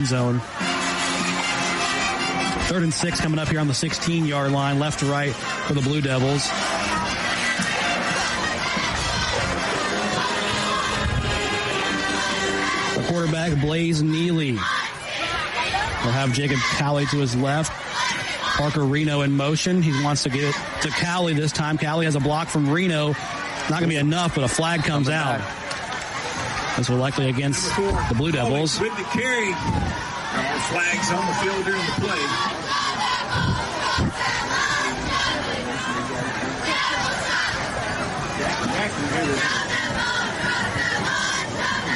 zone. 3rd and 6 coming up here on the 16-yard line, left to right for the Blue Devils. The quarterback, Blaze Neely. We'll have Jacob Cowley to his left. Parker Reno in motion. He wants to get it to Cowley this time. Cowley has a block from Reno. Not going to be enough, but a flag comes out. This will likely against the Blue Devils. With the carry. Flags on the field during the play.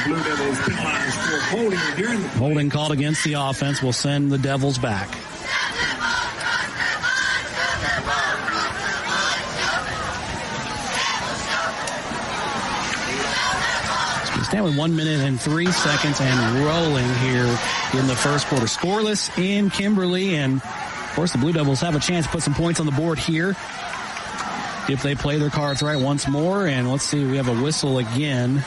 Blue Devils penalized for holding during the play. Holding called against the offense will send the Devils back. Stand with 1 minute and 3 seconds and rolling here in the first quarter. Scoreless in Kimberly, and of course the Blue Devils have a chance to put some points on the board here if they play their cards right once more. And let's see, we have a whistle again.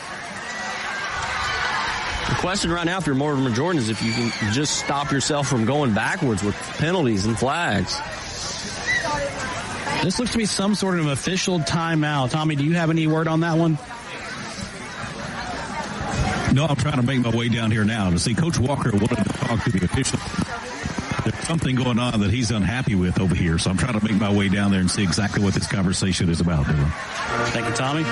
The question right now, if you're Mortimer Jordan, is if you can just stop yourself from going backwards with penalties and flags. This looks to be some sort of official timeout. Tommy, do you have any word on that one? No, I'm trying to make my way down here now to see Coach Walker wanted to talk to the officials. There's something going on that he's unhappy with over here, so I'm trying to make my way down there and see exactly what this conversation is about. Thank you, Tommy.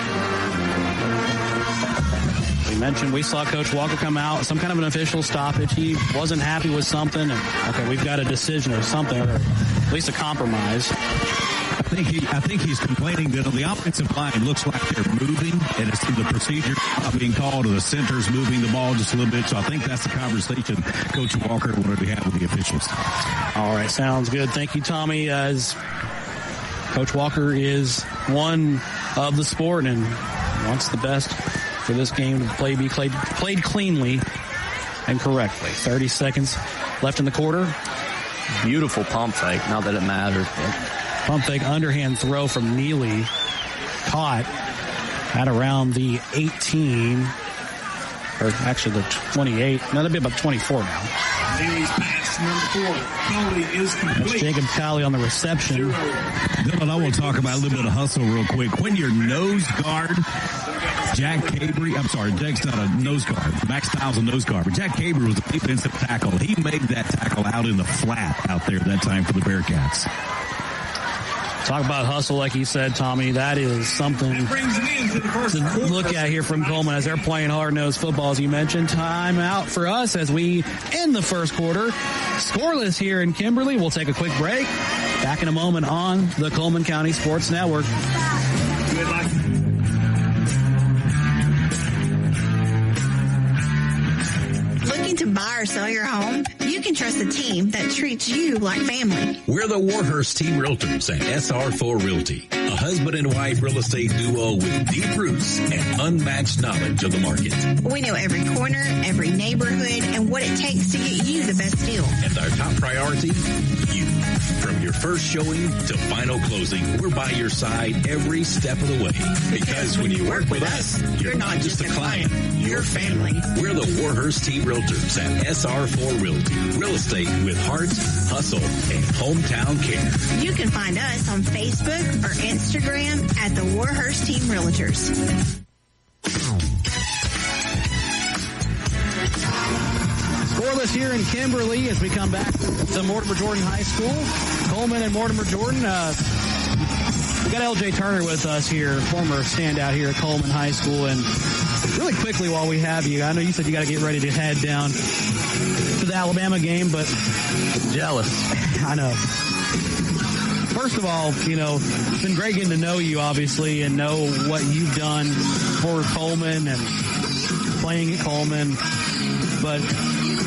We saw Coach Walker come out, some kind of an official stoppage. He wasn't happy with something. And, okay, we've got a decision or something, or at least a compromise. I think he's complaining that on the offensive line it looks like they're moving, and it's the procedure not being called, or the center's moving the ball just a little bit. So I think that's the conversation Coach Walker wanted to have with the officials. All right, sounds good. Thank you, Tommy. As Coach Walker is one of the sport and wants the best for this game to be played cleanly and correctly. 30 seconds left in the quarter. Beautiful pump fake, not that it mattered. Pump fake underhand throw from Neely. Caught at around the 18, or actually the 28. No, that'd be about 24 now. Neely's pass, number 4. Cowley is complete. That's Jacob Cowley on the reception. Dylan, I want to talk about a little bit of hustle real quick. When your nose guard, Jack Cabry, I'm sorry, Jack's not a nose guard. Max Styles a nose guard, but Jack Cabry was the defensive tackle. He made that tackle out in the flat out there that time for the Bearcats. Talk about hustle, like you said, Tommy. That is something to look at here from Cullman as they're playing hard-nosed football, as you mentioned. Time out for us as we end the first quarter. Scoreless here in Kimberly. We'll take a quick break. Back in a moment on the Cullman County Sports Network. Good luck. Looking to buy or sell your home? You can trust a team that treats you like family. We're the Warhurst Team Realtors at SR4 Realty, a husband and wife real estate duo with deep roots and unmatched knowledge of the market. We know every corner, every neighborhood, and what it takes to get you the best deal. And our top priority, you. From your first showing to final closing, we're by your side every step of the way. Because when you work with us, you're not just a client, you're family. We're the Warhurst Team Realtors at SR4 Realty. Real estate with heart, hustle, and hometown care. You can find us on Facebook or Instagram at the Warhurst Team Realtors. Scoreless here in Kimberly as we come back to Mortimer Jordan High School. Cullman and Mortimer Jordan. We got L.J. Turner with us here, former standout here at Cullman High School. And really quickly while we have you, I know you said you got to get ready to head down to the Alabama game, but Jealous. I know. First of all, you know, it's been great getting to know you, obviously, and know what you've done for Cullman and playing at Cullman. But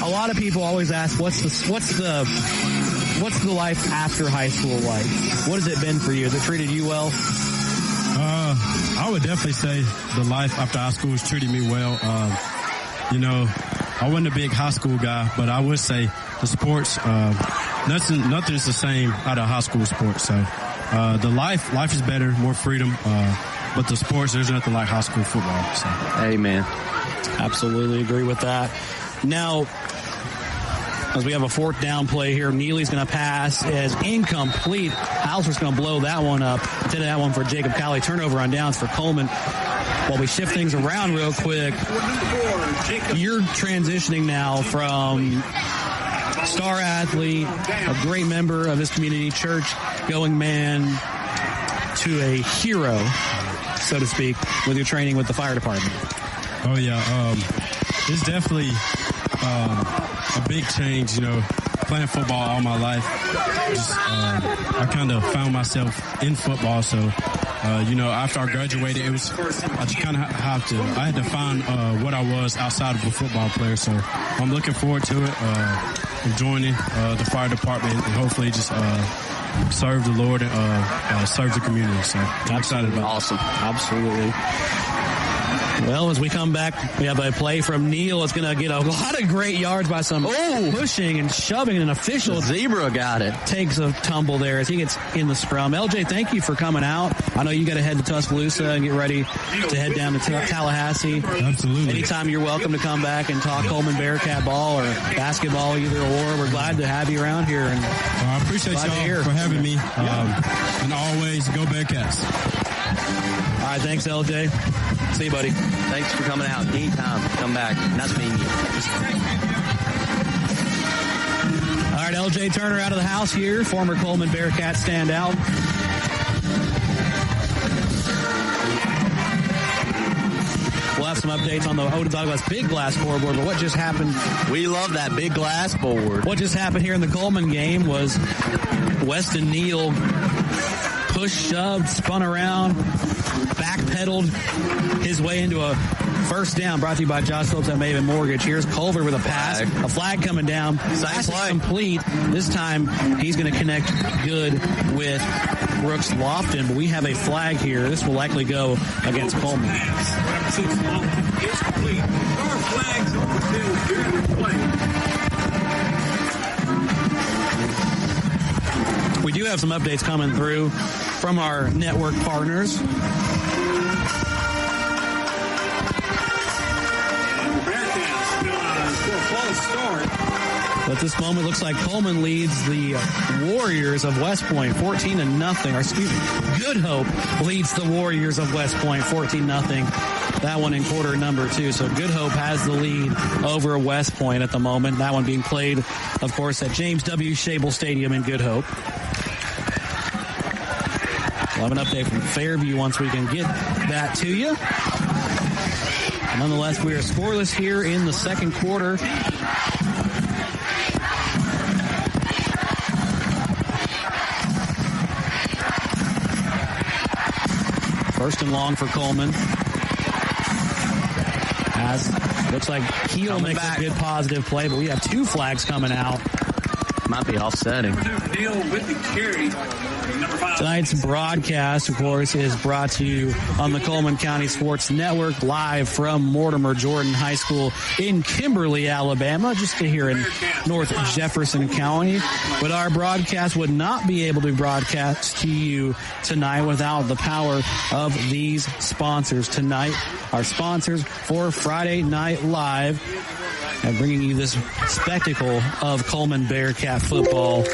a lot of people always ask, what's the life after high school like? What has it been for you? Has it treated you well? I would definitely say the life after high school has treated me well. You know, I wasn't a big high school guy, but I would say the sports, nothing's the same out of high school sports. So the life is better, more freedom. But the sports, there's nothing like high school football. So. Amen. Absolutely agree with that. Now, as we have a fourth down play here. Neely's going to pass as incomplete. Hauser's going to blow that one up. Did that one for Jacob Cowley. Turnover on downs for Cullman. While we shift things around real quick, you're transitioning now from star athlete, a great member of this community church, going man, to a hero, so to speak, with your training with the fire department. Oh, yeah. It's definitely a big change, playing football all my life. I kind of found myself in football, so, after I graduated, I had to find what I was outside of a football player, so I'm looking forward to it, joining the fire department, and hopefully just serve the Lord and serve the community, so I'm excited about it. Awesome. Absolutely. Well, as we come back, we have a play from Neal. It's going to get a lot of great yards by some pushing and shoving. An official Zebra got it. Takes a tumble there as he gets in the scrum. LJ, thank you for coming out. I know you got to head to Tuscaloosa and get ready to head down to Tallahassee. Absolutely. Anytime you're welcome to come back and talk Cullman Bearcat ball or basketball, either or. We're glad to have you around here. And I appreciate y'all for having me. And always go Bearcats. All right, thanks, LJ. See you, buddy. Thanks for coming out. Anytime. Come back. Nice meeting you. All right, LJ Turner out of the house here, former Cullman Bearcat standout. We'll have some updates on the Odin Douglas big glass scoreboard, but what just happened? We love that big glass board. What just happened here in the Cullman game was Weston Neal pushed, shoved, spun around, backpedaled his way into a first down, brought to you by Josh Phillips at Maven Mortgage. Here's Culver with a pass. A flag coming down. Pass is complete. This time he's going to connect good with Brooks Lofton, but we have a flag here. This will likely go against Cullman. We do have some updates coming through from our network partners. But this moment looks like Cullman leads the Warriors of West Point 14-0. Or excuse me, Good Hope leads the Warriors of West Point 14-0. That one in quarter number 2. So Good Hope has the lead over West Point at the moment. That one being played, of course, at James W. Shable Stadium in Good Hope. We'll have an update from Fairview once we can get that to you. Nonetheless, we are scoreless here in the second quarter. First and long for Cullman. As looks like Keel makes a good positive play, but we have 2 flags coming out. Might be offsetting. Tonight's broadcast, of course, is brought to you on the Cullman County Sports Network, live from Mortimer Jordan High School in Kimberly, Alabama, just here in North Jefferson County. But our broadcast would not be able to broadcast to you tonight without the power of these sponsors. Tonight, our sponsors for Friday Night Live, and bringing you this spectacle of Cullman Bearcat football.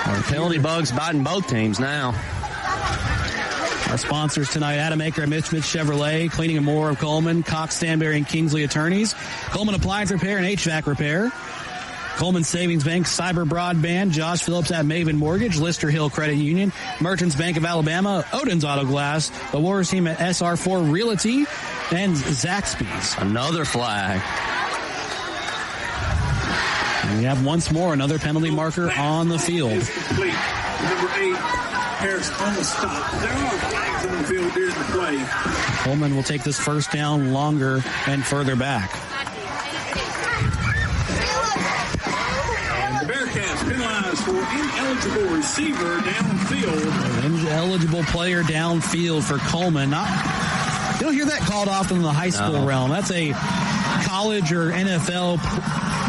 Our penalty bugs biting both teams now. Our sponsors tonight, Adam Aker and Mitch Chevrolet, Cleaning and More of Cullman, Cox, Stanberry, and Kingsley Attorneys, Cullman Appliance Repair and HVAC Repair, Cullman Savings Bank, Cyber Broadband, Josh Phillips at Maven Mortgage, Lister Hill Credit Union, Merchants Bank of Alabama, Odin's Auto Glass, the Warriors team at SR4 Realty, and Zaxby's. Another flag. And we have once more another penalty marker on the field. Number 8, Harris on the stop. There are flags on the field during the play. Cullman will take this first down longer and further back. And the Bearcats penalized for ineligible receiver downfield. An ineligible player downfield for Cullman. You don't hear that called often in the high school realm. That's a college or NFL.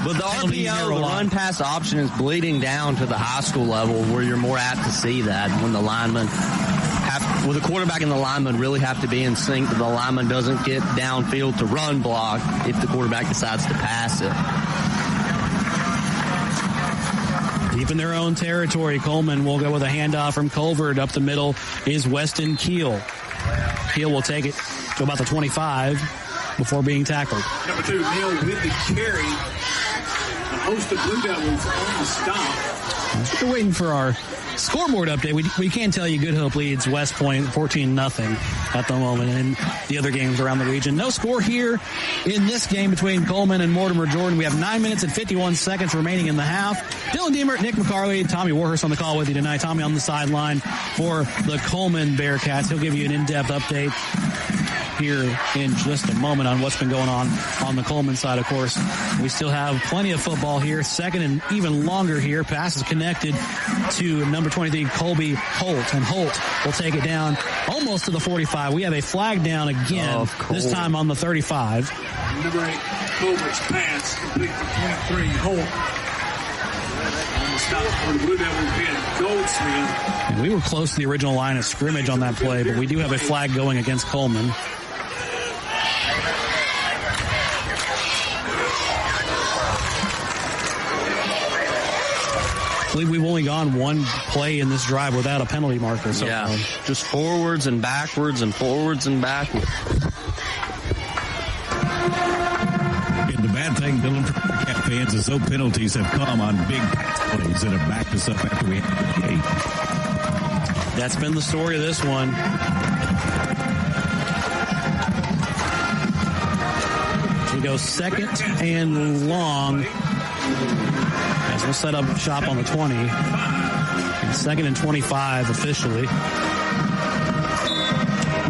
But the RPO, the run-pass option, is bleeding down to the high school level where you're more apt to see that when the linemen have Well, the quarterback and the lineman really have to be in sync. The lineman doesn't get downfield to run block if the quarterback decides to pass it. Deep in their own territory, Cullman will go with a handoff from Culver. Up the middle is Weston Keel. Keel will take it to about the 25 before being tackled. Number 2, Neal with the carry. The host of Blue Devils on the stop. We're waiting for our scoreboard update. We can tell you Good Hope leads West Point 14-0 at the moment, and the other games around the region. No score here in this game between Cullman and Mortimer Jordan. We have 9 minutes and 51 seconds remaining in the half. Dylan Deemer, Nick McCarley, Tommy Warhurst on the call with you tonight. Tommy on the sideline for the Cullman Bearcats. He'll give you an in-depth update here in just a moment on what's been going on the Cullman side. Of course, we still have plenty of football here. Second and even longer here. Pass is connected to number 23, Colby Holt, and Holt will take it down almost to the 45. We have a flag down again, this time on the 35. Number 8, Colbert's pass complete for 23, Holt. On the stop for the Blue Devils being Goldsmith. And we were close to the original line of scrimmage on that play, but we do have a flag going against Cullman. I believe we've only gone one play in this drive without a penalty marker. So yeah, just forwards and backwards and forwards and backwards. And the bad thing, Dylan, for Cat fans is those penalties have come on big pass plays that have backed us up after we had the 8. That's been the story of this one. We go second and long. As we'll set up shop on the 20. And second and 25 officially. We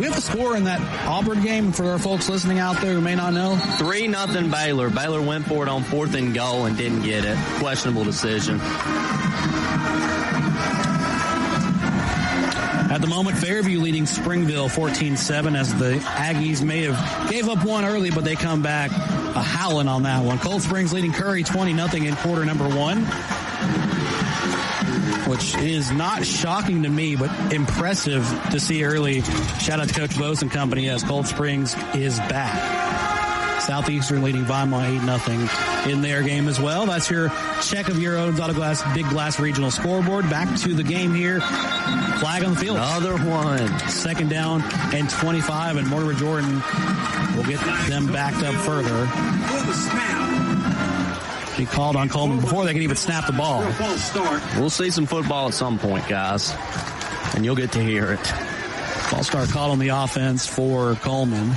have the score in that Auburn game for our folks listening out there who may not know. 3-0 Baylor. Baylor went for it on 4th and goal and didn't get it. Questionable decision. At the moment, Fairview leading Springville 14-7 as the Aggies may have gave up one early, but they come back a howling on that one. Cold Springs leading Curry 20-0 in quarter number 1, which is not shocking to me, but impressive to see early. Shout out to Coach Bose and company as Cold Springs is back. Southeastern leading Weimar 8-0 in their game as well. That's your check of your own Auto Glass Big Glass Regional scoreboard. Back to the game here. Flag on the field. Another one. Second down and 25, and Mortimer Jordan will get them backed up further. He called on Cullman before they could even snap the ball. We'll see some football at some point, guys, and you'll get to hear it. Ball start called on the offense for Cullman.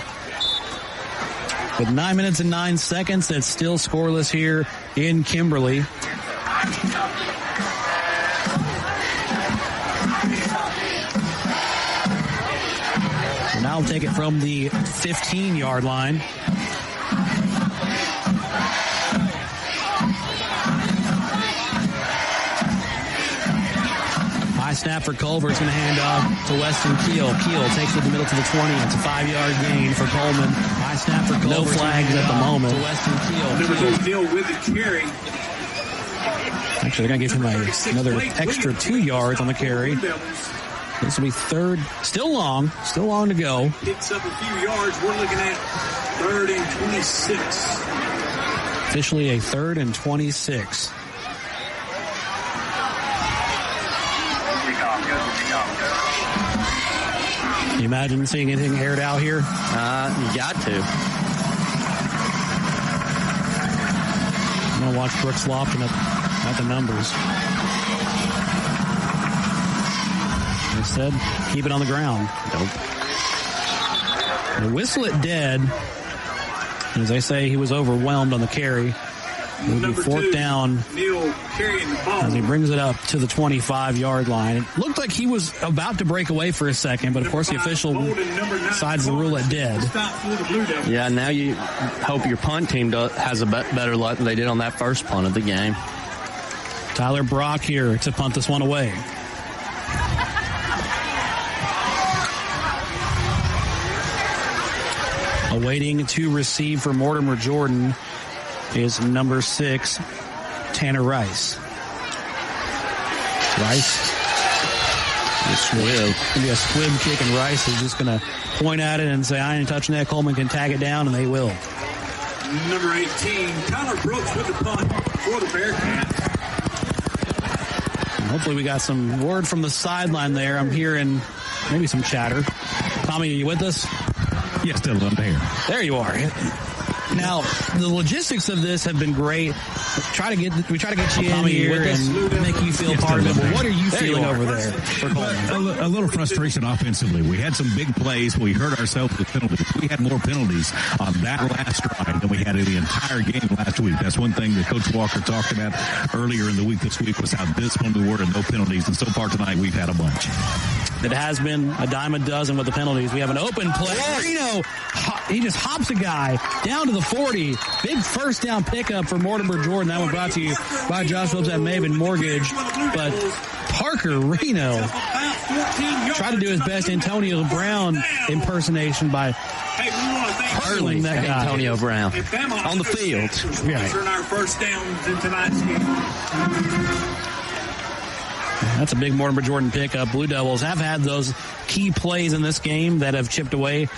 With 9 minutes and 9 seconds, it's still scoreless here in Kimberly. So now we'll take it from the 15-yard line. High snap for Culver. It's going to hand off to Weston Keel. Keel takes it to the middle to the 20. It's a 5-yard gain for Cullman. High snap for Culver. No flags at the moment. To Weston Keel. Number 2, Neal with the carry. Actually, they're going to give him another extra 2 yards on the carry. This will be third. Still long to go. Picks up a few yards. We're looking at 3rd and 26. Officially a 3rd and 26. Can you imagine seeing anything aired out here? You got to. I'm going to watch Brooks Lofton at the numbers. Instead, keep it on the ground. Nope. They whistle it dead. As they say, he was overwhelmed on the carry. It will be 4th down. Neal carrying the ball. As he brings it up to the 25-yard line. It looked like he was about to break away for a second, but of course the official decides to rule it dead. Yeah, now you hope your punt team has a better luck than they did on that first punt of the game. Tyler Brock here to punt this one away. Awaiting to receive for Mortimer Jordan is number 6, Tanner Rice. Rice Squib. Going to be a squib kick, and Rice is just going to point at it and say, I ain't touching that. Cullman can tag it down, and they will. Number 18, Tyler Brooks with the punt for the Bearcats. And hopefully we got some word from the sideline there. I'm hearing maybe some chatter. Tommy, are you with us? Yes, still up there. There you are. Now, the logistics of this have been great. We try to get you in here and make you feel part of it. But what are you feeling over there for Cullman? A little frustration offensively. We had some big plays. We hurt ourselves with penalties. We had more penalties on that last drive than we had in the entire game last week. That's one thing that Coach Walker talked about earlier in the week this week was how disciplined we were and no penalties. And so far tonight, we've had a bunch. It has been a dime a dozen with the penalties. We have an open play. Reno, he just hops a guy down to the 40. Big first down pickup for Mortimer Jordan. That one brought to you by Josh Phillips at Maven Mortgage. But Parker Reno tried to do his best Antonio Brown impersonation by hurling that guy. Antonio Brown on the field. Return our first downs in tonight's game. That's a big Mortimer Jordan pickup. Blue Devils have had those key plays in this game that have chipped away.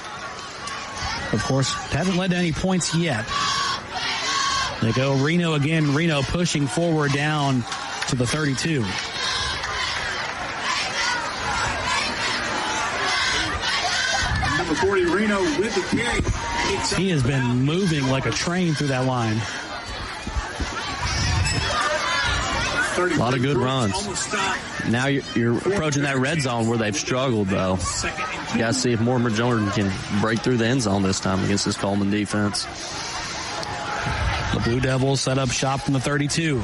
Of course, haven't led to any points yet. They go Reno again. Reno pushing forward down to the 32. Number 40, Reno with the carry. He has been moving like a train through that line. A lot of good runs. Now you're approaching that red zone where they've struggled, though. You got to see if Mortimer Jordan can break through the end zone this time against this Cullman defense. The Blue Devils set up shop from the 32.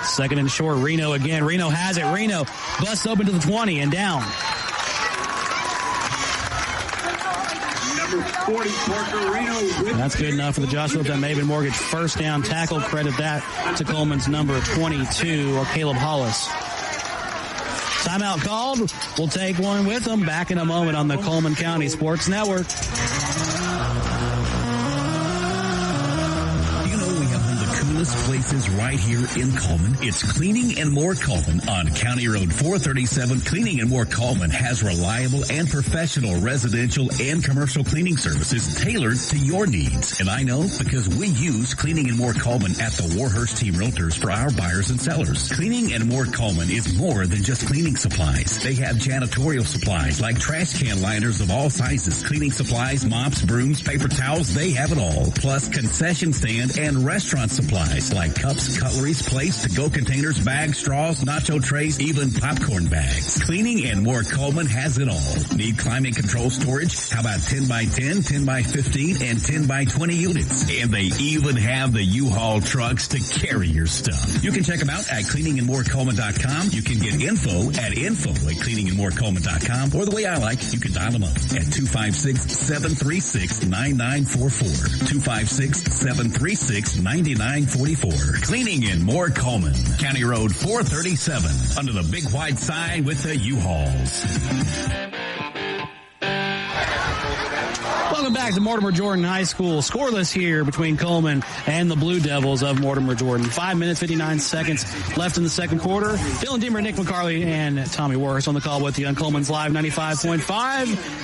Second and short. Reno again. Reno has it. Reno busts open to the 20 and down. Number 40, Parker Reno. That's good enough for the Josh Phillips at Maven Mortgage first down tackle. Credit that to Cullman's number 22, or Caleb Hollis. Timeout called. We'll take one with them. Back in a moment on the Cullman County Sports Network. Places right here in Cullman. It's Cleaning and More Cullman on County Road 437. Cleaning and More Cullman has reliable and professional residential and commercial cleaning services tailored to your needs. And I know because we use Cleaning and More Cullman at the Warhurst Team Realtors for our buyers and sellers. Cleaning and More Cullman is more than just cleaning supplies. They have janitorial supplies like trash can liners of all sizes, cleaning supplies, mops, brooms, paper towels, they have it all. Plus concession stand and restaurant supplies like cups, cutleries, plates, to-go containers, bags, straws, nacho trays, even popcorn bags. Cleaning and More Cullman has it all. Need climate control storage? How about 10 by 10, 10 by 15, and 10 by 20 units? And they even have the U-Haul trucks to carry your stuff. You can check them out at cleaningandmorecullman.com. You can get info at cleaningandmorecullman.com, or the way I like, you can dial them up at 256-736-9944. 256-736-9944. Cleaning and More Cullman. County Road 437. Under the big white sign with the U-Hauls. Welcome back to Mortimer Jordan High School. Scoreless here between Cullman and the Blue Devils of Mortimer Jordan. 5 minutes, 59 seconds left in the second quarter. Dylan Deemer, Nick McCarley, and Tommy Warris on the call with you on Cullman's Live 95.5.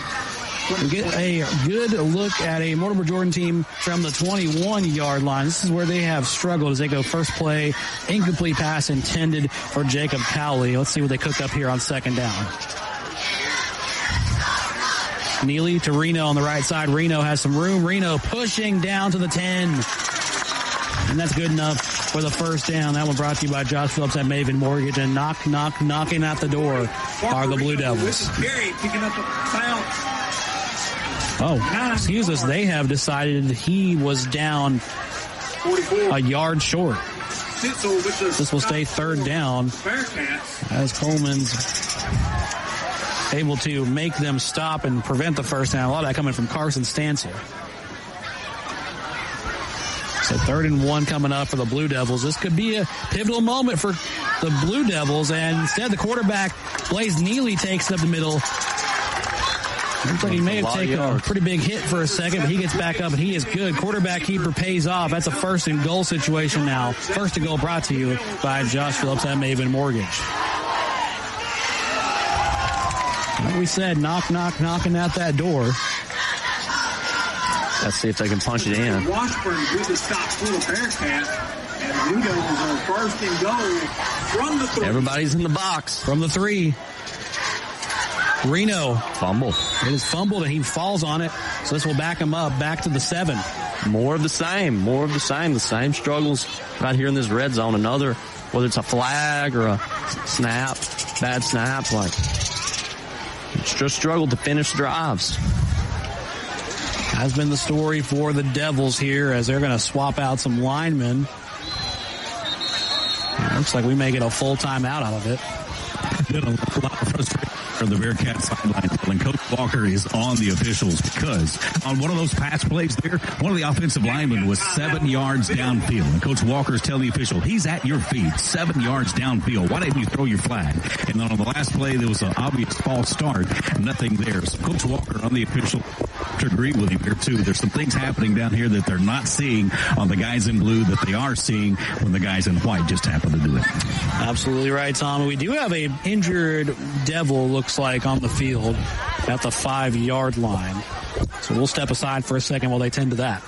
We get a good look at a Mortimer Jordan team from the 21-yard line. This is where they have struggled as they go first play, incomplete pass intended for Jacob Cowley. Let's see what they cooked up here on second down. Neely to Reno on the right side. Reno has some room. Reno pushing down to the 10. And that's good enough for the first down. That one brought to you by Josh Phillips at Maven Mortgage. And knocking at the door are the Blue Devils. This is Gary picking up a foul. Oh, excuse us. They have decided he was down 44. a yard short. This will stay third down as Cullman's able to make them stop and prevent the first down. A lot of that coming from Carson Stansel. So 3rd and 1 coming up for the Blue Devils. This could be a pivotal moment for the Blue Devils. And instead, the quarterback, Blaze Neely, takes it up the middle. Looks like he may have taken a pretty big hit for a second, but he gets back up, and he is good. Quarterback keeper pays off. That's a 1st and goal situation now. 1st and goal brought to you by Josh Phillips at Maven Mortgage. Like we said, knocking at that door. Let's see if they can punch it in. Washburn with the stop for the Bearcat. And the Blue Devils are first and goal from the 3. Everybody's in the box. From the 3. Reno. Fumble. It is fumbled, and he falls on it. So this will back him up, back to the 7. More of the same. The same struggles right here in this red zone. Another, whether it's a flag or a snap, bad snap, like, it's just struggled to finish drives. Has been the story for the Devils here as they're going to swap out some linemen. It looks like we may get a full timeout out of it. Been a lot of frustration for the Bearcat sideline. And Coach Walker is on the officials because on one of those pass plays there, one of the offensive linemen was 7 yards downfield. And Coach Walker is telling the official, he's at your feet, 7 yards downfield. Why didn't you throw your flag? And then on the last play, there was an obvious false start. Nothing there. So Coach Walker on the official to agree with him here too. There's some things happening down here that they're not seeing on the guys in blue that they are seeing when the guys in white just happen to do it. Absolutely right, Tom. We do have a injured Devil, looks like, on the field at the 5-yard line. So we'll step aside for a second while they tend to that.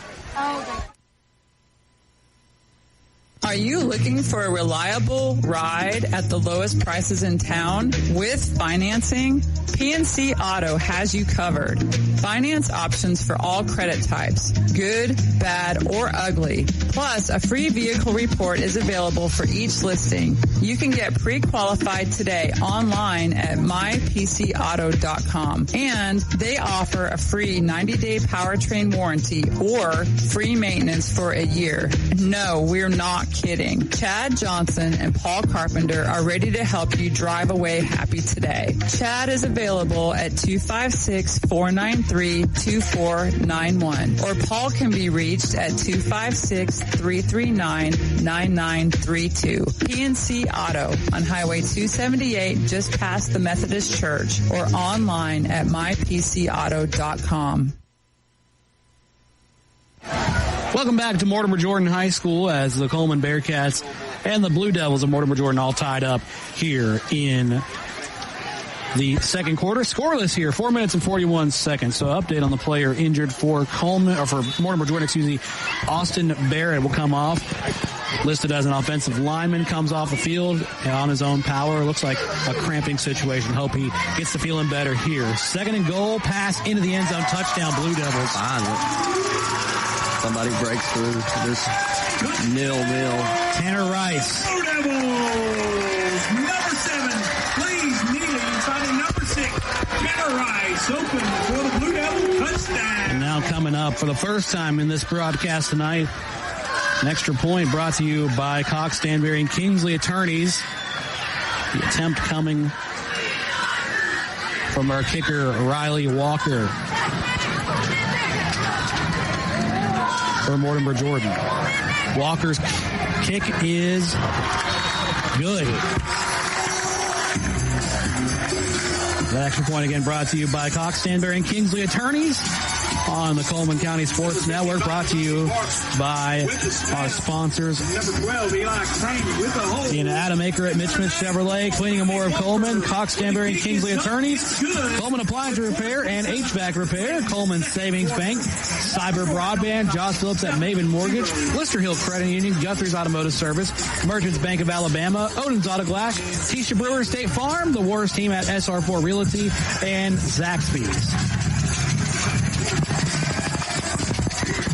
Are you looking for a reliable ride at the lowest prices in town with financing? PNC Auto has you covered. Finance options for all credit types, good, bad, or ugly. Plus, a free vehicle report is available for each listing. You can get pre-qualified today online at mypcauto.com. And they offer a free 90-day powertrain warranty or free maintenance for a year. No, we're not kidding. Chad Johnson and Paul Carpenter are ready to help you drive away happy today. Chad is available at 256-493-2491, or Paul can be reached at 256-339-9932. PNC Auto on Highway 278 just past the Methodist Church, or online at mypcauto.com. Welcome back to Mortimer Jordan High School as the Cullman Bearcats and the Blue Devils of Mortimer Jordan all tied up here in the second quarter. Scoreless here, 4 minutes and 41 seconds. So update on the player injured for Cullman, or for Mortimer Jordan, Austin Barrett will come off. Listed as an offensive lineman, comes off the field on his own power. Looks like a cramping situation. Hope he gets to feeling better here. Second and goal, pass into the end zone, touchdown Blue Devils. Somebody breaks through this 0-0. Tanner Rice. Blue Devils, number 7, please kneeling, finding number 6, Tanner Rice, open for the Blue Devil touchdown. And now coming up for the first time in this broadcast tonight, an extra point brought to you by Cox, Stanberry, and Kingsley Attorneys. The attempt coming from our kicker, Riley Walker, for Mortimer Jordan. Walker's kick is good. That extra point again brought to you by Cox, Stanberry, and Kingsley Attorneys on the Cullman County Sports Network, brought to you by our sponsors. Number 12, Eli Crane with the hole. In Adam Aker at Mitch Smith Chevrolet, cleaning and more of Cullman, Cox, Stanberry, and Kingsley Attorneys, Cullman Appliance Repair and HVAC Repair, Cullman Savings Bank, Cyber Broadband, Josh Phillips at Maven Mortgage, Lister Hill Credit Union, Guthrie's Automotive Service, Merchants Bank of Alabama, Odin's Auto Glass, Tisha Brewer State Farm, the Wars team at SR4 Realty, and Zaxby's.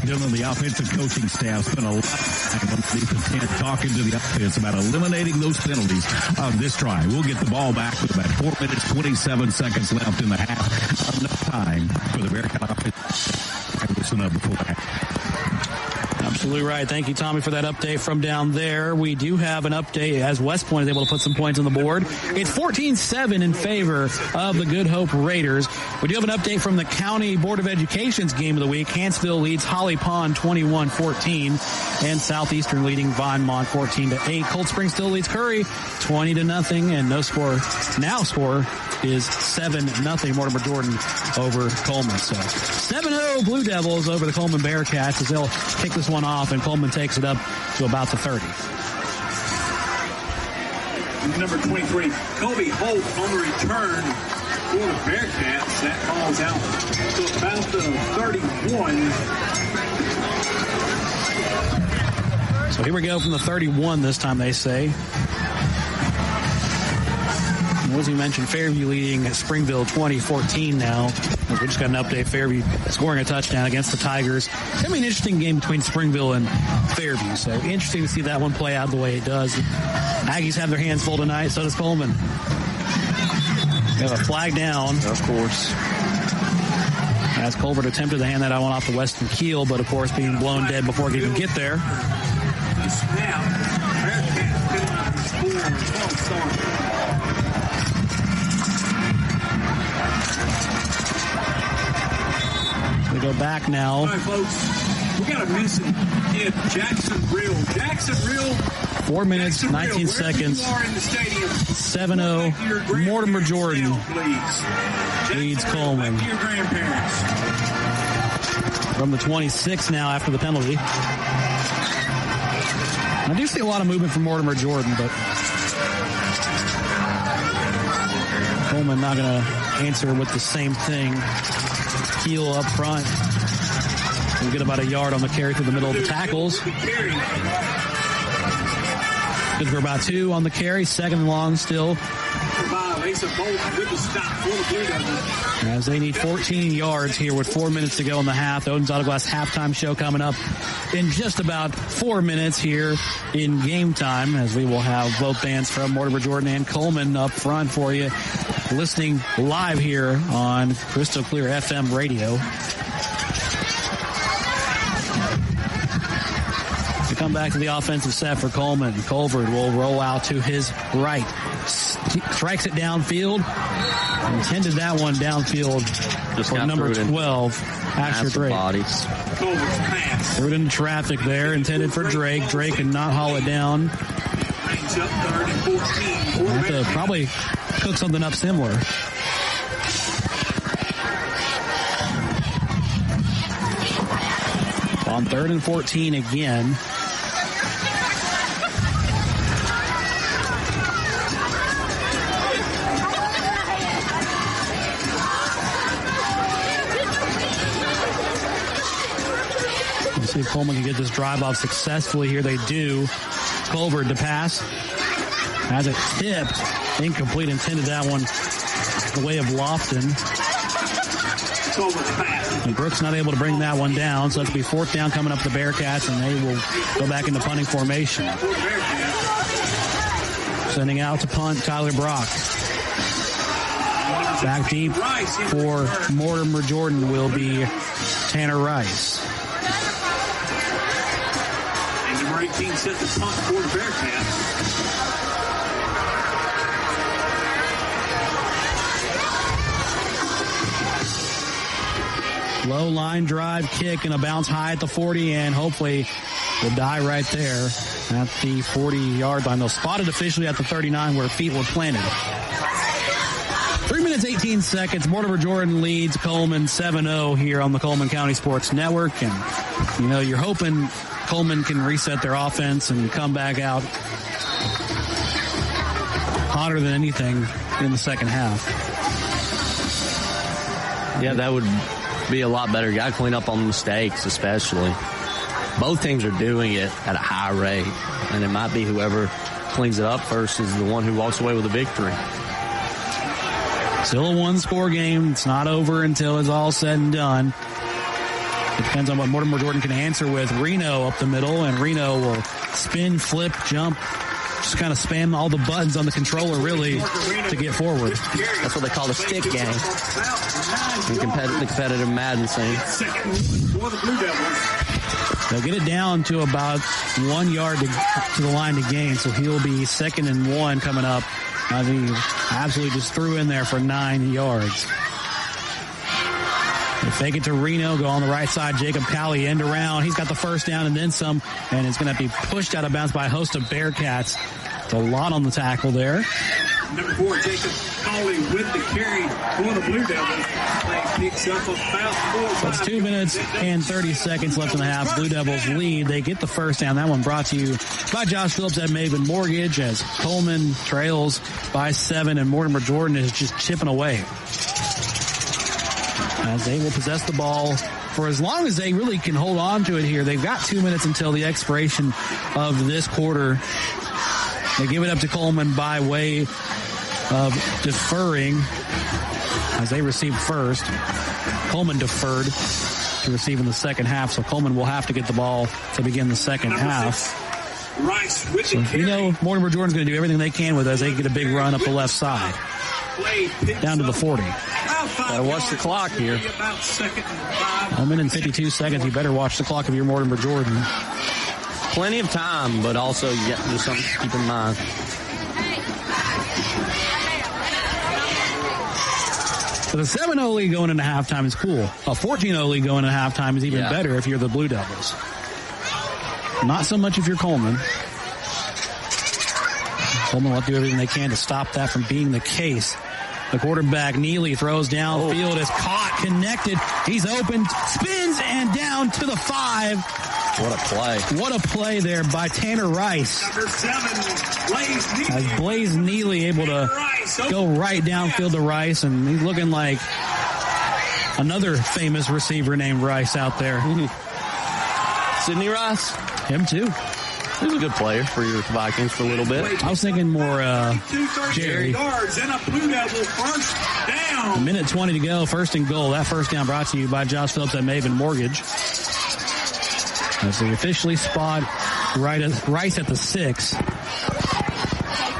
Dylan, the offensive coaching staff spent a lot of time on the defense talking to the offense about eliminating those penalties on this drive. We'll get the ball back with about 4 minutes, 27 seconds left in the half. Enough time for the Bearcat offense. Listen up before that. Absolutely right. Thank you, Tommy, for that update from down there. We do have an update as West Point is able to put some points on the board. It's 14-7 in favor of the Good Hope Raiders. We do have an update from the County Board of Education's game of the week. Hansville leads Holly Pond 21-14, and Southeastern leading Vinemont 14-8. Cold Spring still leads Curry 20-0, and no score is 7-0 Mortimer Jordan over Cullman. So 7-0 Blue Devils over the Cullman Bearcats as they'll kick this one off, and Cullman takes it up to about the 30. Number 23, Kobe Holt on the return for the Bearcats. That falls out to about the 31. So here we go from the 31 this time, they say. As we mentioned, Fairview leading Springville 20-14 now. We just got an update. Fairview scoring a touchdown against the Tigers. It's going to be an interesting game between Springville and Fairview. So interesting to see that one play out the way it does. Aggies have their hands full tonight. So does Cullman. They have a flag down. Of course. As Culver attempted to hand that one off to Weston Keel, but of course being blown dead before he could even get there. Snap. Bearcats score. We go back now. All right, folks. We got a missing kid, Jackson Real. 4 minutes, 19 seconds. 7-0. Mortimer Jordan leads Cullman. From the 26 now after the penalty. I do see a lot of movement from Mortimer Jordan, but Cullman not going to answer with the same thing. Keel up front. We'll get about a yard on the carry through the middle of the tackles. Good for about 2 on the carry. Second and long still. As they need 14 yards here with 4 minutes to go in the half. The Odin's Auto Glass halftime show coming up in just about 4 minutes here in game time, as we will have both bands from Mortimer Jordan and Cullman up front for you, listening live here on Crystal Clear FM radio. We come back to the offensive set for Cullman. Colvard will roll out to his right. Strikes it downfield. Intended that one downfield just for number 12, Asher Drake. Bodies. Threw it into traffic there. Intended for Drake. Drake could not haul it down. We'll have to probably cook something up similar. On 3rd and 14 again. See if Cullman can get this drive off successfully here. They do. Culver to pass. Has it tipped. Incomplete. Intended that one the way of Lofton. And Brooks not able to bring that one down. So it'll be 4th down coming up the Bearcats, and they will go back into punting formation. Sending out to punt Tyler Brock. Back deep for Mortimer Jordan will be Tanner Rice. 18 set the punt for the Bearcats. Low line drive kick and a bounce high at the 40, and hopefully will die right there at the 40-yard line. They'll spot it officially at the 39 where feet were planted. 3 minutes, 18 seconds. Mortimer Jordan leads Cullman 7-0 here on the Cullman County Sports Network. And, you know, you're hoping Cullman can reset their offense and come back out hotter than anything in the second half. Yeah, that would be a lot better. Got to clean up on mistakes, especially. Both teams are doing it at a high rate, and it might be whoever cleans it up first is the one who walks away with a victory. Still a 1-score game. It's not over until it's all said and done. It depends on what Mortimer Jordan can answer with. Reno up the middle, and Reno will spin, flip, jump, just kind of spam all the buttons on the controller, really, to get forward. That's what they call the stick game. The competitive Madden scene. They'll get it down to about 1 yard to the line to gain, so he'll be 2nd and 1 coming up. I mean, absolutely just threw in there for 9 yards. They fake it to Reno, go on the right side. Jacob Cowley end around. He's got the first down and then some, and it's going to be pushed out of bounds by a host of Bearcats A lot on the tackle there. Number 4, Jacob Cawley with the carry for the Blue Devils. They picks up about 4. That's 2 minutes and 30 seconds left in the half. Blue Devils lead. They get the first down. That one brought to you by Josh Phillips at Maven Mortgage as Cullman trails by 7 and Mortimer Jordan is just chipping away. As they will possess the ball for as long as they really can hold on to it here. They've got 2 minutes until the expiration of this quarter. They give it up to Cullman by way of deferring as they receive first. Cullman deferred to receive in the second half, so Cullman will have to get the ball to begin the second half. Rice with So you know Mortimer Jordan's going to do everything they can with as they get a big run up the left side. Down to the 40. Gotta watch the clock here. 1 minute and 52 seconds. You better watch the clock if you're Mortimer Jordan. Plenty of time, but also you got to do something to keep in mind. So the 7-0 lead going into halftime is cool. A 14-0 lead going into halftime is even better if you're the Blue Devils. Not so much if you're Cullman. Cullman will do everything they can to stop that from being the case. The quarterback, Neely, throws downfield, is caught, connected. He's open, spins, and down to the 5. What a play. What a play there by Tanner Rice. Number 7, Blaze Neely. As Blaze Neely able to go right downfield to Rice, and he's looking like another famous receiver named Rice out there. Sidney Rice. Him too. He was a good player for your Vikings for a little bit. I was thinking more Jerry. Yards and a Blue Devil first down. A minute 20 to go, first and goal. That first down brought to you by Josh Phillips at Maven Mortgage. As they officially spot Rice at the 6.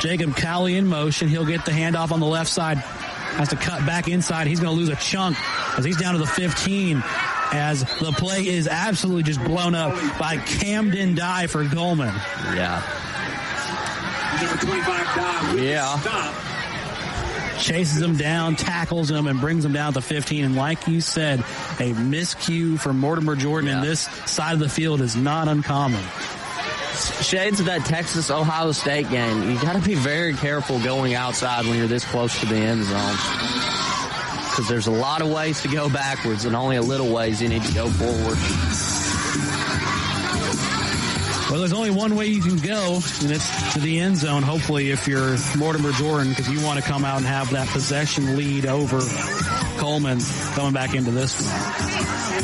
Jacob Cowley in motion. He'll get the handoff on the left side. Has to cut back inside. He's going to lose a chunk as he's down to the 15. As the play is absolutely just blown up by Camden Dye for Cullman. Yeah. Number 25 Dye with the stop. Chases him down, tackles him, and brings him down to 15. And like you said, a miscue for Mortimer Jordan in this side of the field is not uncommon. Shades of that Texas-Ohio State game. You got to be very careful going outside when you're this close to the end zone. Because there's a lot of ways to go backwards and only a little ways you need to go forward. Well, there's only one way you can go, and it's to the end zone, hopefully, if you're Mortimer Jordan, because you want to come out and have that possession lead over Cullman coming back into this one.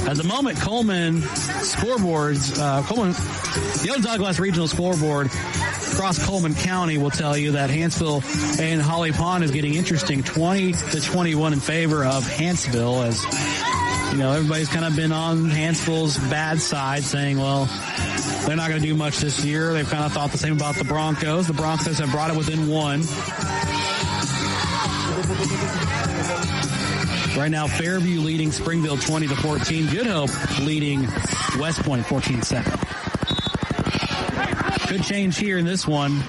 At the moment, Cullman scoreboards, the Old Douglas Regional scoreboard across Cullman County will tell you that Hanceville and Holly Pond is getting interesting, 20-21 in favor of Hanceville, as you know, everybody's kind of been on Hanceville's bad side, saying, well, they're not going to do much this year. They've kind of thought the same about the Broncos. The Broncos have brought it within 1. Right now, Fairview leading Springville 20-14. Good Hope leading West Point 14-7. Good change here in this one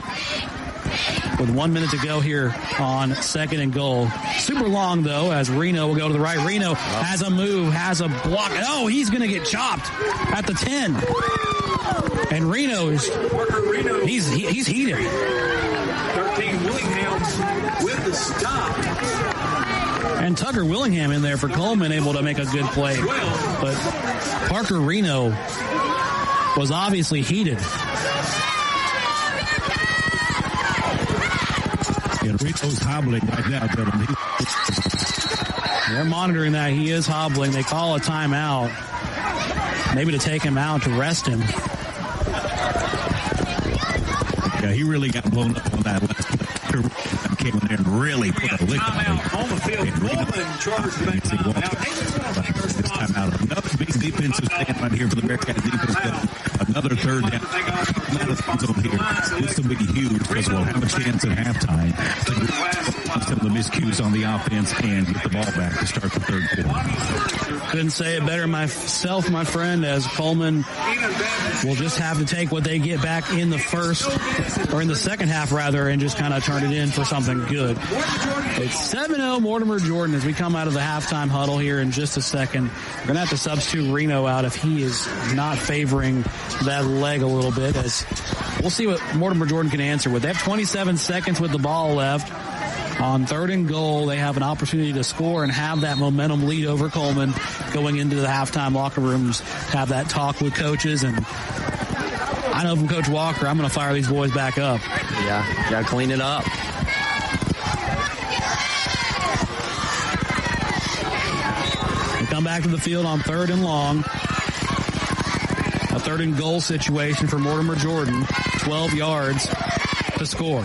with 1 minute to go here on second and goal. Super long, though, as Reno will go to the right. Reno has a move, has a block. Oh, he's going to get chopped at the 10. And Reno is, he's heated. 13 Willingham with the stop. And Tucker Willingham in there for Cullman, able to make a good play. But Parker Reno was obviously heated. Yeah, Reno's hobbling right now, gentlemen. They're monitoring that. He is hobbling. They call a timeout. Maybe to take him out to rest him. Yeah, he really got blown up on that last play. Came in there and really put a lick on the field. Cullman charged back this time out. Another big defensive stand right here for the Bearcat defense. Another third down. This will be huge because we'll have a chance at halftime to some of the miscues on the offense and get the ball back to start the third quarter. Couldn't say it better myself, my friend, as Cullman will just have to take what they get back in the first, or in the second half rather, and just kind of turn it in for something good. It's 7-0 Mortimer Jordan as we come out of the halftime huddle here in just a second. We're going to have to substitute Reno out if he is not favoring that leg a little bit, as we'll see what Mortimer Jordan can answer with. They have 27 seconds with the ball left. On 3rd and goal, they have an opportunity to score and have that momentum lead over Cullman going into the halftime locker rooms, have that talk with coaches. And I know from Coach Walker, I'm going to fire these boys back up. Yeah, got to clean it up. We come back to the field on 3rd and long. A 3rd and goal situation for Mortimer Jordan. 12 yards to score.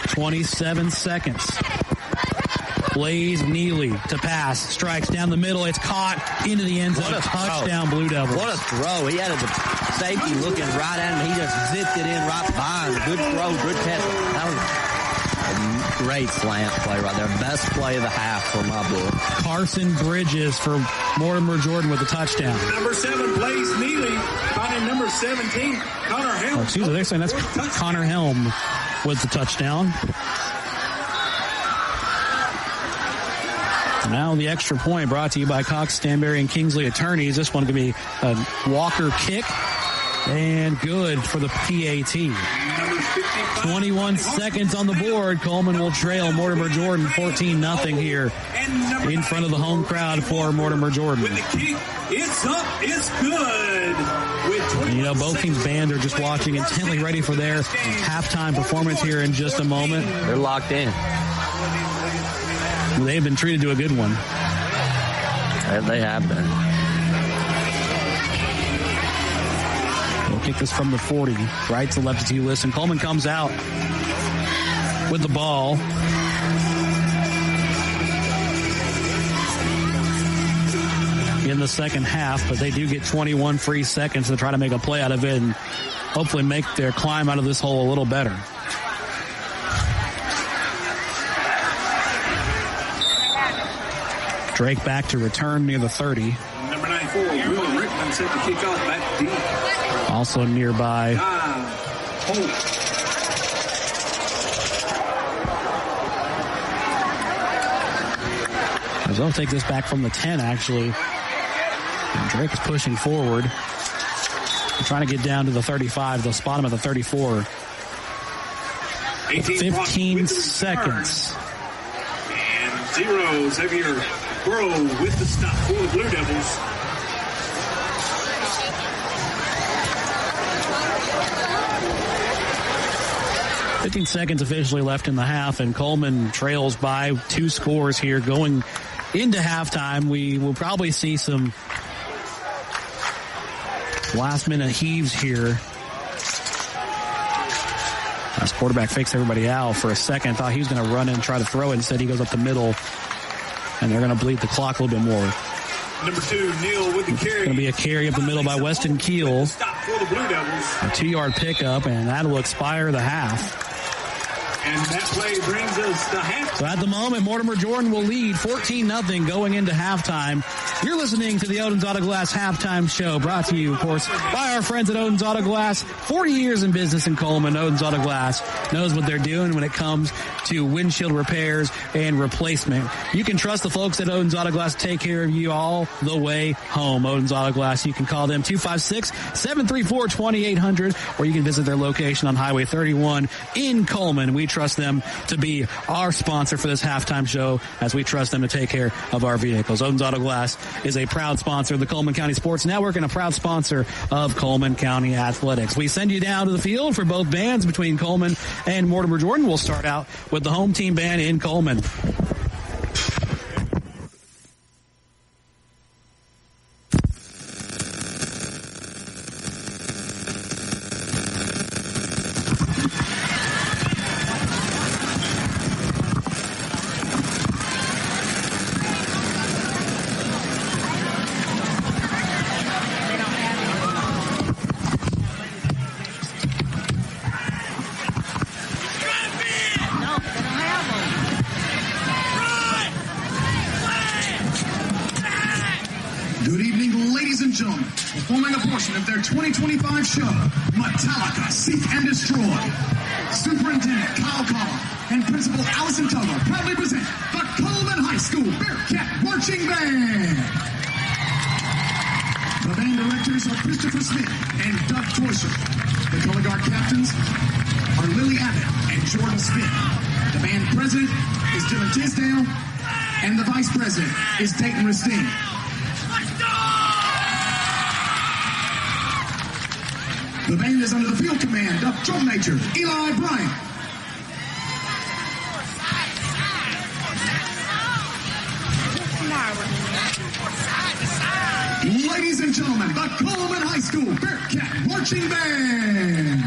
27 seconds. Blaze Neely to pass. Strikes down the middle. It's caught into the end zone. Touchdown, Blue Devils. What a throw. He had the safety looking right at him. He just zipped it in right behind. Good throw, good catch. That was a great slant play right there. Best play of the half for my book. Carson Bridges for Mortimer Jordan with a touchdown. Number 7, Blaze Neely. Finding number 17, Connor Helm. Oh, excuse me, they're saying that's Connor Helm with the touchdown. Now the extra point brought to you by Cox, Stanberry, and Kingsley Attorneys. This one could be a Walker kick and good for the PAT. 21 seconds on the board. Cullman will trail Mortimer Jordan 14-0 here in front of the home crowd for Mortimer Jordan. With the kick, it's up, it's good. And, you know, both teams' band are just watching intently, ready for their halftime performance here in just a moment. They're locked in. They've been treated to a good one. They have been. They'll kick this from the 40, right to left as you listen. Cullman comes out with the ball. In the second half, but they do get 21 free seconds to try to make a play out of it and hopefully make their climb out of this hole a little better. Drake back to return near the 30. Number 94, Will Rickman set the kickoff back deep. Also nearby. As they'll take this back from the 10, actually. And Drake is pushing forward. They're trying to get down to the 35. They'll spot him at the 34. 15 seconds. And 0, Xavier Burrow with the stop for the Blue Devils. $15 seconds officially left in the half, and Cullman trails by 2 scores here going into halftime. We will probably see some last-minute heaves here. As quarterback fakes everybody out for a second. Thought he was going to run in and try to throw it. Instead, he goes up the middle, and they're going to bleed the clock a little bit more. Number 2, Neal with the carry. It's going to be a carry up the middle by Weston Keel. Stop for the Blue Devils. A 2-yard pickup, and that will expire the half. And that play brings us to halftime. So at the moment, Mortimer Jordan will lead 14-0 going into halftime. You're listening to the Oden's Auto Glass halftime show, brought to you, of course, by our friends at Oden's Auto Glass. 40 years in business in Cullman. Oden's Auto Glass knows what they're doing when it comes to windshield repairs and replacement. You can trust the folks at Oden's Auto Glass to take care of you all the way home. Oden's Auto Glass, you can call them 256-734-2800, or you can visit their location on Highway 31 in Cullman. We trust them to be our sponsor for this halftime show, as we trust them to take care of our vehicles. Oden's Auto Glass is a proud sponsor of the Cullman County Sports Network and a proud sponsor of Cullman County Athletics. We send you down to the field for both bands between Cullman and Mortimer Jordan. We'll start out with the home team band in Cullman. portion of their 2025 show, Metallica Seek and Destroy. Superintendent Kyle Collin and Principal Allison Tuggle proudly present the Cullman High School Bearcat Marching Band. The band directors are Christopher Smith and Doug Torser. The color guard captains are Lily Abbott and Jordan Smith. The band president is Dylan Tisdale, and the vice president is Dayton Ristine. The band is under the field command of Drum Major Eli Bryant. Ladies and gentlemen, the Cullman High School Bearcat Marching Band.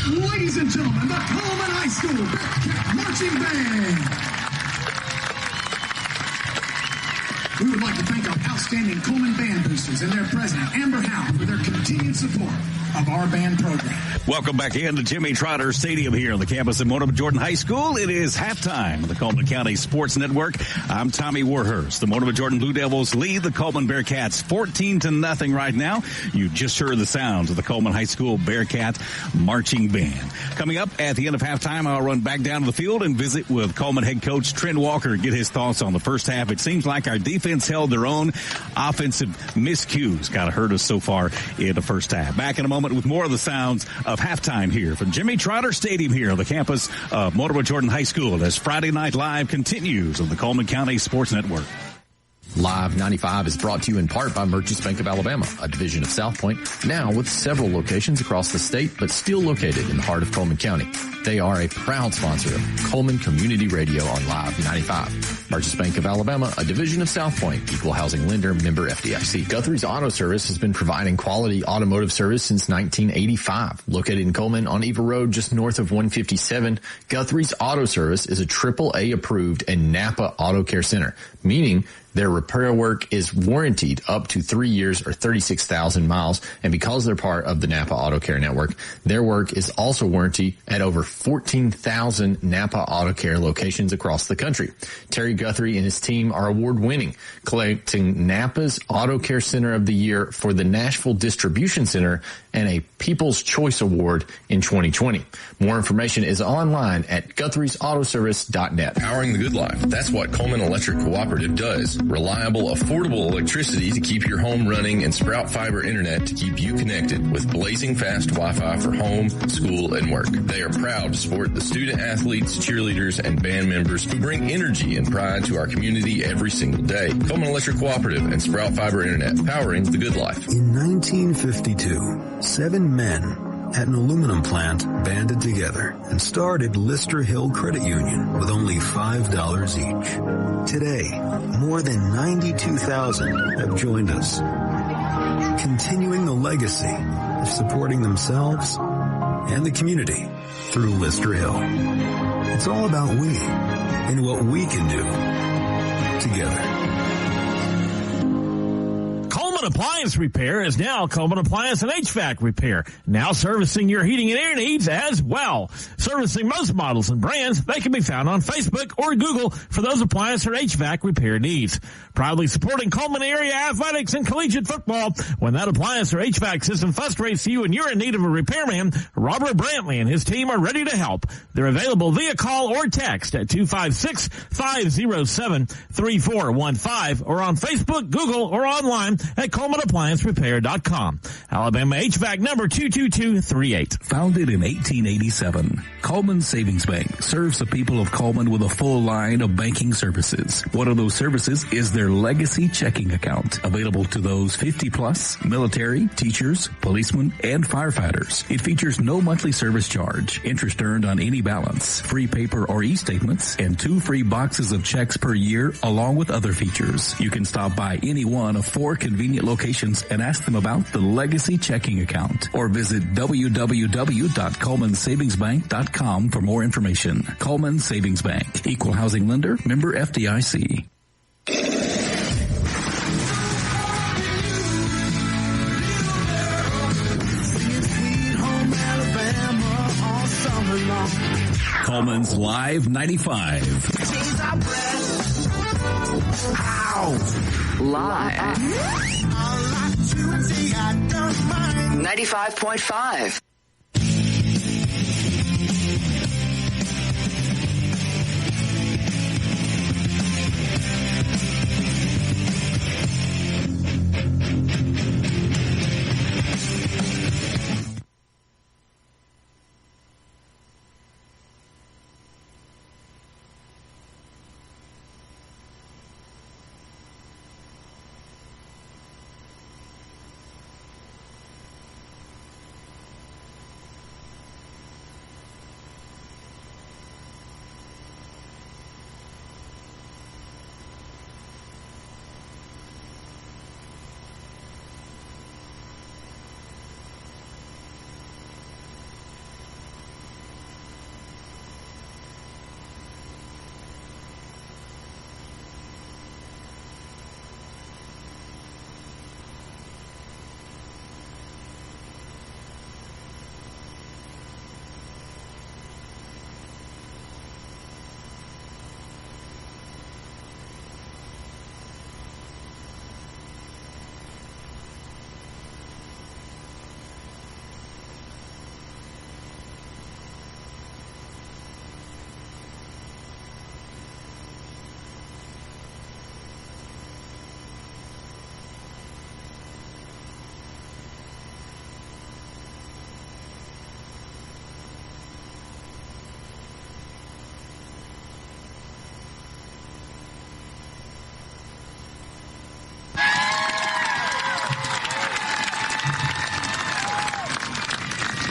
Ladies and gentlemen, the Cullman High School Bearcat Marching Band. We would like to thank our outstanding Cullman band boosters and their president, Amber Howe, for their continued support of our band program. Welcome back in to Jimmy Trotter Stadium here on the campus of Mortimer Jordan High School. It is halftime of the Cullman County Sports Network. I'm Tommy Warhurst. The Mortimer Jordan Blue Devils lead the Cullman Bearcats 14-0 right now. You just heard the sounds of the Cullman High School Bearcat Marching Band. Coming up at the end of halftime, I'll run back down to the field and visit with Cullman head coach Trent Walker, get his thoughts on the first half. It seems like our defense held their own. Offensive miscues kind of hurt us so far in the first half. Back in a moment with more of the sounds of halftime here from Jimmy Trotter Stadium here on the campus of Mortimer Jordan High School as Friday Night Live continues on the Cullman County Sports Network. Live 95 is brought to you in part by Merchants Bank of Alabama, a division of South Point, now with several locations across the state, but still located in the heart of Cullman County. They are a proud sponsor of Cullman Community Radio on Live 95. Merchants Bank of Alabama, a division of South Point, equal housing lender, member FDIC. Guthrie's Auto Service has been providing quality automotive service since 1985. Located in Cullman on Eva Road, just north of 157, Guthrie's Auto Service is a AAA approved and Napa Auto Care Center, meaning their repair work is warranted up to 3 years or 36,000 miles. And because they're part of the Napa Auto Care Network, their work is also warranted at over 14,000 Napa Auto Care locations across the country. Terry Guthrie and his team are award-winning, collecting Napa's Auto Care Center of the Year for the Nashville Distribution Center and a People's Choice Award in 2020. More information is online at Guthrie'sAutoservice.net. Powering the good life. That's what Cullman Electric Cooperative does. Reliable, affordable electricity to keep your home running and Sprout Fiber Internet to keep you connected with blazing fast Wi-Fi for home, school, and work. They are proud to support the student athletes, cheerleaders, and band members who bring energy and pride to our community every single day. Cullman Electric Cooperative and Sprout Fiber Internet, powering the good life. In 1952, 7 men at an aluminum plant banded together and started Lister Hill Credit Union with only $5 each. Today, more than 92,000 have joined us, continuing the legacy of supporting themselves and the community through Lister Hill. It's all about we and what we can do together. Cullman Appliance Repair is now Cullman Appliance and HVAC Repair, now servicing your heating and air needs as well. Servicing most models and brands, they can be found on Facebook or Google for those appliance or HVAC repair needs. Proudly supporting Cullman area athletics and collegiate football. When that appliance or HVAC system frustrates you and you're in need of a repairman, Robert Brantley and his team are ready to help. They're available via call or text at 256-507-3415 or on Facebook, Google, or online at CullmanApplianceRepair.com. Alabama HVAC number 22238. Founded in 1887, Cullman Savings Bank serves the people of Cullman with a full line of banking services. One of those services is their Legacy Checking Account, available to those 50 plus, military, teachers, policemen, and firefighters. It features no monthly service charge, interest earned on any balance, free paper or e-statements, and 2 free boxes of checks per year, along with other features. You can stop by any one of 4 convenient locations and ask them about the Legacy Checking Account, or visit www.cullmansavingsbank.com for more information. Cullman Savings Bank, equal housing lender, member FDIC. Cullman's Live 95. Live 95.5.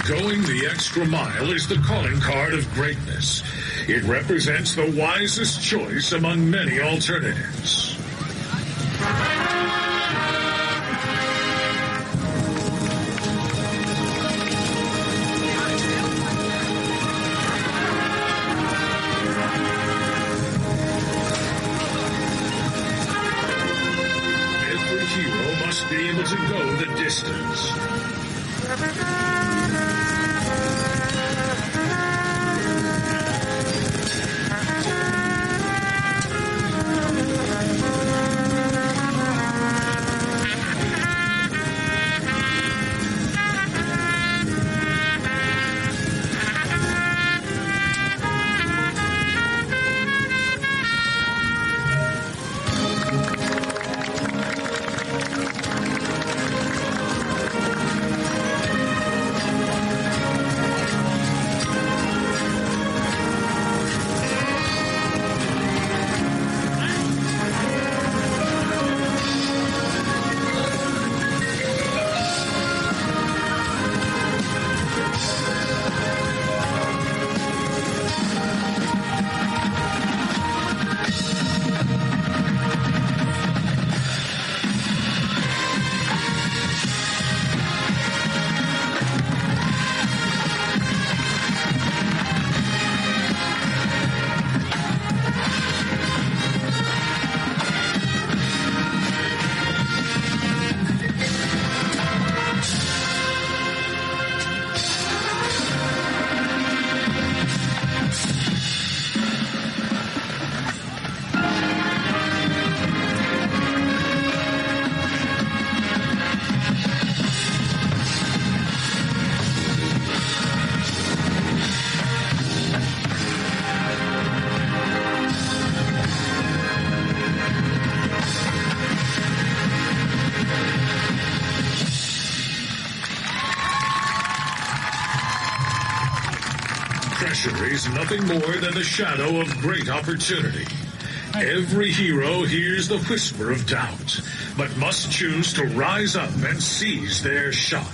Going the extra mile is the calling card of greatness. It represents the wisest choice among many alternatives. Every hero must be able to go the distance. Pressure is nothing more than the shadow of great opportunity. Every hero hears the whisper of doubt, but must choose to rise up and seize their shot.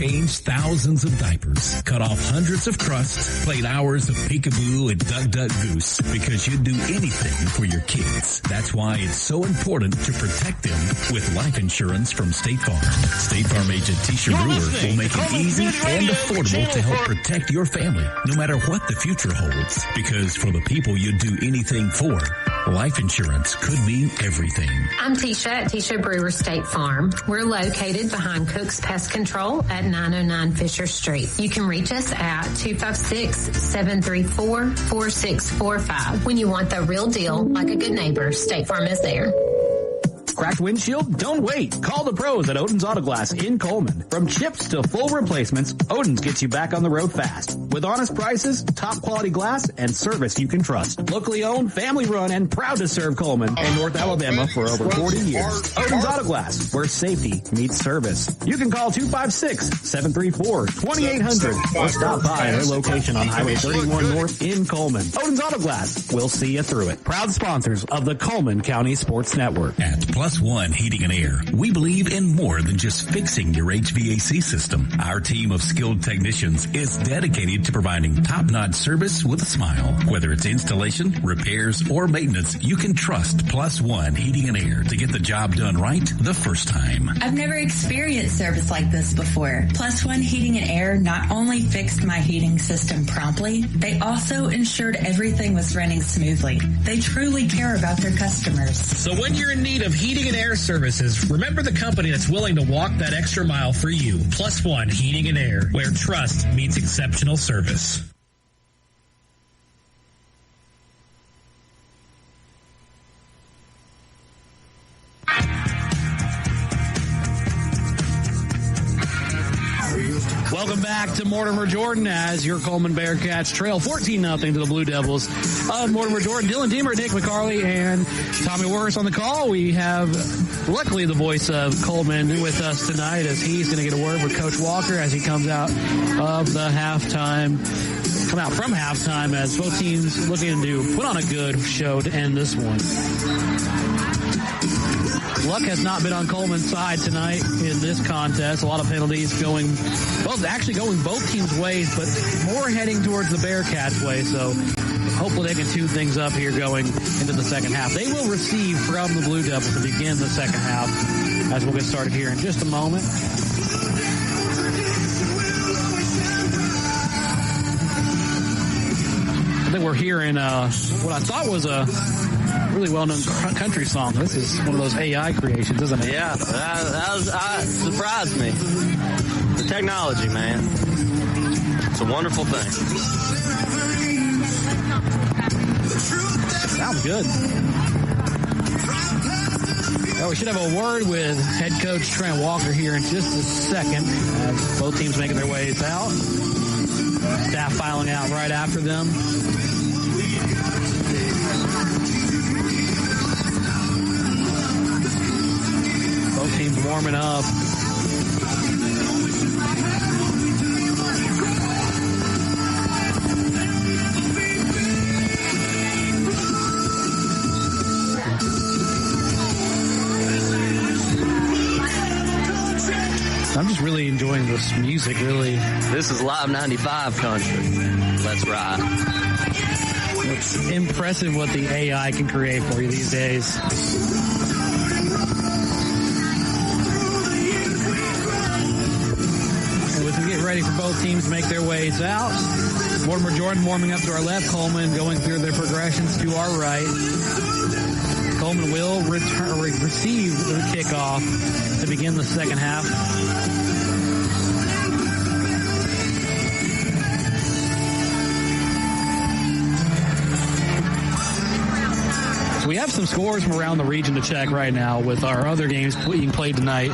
changed thousands of diapers, cut off hundreds of crusts, played hours of peekaboo and duck goose because you'd do anything for your kids. That's why it's so important to protect them with life insurance from State Farm. State Farm agent Tisha Brewer will make it easy and affordable to help protect your family, no matter what the future holds. Because for the people you'd do anything for, life insurance could mean everything. I'm Tisha at Tisha Brewer State Farm. We're located behind Cook's Pest Control at 909 Fisher Street. You can reach us at 256-734-4645. When you want the real deal, like a good neighbor, State Farm is there. Cracked windshield? Don't wait. Call the pros at Odin's Auto Glass in Cullman. From chips to full replacements, Odin's gets you back on the road fast. With honest prices, top quality glass, and service you can trust. Locally owned, family run, and proud to serve Cullman and North Alabama for over 40 years. Odin's Auto Glass, where safety meets service. You can call 256-734-2800 or stop by their location on Highway 31 North in Cullman. Odin's Auto Glass, we'll see you through it. Proud sponsors of the Cullman County Sports Network. At Plus One Heating and Air, we believe in more than just fixing your HVAC system. Our team of skilled technicians is dedicated to providing top-notch service with a smile. Whether it's installation, repairs, or maintenance, you can trust Plus One Heating and Air to get the job done right the first time. I've never experienced service like this before. Plus One Heating and Air not only fixed my heating system promptly, they also ensured everything was running smoothly. They truly care about their customers. So when you're in need of heating and air services, remember the company that's willing to walk that extra mile for you. Plus One Heating and Air, where trust meets exceptional service. Welcome back to Mortimer Jordan as your Cullman Bearcats trail 14-0 to the Blue Devils of Mortimer Jordan. Dylan Deemer, Nick McCarley, and Tommy Worse on the call. We have, luckily, the voice of Cullman with us tonight as he's going to get a word with Coach Walker as he comes out of the halftime. Come out from halftime as both teams looking to put on a good show to end this one. Luck has not been on Cullman's side tonight in this contest. A lot of penalties going both teams' ways, but more heading towards the Bearcats' way. So hopefully they can tune things up here going into the second half. They will receive from the Blue Devils to begin the second half as we'll get started here in just a moment. I think we're hearing what I thought was a really well-known country song. This is one of those AI creations, isn't it? Yeah, that surprised me. The technology, man. It's a wonderful thing. Sounds good. Well, we should have a word with head coach Trent Walker here in just a second as both teams making their ways out. Staff filing out right after them. Both teams warming up. I'm just really enjoying this music, really. This is Live 95 country. Let's ride. It's impressive what the AI can create for you these days. And as we get ready for both teams to make their ways out, Mortimer Jordan warming up to our left, Cullman going through their progressions to our right. Cullman will receive the kickoff to begin the second half. So we have some scores from around the region to check right now with our other games being played tonight.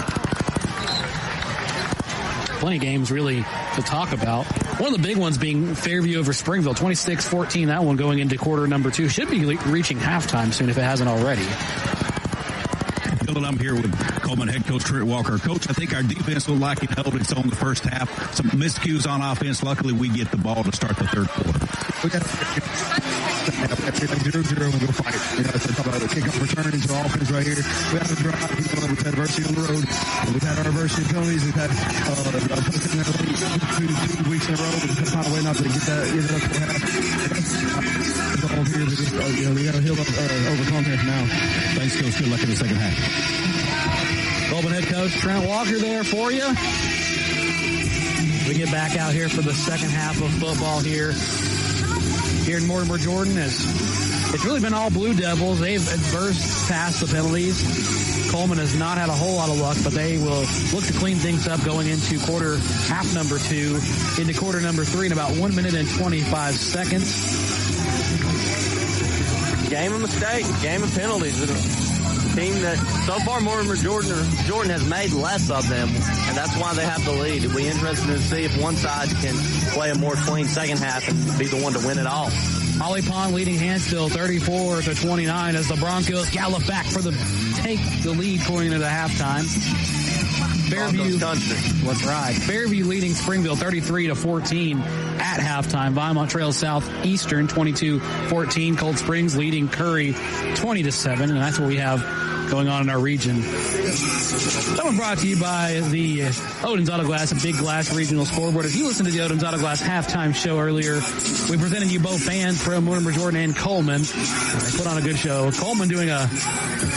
Plenty of games really to talk about. One of the big ones being Fairview over Springville, 26-14. That one going into quarter number 2. Should be reaching halftime soon if it hasn't already. Dylan, I'm here with Cullman head coach Trent Walker. Coach, I think our defense looked like it held its own the first half. Some miscues on offense. Luckily, we get the ball to start the third quarter. everything 0-0 and we'll fight. You know, so talk about the kickoff returns or offense right here. We have a drive. You know, we've had adversity on the road. We've had our adversity penalties. We've had posted in the league 2 weeks in a row. We've found a way not to get that up to half. It's all here. We just, you know, we got to heal up, overcome this now. Thanks, Coach. Good luck in the second half. Coleman head coach Trent Walker there for you. We get back out here for the second half of football here in Mortimer, Jordan. It's really been all Blue Devils. They've adversed past the penalties. Cullman has not had a whole lot of luck, but they will look to clean things up going into half number 2, into quarter number 3 in about 1 minute and 25 seconds. Game of mistakes, game of penalties. Team that so far Mortimer Jordan has made less of them, and that's why they have the lead. It'll be interesting to see if one side can play a more clean second half and be the one to win it all. Holly Pond leading Hansville 34-29 as the Broncos gallop back take the lead going into halftime. Fairview country. That's right. Fairview leading Springville 33-14 at halftime. Vineland Trail Southeastern 22-14. Cold Springs leading Curry 20-7, and that's what we have going on in our region. That one brought to you by the Odin's Auto Glass, a Big Glass regional scoreboard. If you listened to the Odin's Auto Glass halftime show earlier, we presented you both bands from Mortimer, Jordan, and Cullman. They put on a good show. Cullman doing what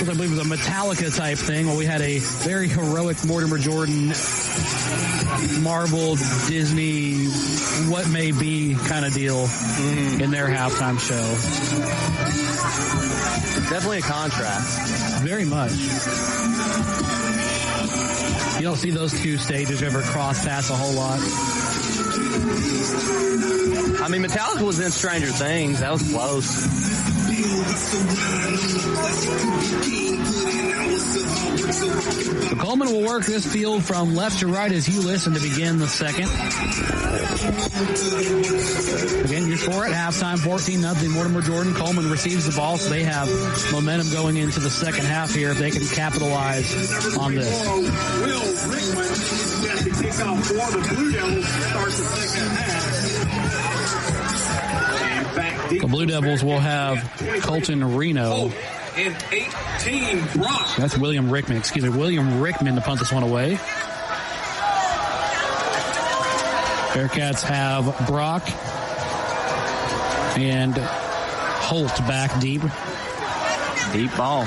I believe was a Metallica type thing, while we had a very heroic Mortimer, Jordan, Marvel, Disney, what may be kind of deal in their halftime show. Definitely a contrast. Very much. You don't see those two stages ever cross paths a whole lot. I mean, Metallica was in Stranger Things. That was close. So Cullman will work this field from left to right as you listen to begin the second. Again, your score at halftime, 14-0 Mortimer Jordan. Cullman receives the ball, so they have momentum going into the second half here if they can capitalize on this. Will Rickman gets the kickoff for the Blue Devils, starts the second half. The Blue Devils will have Colton Reno. And 18, Brock. That's William Rickman. William Rickman to punt this one away. Bearcats have Brock and Holt back deep. Deep ball.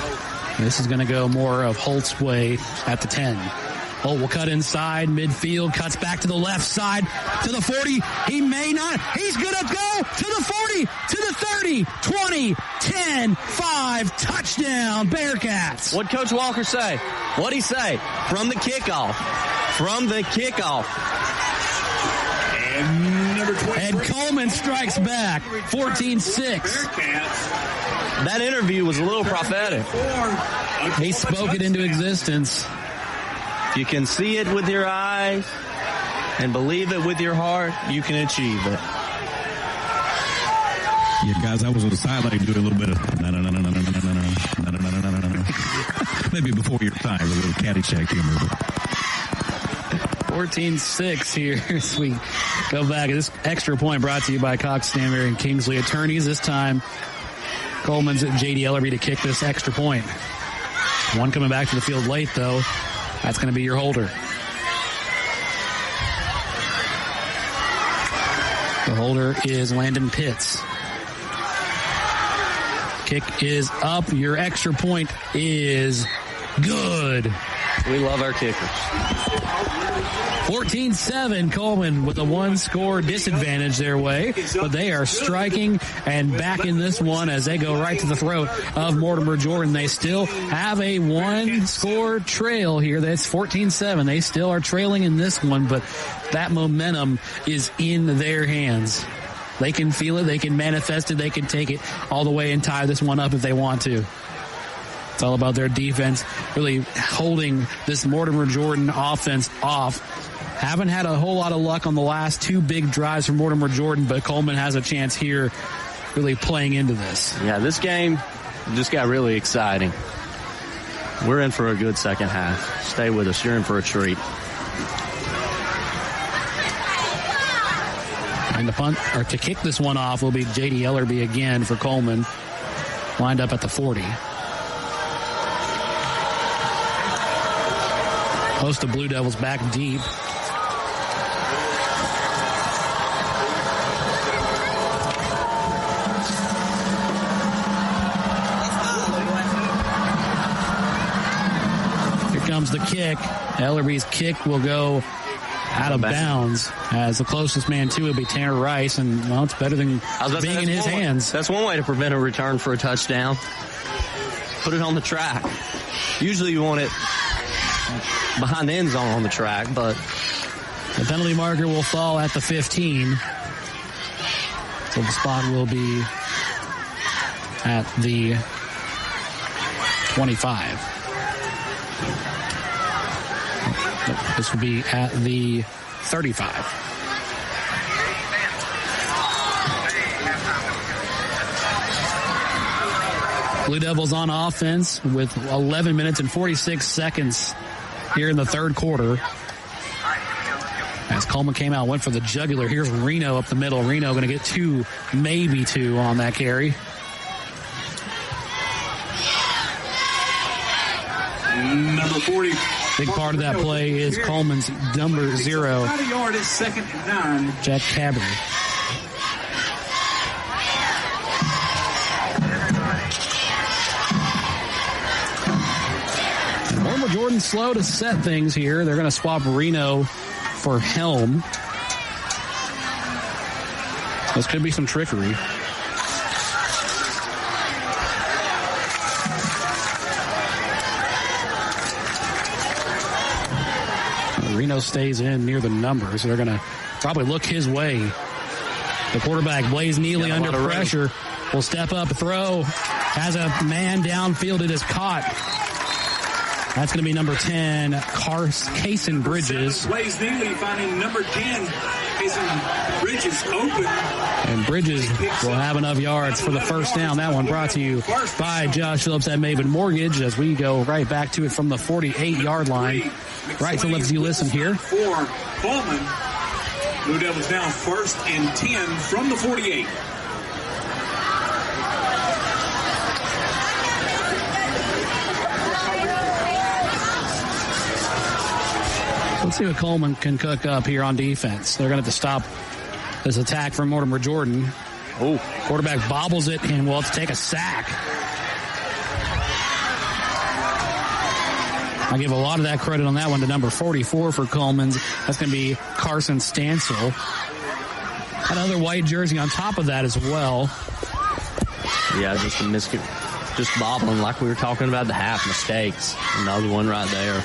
This is going to go more of Holt's way at the 10. Holt will cut inside, midfield, cuts back to the left side, to the 40. He may not. He's going to go to the 40, to the 30, 20, 10, 5, touchdown, Bearcats. What'd Coach Walker say? What'd he say? From the kickoff. From the kickoff. And Cullman strikes back, 14-6. That interview was a little prophetic. He spoke it into existence. You can see it with your eyes and believe it with your heart, you can achieve it. Yeah, guys, I was on the sideline doing a little bit of maybe before your time, a little Caddyshack humor. 14-6 here as we go back. This extra point brought to you by Cox, Stanberry, and Kingsley Attorneys. This time, Coleman's at J.D. Ellerby to kick this extra point. One coming back to the field late, though. That's going to be your holder. The holder is Landon Pitts. Kick is up. Your extra point is good. We love our kickers. 14-7, Cullman with a one-score disadvantage their way, but they are striking and back in this one as they go right to the throat of Mortimer Jordan. They still have a one-score trail here. That's 14-7. They still are trailing in this one, but that momentum is in their hands. They can feel it. They can manifest it. They can take it all the way and tie this one up if they want to. It's all about their defense, really holding this Mortimer Jordan offense off. Haven't had a whole lot of luck on the last two big drives from Mortimer Jordan, but Cullman has a chance here really playing into this. Yeah, this game just got really exciting. We're in for a good second half. Stay with us. You're in for a treat. And to kick this one off will be J.D. Ellerby again for Cullman, lined up at the 40. Host the Blue Devils back deep. Here comes the kick. Ellerby's kick will go out of bounds, as the closest man to it would be Tanner Rice, and well, it's better than being in his hands. That's one way to prevent a return for a touchdown. Put it on the track. Usually you want it behind the end zone on the track, but the penalty marker will fall at the 15. So the spot will be at the 25. This will be at the 35. Blue Devils on offense with 11 minutes and 46 seconds here in the third quarter. As Cullman came out, went for the jugular. Here's Reno up the middle. Reno going to get two, maybe two on that carry. Number 40. Big part of that play is Cullman's number 0, About a yard, it's 2nd and 9. Jack Cabry. Mortimer Jordan slow to set things here. They're going to swap Reno for Helm. This could be some trickery. Reno stays in near the numbers. They're going to probably look his way. The quarterback, Blaze Neely, under pressure, will step up, throw, has a man downfield. It is caught. That's going to be number 10, Kason Bridges. Blaze Neely finding number 10, Kason Bridges open. And Bridges will have enough yards for the first down. That one brought to you by Josh Phillips at Maven Mortgage, as we go right back to it from the 48-yard line. Right to let you listen here. For Cullman, Blue Devils now 1st and 10 from the 48. Let's see what Cullman can cook up here on defense. They're going to have to stop this attack from Mortimer Jordan. Oh, quarterback bobbles it and will have to take a sack. I give a lot of that credit on that one to number 44 for Cullman's. That's going to be Carson Stansel. Another white jersey on top of that as well. Yeah, just bobbling like we were talking about, the half mistakes. Another one right there.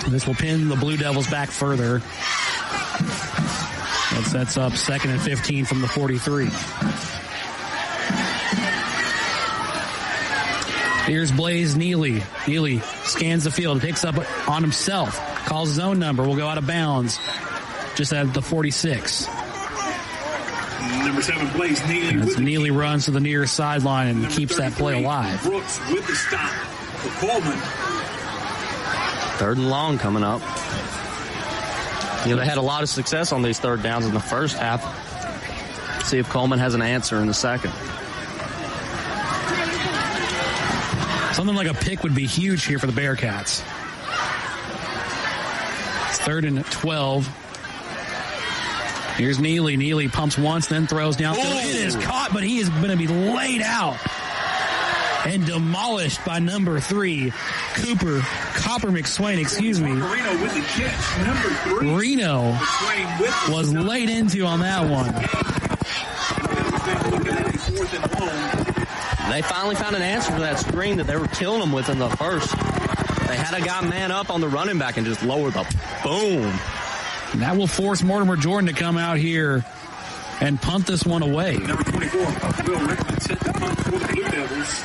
This will pin the Blue Devils back further. That sets up 2nd and 15 from the 43. Here's Blaze Neely. Neely scans the field, takes up on himself, calls his own number, will go out of bounds just at the 46. Number 7, Blaze Neely. As Neely runs to the near sideline and keeps that play alive. Brooks with the stop for Cullman. 3rd and long coming up. They had a lot of success on these 3rd downs in the first half. See if Cullman has an answer in the second. Something like a pick would be huge here for the Bearcats. It's 3rd and 12. Here's Neely. Neely pumps once, then throws downfield. It is caught, but he is going to be laid out and demolished by number 3, Copper McSwain, excuse me. Reno with the catch. Number 3. Reno was laid into on that one. They finally found an answer for that screen that they were killing them with in the first. They had a guy man up on the running back and just lower the boom. And that will force Mortimer Jordan to come out here and punt this one away. Number 24, Will Rickman set the punt for the Blue Devils.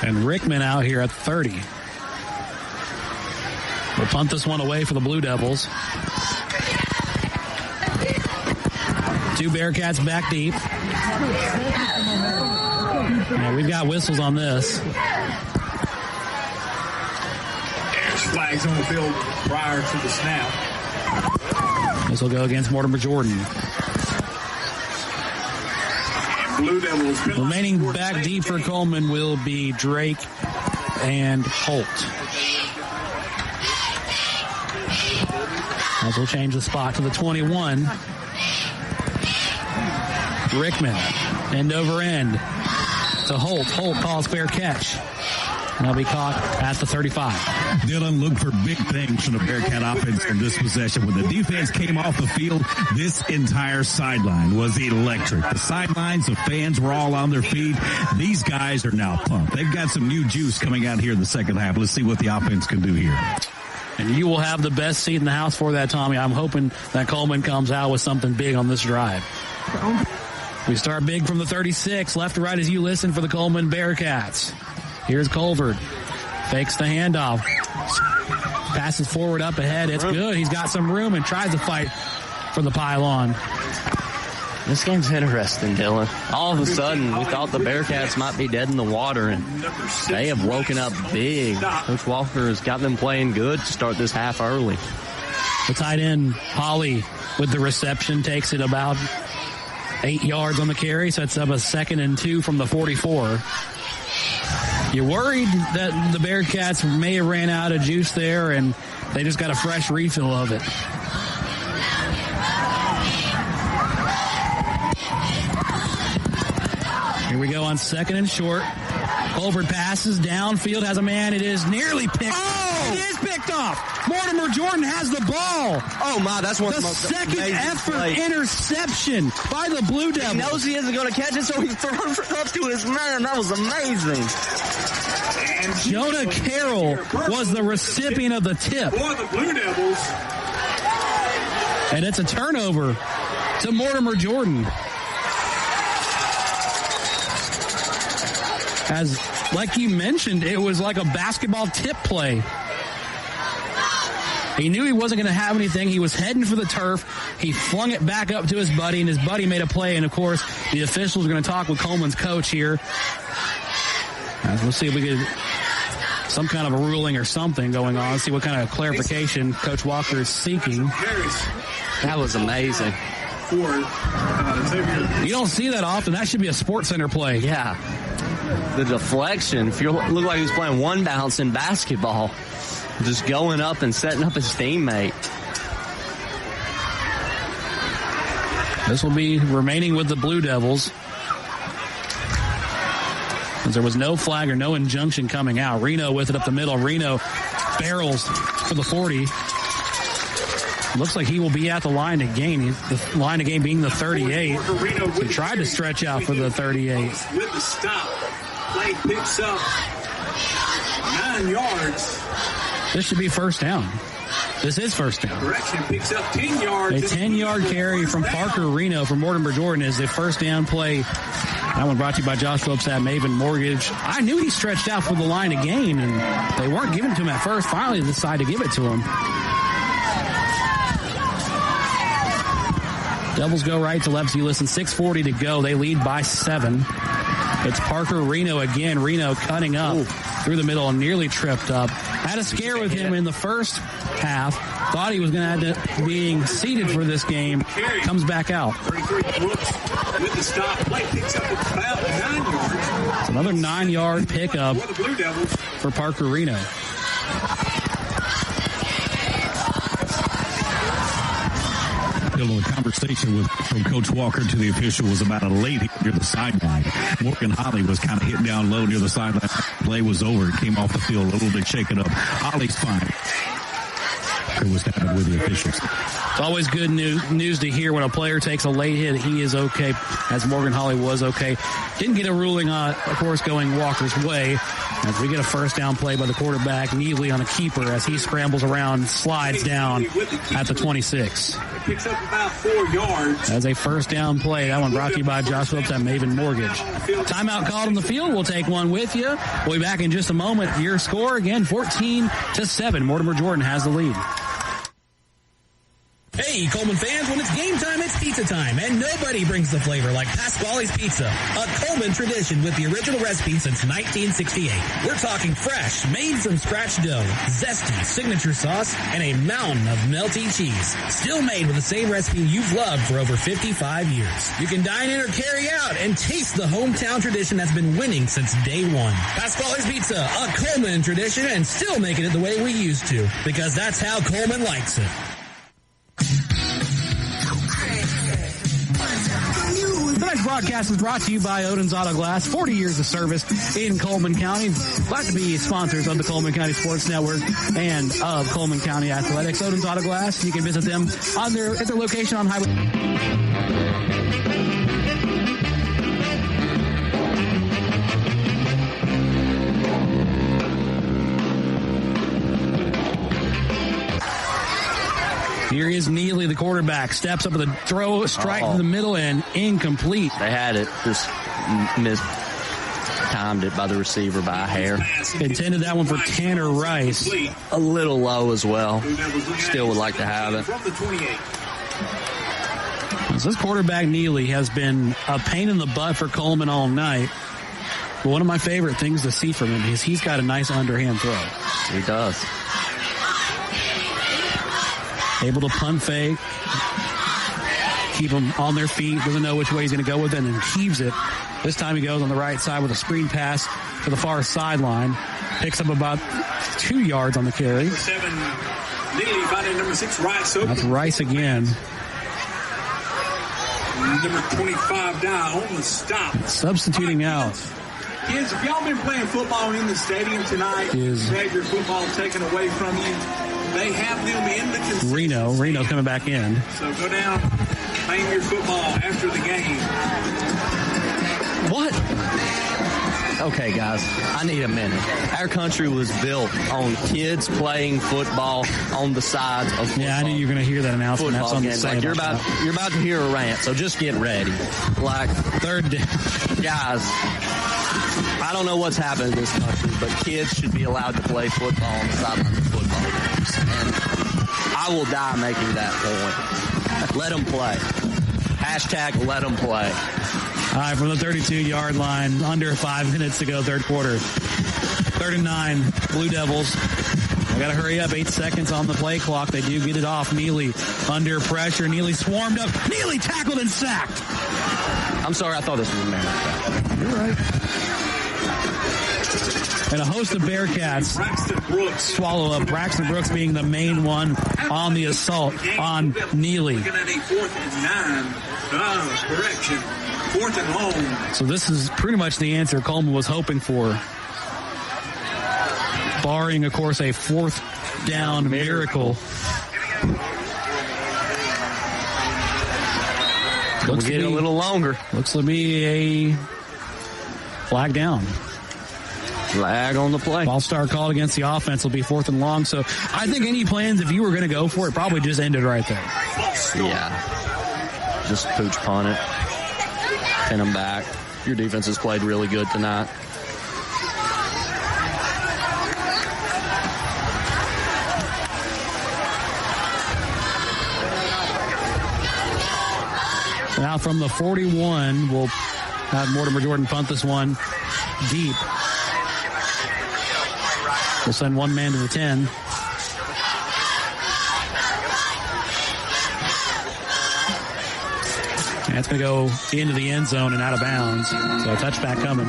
And Rickman out here at 30. We'll punt this one away for the Blue Devils. 2 Bearcats back deep. Yeah, we've got whistles on this. There's flags on the field prior to the snap. This will go against Mortimer Jordan. Blue Devils. Remaining back deep for Cullman will be Drake and Holt. As we'll change the spot to the 21. Rickman, end over end to Holt. Holt calls fair catch. And he'll be caught at the 35. Dylan, look for big things from the Bearcat offense in this possession. When the defense came off the field, this entire sideline was electric. The sidelines, the fans were all on their feet. These guys are now pumped. They've got some new juice coming out here in the second half. Let's see what the offense can do here. And you will have the best seat in the house for that, Tommy. I'm hoping that Cullman comes out with something big on this drive. We start big from the 36, left to right as you listen for the Cullman Bearcats. Here's Colvard. Fakes the handoff. Passes forward up ahead. It's good. He's got some room and tries to fight for the pylon. This game's interesting, Dylan. All of a sudden, we thought the Bearcats might be dead in the water, and they have woken up big. Coach Walker has got them playing good to start this half early. The tight end, Holly, with the reception, takes it about 8 yards on the carry, sets up a 2nd and 2 from the 44. You're worried that the Bearcats may have ran out of juice there, and they just got a fresh refill of it. Here we go on 2nd and short. Colvard passes downfield, has a man. It is nearly picked. Oh! It is picked off. Mortimer Jordan has the ball. Oh my, that's one of the most second effort plays. Interception by the Blue Devils. He knows he isn't going to catch it, so he throws it up to his man. That was amazing. Jonah Carroll was the recipient of the tip. For the Blue Devils. And it's a turnover to Mortimer Jordan. As, like you mentioned, it was like a basketball tip play. He knew he wasn't going to have anything. He was heading for the turf. He flung it back up to his buddy, and his buddy made a play. And, of course, the officials are going to talk with Cullman's coach here. As we'll see if we get some kind of a ruling or something going on. See what kind of clarification Coach Walker is seeking. That was amazing. You don't see that often. That should be a Sports Center play. Yeah. The deflection. If you look like he was playing one bounce in basketball. Just going up and setting up his teammate. This will be remaining with the Blue Devils. As there was no flag or no injunction coming out. Reno with it up the middle. Reno barrels for the 40. Looks like he will be at the line to gain. The line to gain being the 38. He tried to stretch out for the 38. With the stop, play picks up 9 yards. This should be first down. This is first down. Correction, picks up 10 yards. A 10-yard carry from Parker Reno from Mortimer Jordan is the first down play. That one brought to you by Josh Phillips at Maven Mortgage. I knew he stretched out for the line to gain, and they weren't giving it to him at first. Finally, they decided to give it to him. Devils go right to left. So you listen, 6:40 to go. They lead by 7. It's Parker Reno again. Reno cutting up through the middle and nearly tripped up. Had a scare with him in the first half. Thought he was going to end up being seated for this game. Comes back out. 33 Brooks with the stop. Play picks up about 9 yards. It's another 9-yard pickup for Parker Reno. The conversation from Coach Walker to the official was about a late hit near the sideline. Morgan Holly was kind of hit down low near the sideline. Play was over. It came off the field a little bit shaken up. Holly's fine. It was happening with the officials. It's always good news to hear when a player takes a late hit. He is okay, as Morgan Holly was okay. Didn't get a ruling, of course, going Walker's way. As we get a first down play by the quarterback, Neely on a keeper as he scrambles around, slides down at the 26. Picks up about 4 yards. As a first down play, that one brought to you by Josh Phillips at Maven Mortgage. Timeout called on the field. We'll take one with you. We'll be back in just a moment. Your score again, 14-7. Mortimer Jordan has the lead. Hey, Cullman fans, when it's game time, it's pizza time, and nobody brings the flavor like Pasquale's Pizza, a Cullman tradition with the original recipe since 1968. We're talking fresh, made from scratch dough, zesty signature sauce, and a mountain of melty cheese. Still made with the same recipe you've loved for over 55 years. You can dine in or carry out and taste the hometown tradition that's been winning since day one. Pasquale's Pizza, a Cullman tradition, and still making it the way we used to, because that's how Cullman likes it. The next broadcast is brought to you by Odin's Auto Glass, 40 years of service in Cullman County. Glad to be sponsors of the Cullman County Sports Network and of Cullman County Athletics. Odin's Auto Glass, you can visit them at their location on Highway. Here is Neely, the quarterback, steps up with a throw, strike to the middle, and incomplete. They had it, just timed it by the receiver by a hair. Intended that one for Tanner Rice. A little low as well. Still would like to have it. So this quarterback, Neely, has been a pain in the butt for Cullman all night. But one of my favorite things to see from him is he's got a nice underhand throw. He does. Able to punt fake, keep them on their feet, doesn't know which way he's going to go with it, and then heaves it. This time he goes on the right side with a screen pass to the far sideline. Picks up about 2 yards on the carry. Number 6, Rice open. That's Rice again. Number 25 down on the stop. Substituting out. Kids, if y'all been playing football in the stadium tonight, had your football taken away from you, they have them in the concession. Reno's coming back in. So go down, claim your football after the game. What? Okay, guys, I need a minute. Our country was built on kids playing football on the sides of football. Yeah, I knew you were going to hear that announcement. That's on the side. Like you're about to hear a rant, so just get ready. Like, third down. Guys, I don't know what's happened in this country, but kids should be allowed to play football on the sidelines of football games. And I will die making that point. Let them play. Hashtag let them play. All right, from the 32-yard line, under 5 minutes to go, third quarter. 3rd and 9, Blue Devils. They got to hurry up. 8 seconds on the play clock. They do get it off. Neely under pressure. Neely swarmed up. Neely tackled and sacked. I'm sorry, I thought this was a man. You're right. And a host of Bearcats swallow up. Braxton Brooks being the main one on the assault on Neely. Looking at a 4th and 9. Correction. 4th and long. So this is pretty much the answer Cullman was hoping for. Barring, of course, a 4th down miracle. We'll get a little longer. Looks to be a flag down. Flag on the play. Ball star called against the offense. Will be 4th and long. So I think any plans, if you were going to go for it, probably just ended right there. Yeah. Just pooch punt it. Pin them back. Your defense has played really good tonight. Now from the 41, we'll have Mortimer Jordan punt this one deep. We'll send one man to the 10. And it's going to go into the end zone and out of bounds. So a touchback coming.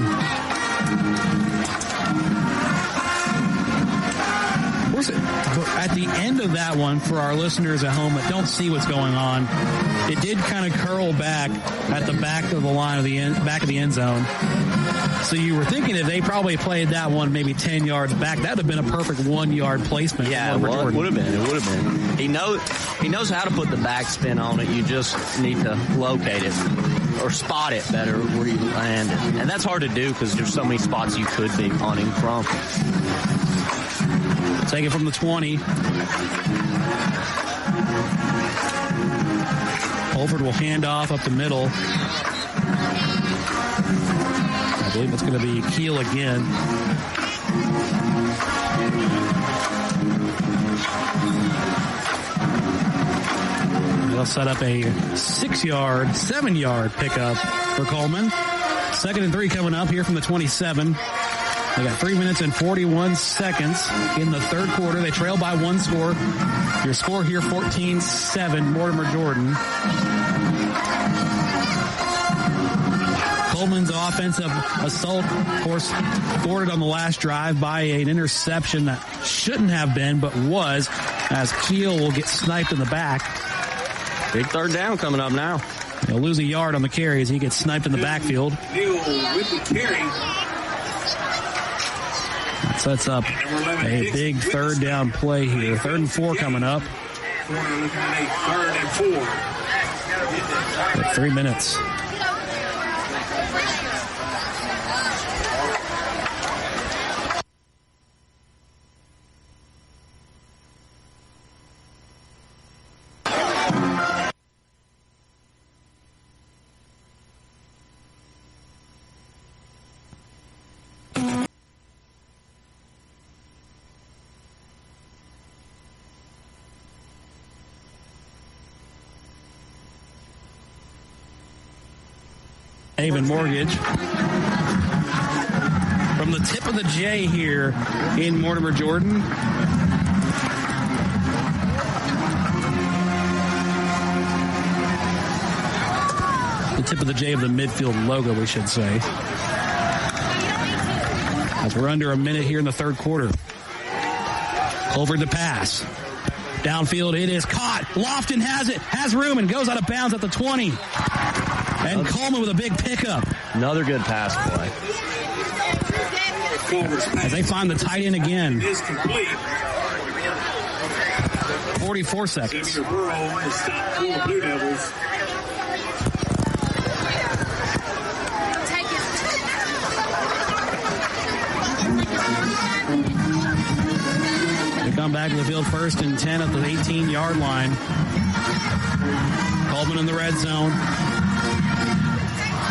At the end of that one, for our listeners at home that don't see what's going on, it did kind of curl back at the back of the line of the back of the end zone. So you were thinking if they probably played that one maybe 10 yards back, that would have been a perfect 1-yard placement. Yeah, it would have been. It would have been. He knows how to put the backspin on it. You just need to locate it or spot it better where you land it. And that's hard to do because there's so many spots you could be punting from. Take it from the 20. Holford will hand off up the middle. I believe it's going to be Keel again. They'll set up a 7-yard pickup for Cullman. 2nd and 3 coming up here from the 27. They got 3 minutes and 41 seconds in the third quarter. They trail by 1 score. Your score here, 14-7, Mortimer Jordan. Cullman's offensive assault, of course, thwarted on the last drive by an interception that shouldn't have been, but was, as Keel will get sniped in the back. Big third down coming up now. He'll lose a yard on the carry as he gets sniped in the backfield. Neal with the carry. That sets up a big third down play here. 3rd and 4 coming up. Corner looking at a 3rd and 4. 3 minutes. Haven Mortgage. From the tip of the J here in Mortimer Jordan. The tip of the J of the midfield logo, we should say. As we're under a minute here in the third quarter. Over the pass. Downfield, it is caught. Lofton has it, has room, and goes out of bounds at the 20. And Cullman with a big pickup. Another good pass play. As they find the tight end again. 44 seconds. They come back to the field 1st and 10 at the 18-yard line. Cullman in the red zone.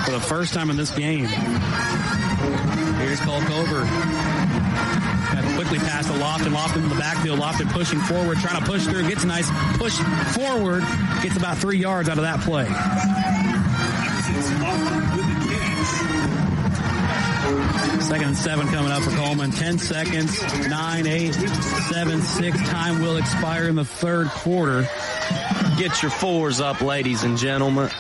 For the first time in this game. Here's Cole Cover. Got quickly past the Lofton. Lofton in the backfield. Lofton pushing forward, trying to push through. Gets a nice push forward. Gets about 3 yards out of that play. 2nd and 7 coming up for Cullman. 10 seconds. 9, 8, 7, 6. Time will expire in the third quarter. Get your 4s up, ladies and gentlemen.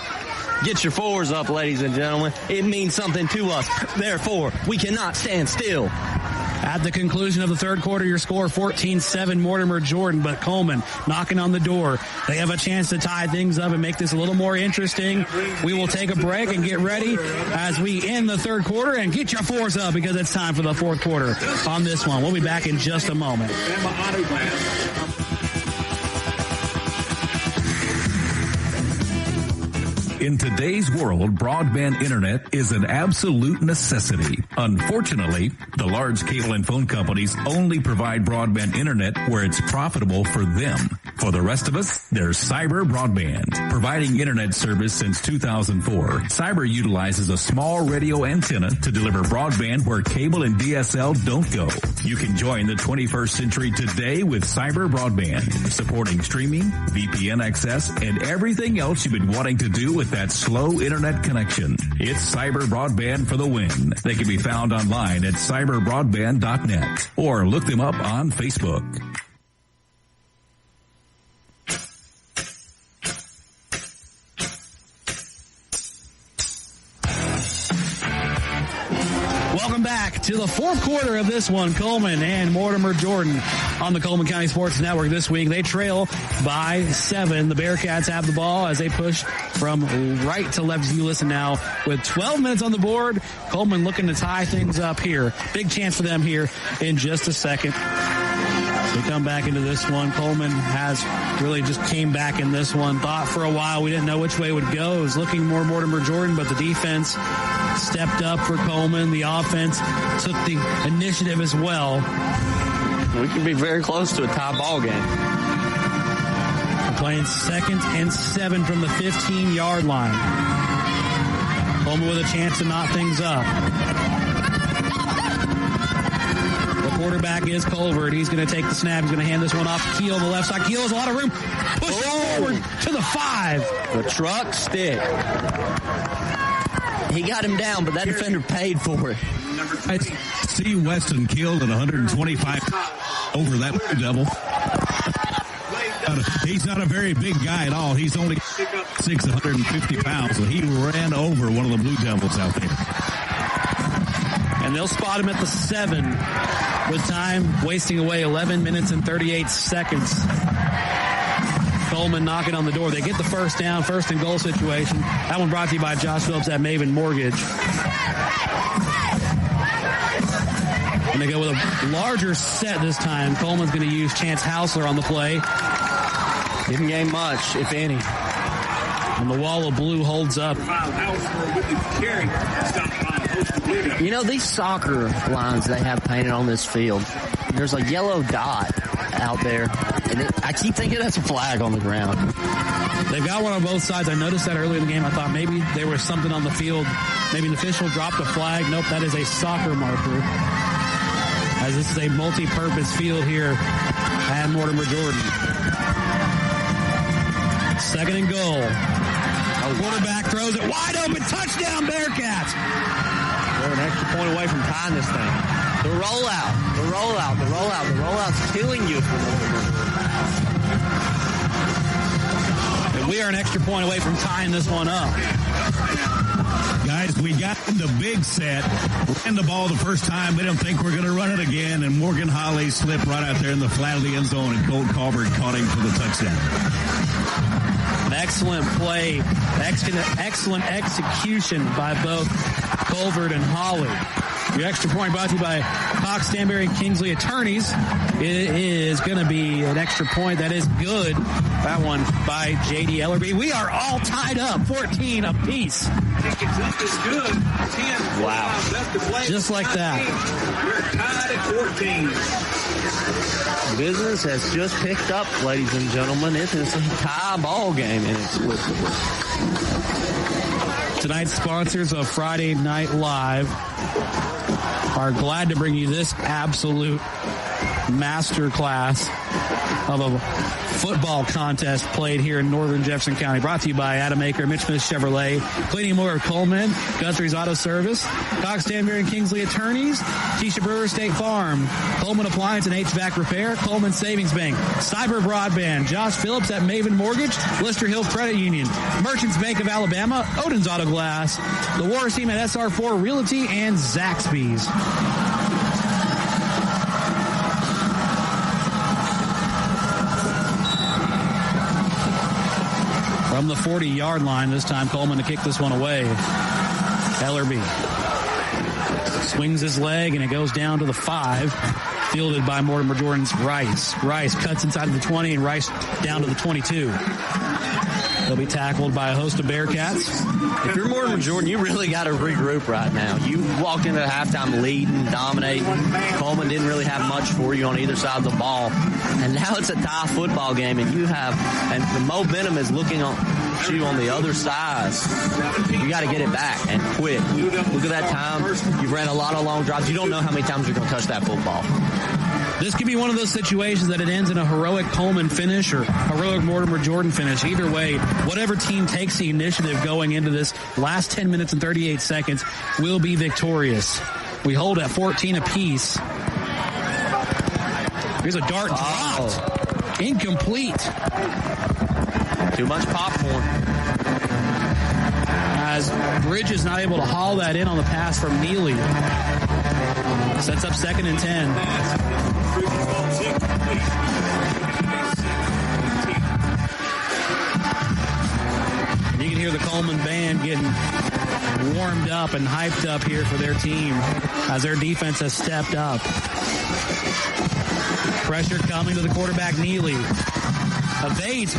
Get your 4s up, ladies and gentlemen. It means something to us. Therefore, we cannot stand still. At the conclusion of the third quarter, your score 14-7 Mortimer Jordan, but Cullman knocking on the door. They have a chance to tie things up and make this a little more interesting. We will take a break and get ready as we end the third quarter, and get your 4s up because it's time for the fourth quarter on this one. We'll be back in just a moment. In today's world, broadband internet is an absolute necessity. Unfortunately, the large cable and phone companies only provide broadband internet where it's profitable for them. For the rest of us, there's Cyber Broadband. Providing internet service since 2004, Cyber utilizes a small radio antenna to deliver broadband where cable and DSL don't go. You can join the 21st century today with Cyber Broadband, supporting streaming, VPN access, and everything else you've been wanting to do with that slow internet connection. It's Cyber Broadband for the win. They can be found online at cyberbroadband.net or look them up on Facebook. Welcome back to the fourth quarter of this one. Cullman and Mortimer Jordan on the Cullman County Sports Network this week. They trail by 7. The Bearcats have the ball as they push from right to left as you listen now with 12 minutes on the board. Cullman looking to tie things up here. Big chance for them here in just a second. We come back into this one. Cullman has really just came back in this one. Thought for a while we didn't know which way it would go. It was looking more Mortimer Jordan, but the defense stepped up for Cullman. The offense took the initiative as well. We could be very close to a tie ball game. We're playing 2nd and 7 from the 15-yard line. Cullman with a chance to knot things up. The quarterback is Colbert. He's going to take the snap. He's going to hand this one off to Keel on the left side. Keel has a lot of room. Push it forward to the 5. The truck stick. He got him down, but that defender paid for it. See Weston killed at 125 over that Blue Devil. He's not a very big guy at all. He's only 650 pounds, so he ran over one of the Blue Devils out there. And they'll spot him at the 7 with time wasting away 11 minutes and 38 seconds. Cullman knocking on the door. They get the first down, first and goal situation. That one brought to you by Josh Phillips at Maven Mortgage. And they go with a larger set this time. Cullman's going to use Chance Hausler on the play. Didn't gain much, if any. And the wall of blue holds up. You know, these soccer lines they have painted on this field, there's a yellow dot out there. And I keep thinking that's a flag on the ground. They've got one on both sides. I noticed that earlier in the game. I thought maybe there was something on the field. Maybe an official dropped a flag. Nope, that is a soccer marker. As this is a multi-purpose field here at Mortimer Jordan. Second and goal. Quarterback throws it wide open. Touchdown, Bearcats. They're an extra point away from tying this thing. The rollout's killing you for Mortimer. And we are an extra point away from tying this one up. Guys, we got the big set. Ran the ball the first time. We don't think we're going to run it again. And Morgan Holly slipped right out there in the flat of the end zone, and Colt Colbert caught him for the touchdown. An excellent play, excellent execution by both Colbert and Holly. The extra point brought to you by Cox, Stanberry, and Kingsley Attorneys. It is going to be an extra point. That is good. That one by J.D. Ellerby. We are all tied up, 14 apiece. Wow. Just like that. We're tied at 14. Business has just picked up, ladies and gentlemen. It is a tie ball game inexplicably. Tonight's sponsors of Friday Night Live are glad to bring you this absolute masterclass of a football contest played here in northern Jefferson County. Brought to you by Adam Aker, Mitch Smith Chevrolet, Cleaning Moore of Cullman, Guthrie's Auto Service, Cox, Stanberry, and Kingsley Attorneys, Tisha Brewer State Farm, Cullman Appliance and HVAC Repair, Cullman Savings Bank, Cyber Broadband, Josh Phillips at Maven Mortgage, Lister Hill Credit Union, Merchants Bank of Alabama, Odin's Auto Glass, the War Team at SR4 Realty, and Zaxby's. From the 40-yard line this time, Cullman to kick this one away. Ellerby swings his leg, and it goes down to the 5. Fielded by Mortimer Jordan's Rice. Rice cuts inside of the 20, and Rice down to the 22. They'll be tackled by a host of Bearcats. If you're Mortimer Jordan, you really got to regroup right now. You walked into the halftime leading, dominating. Cullman didn't really have much for you on either side of the ball. And now it's a tie football game, and you have, and the momentum is looking on you on the other side. You got to get it back and quick. Look at that time. You've ran a lot of long drives. You don't know how many times you're going to touch that football. This could be one of those situations that it ends in a heroic Cullman finish or heroic Mortimer Jordan finish. Either way, whatever team takes the initiative going into this last 10 minutes and 38 seconds will be victorious. We hold at 14 apiece. Here's a dart dropped. Incomplete. Too much popcorn. As Bridges not able to haul that in on the pass from Neely. Sets up 2nd and 10. You can hear the Cullman band getting warmed up and hyped up here for their team as their defense has stepped up. Pressure coming to the quarterback, Neely. Evades.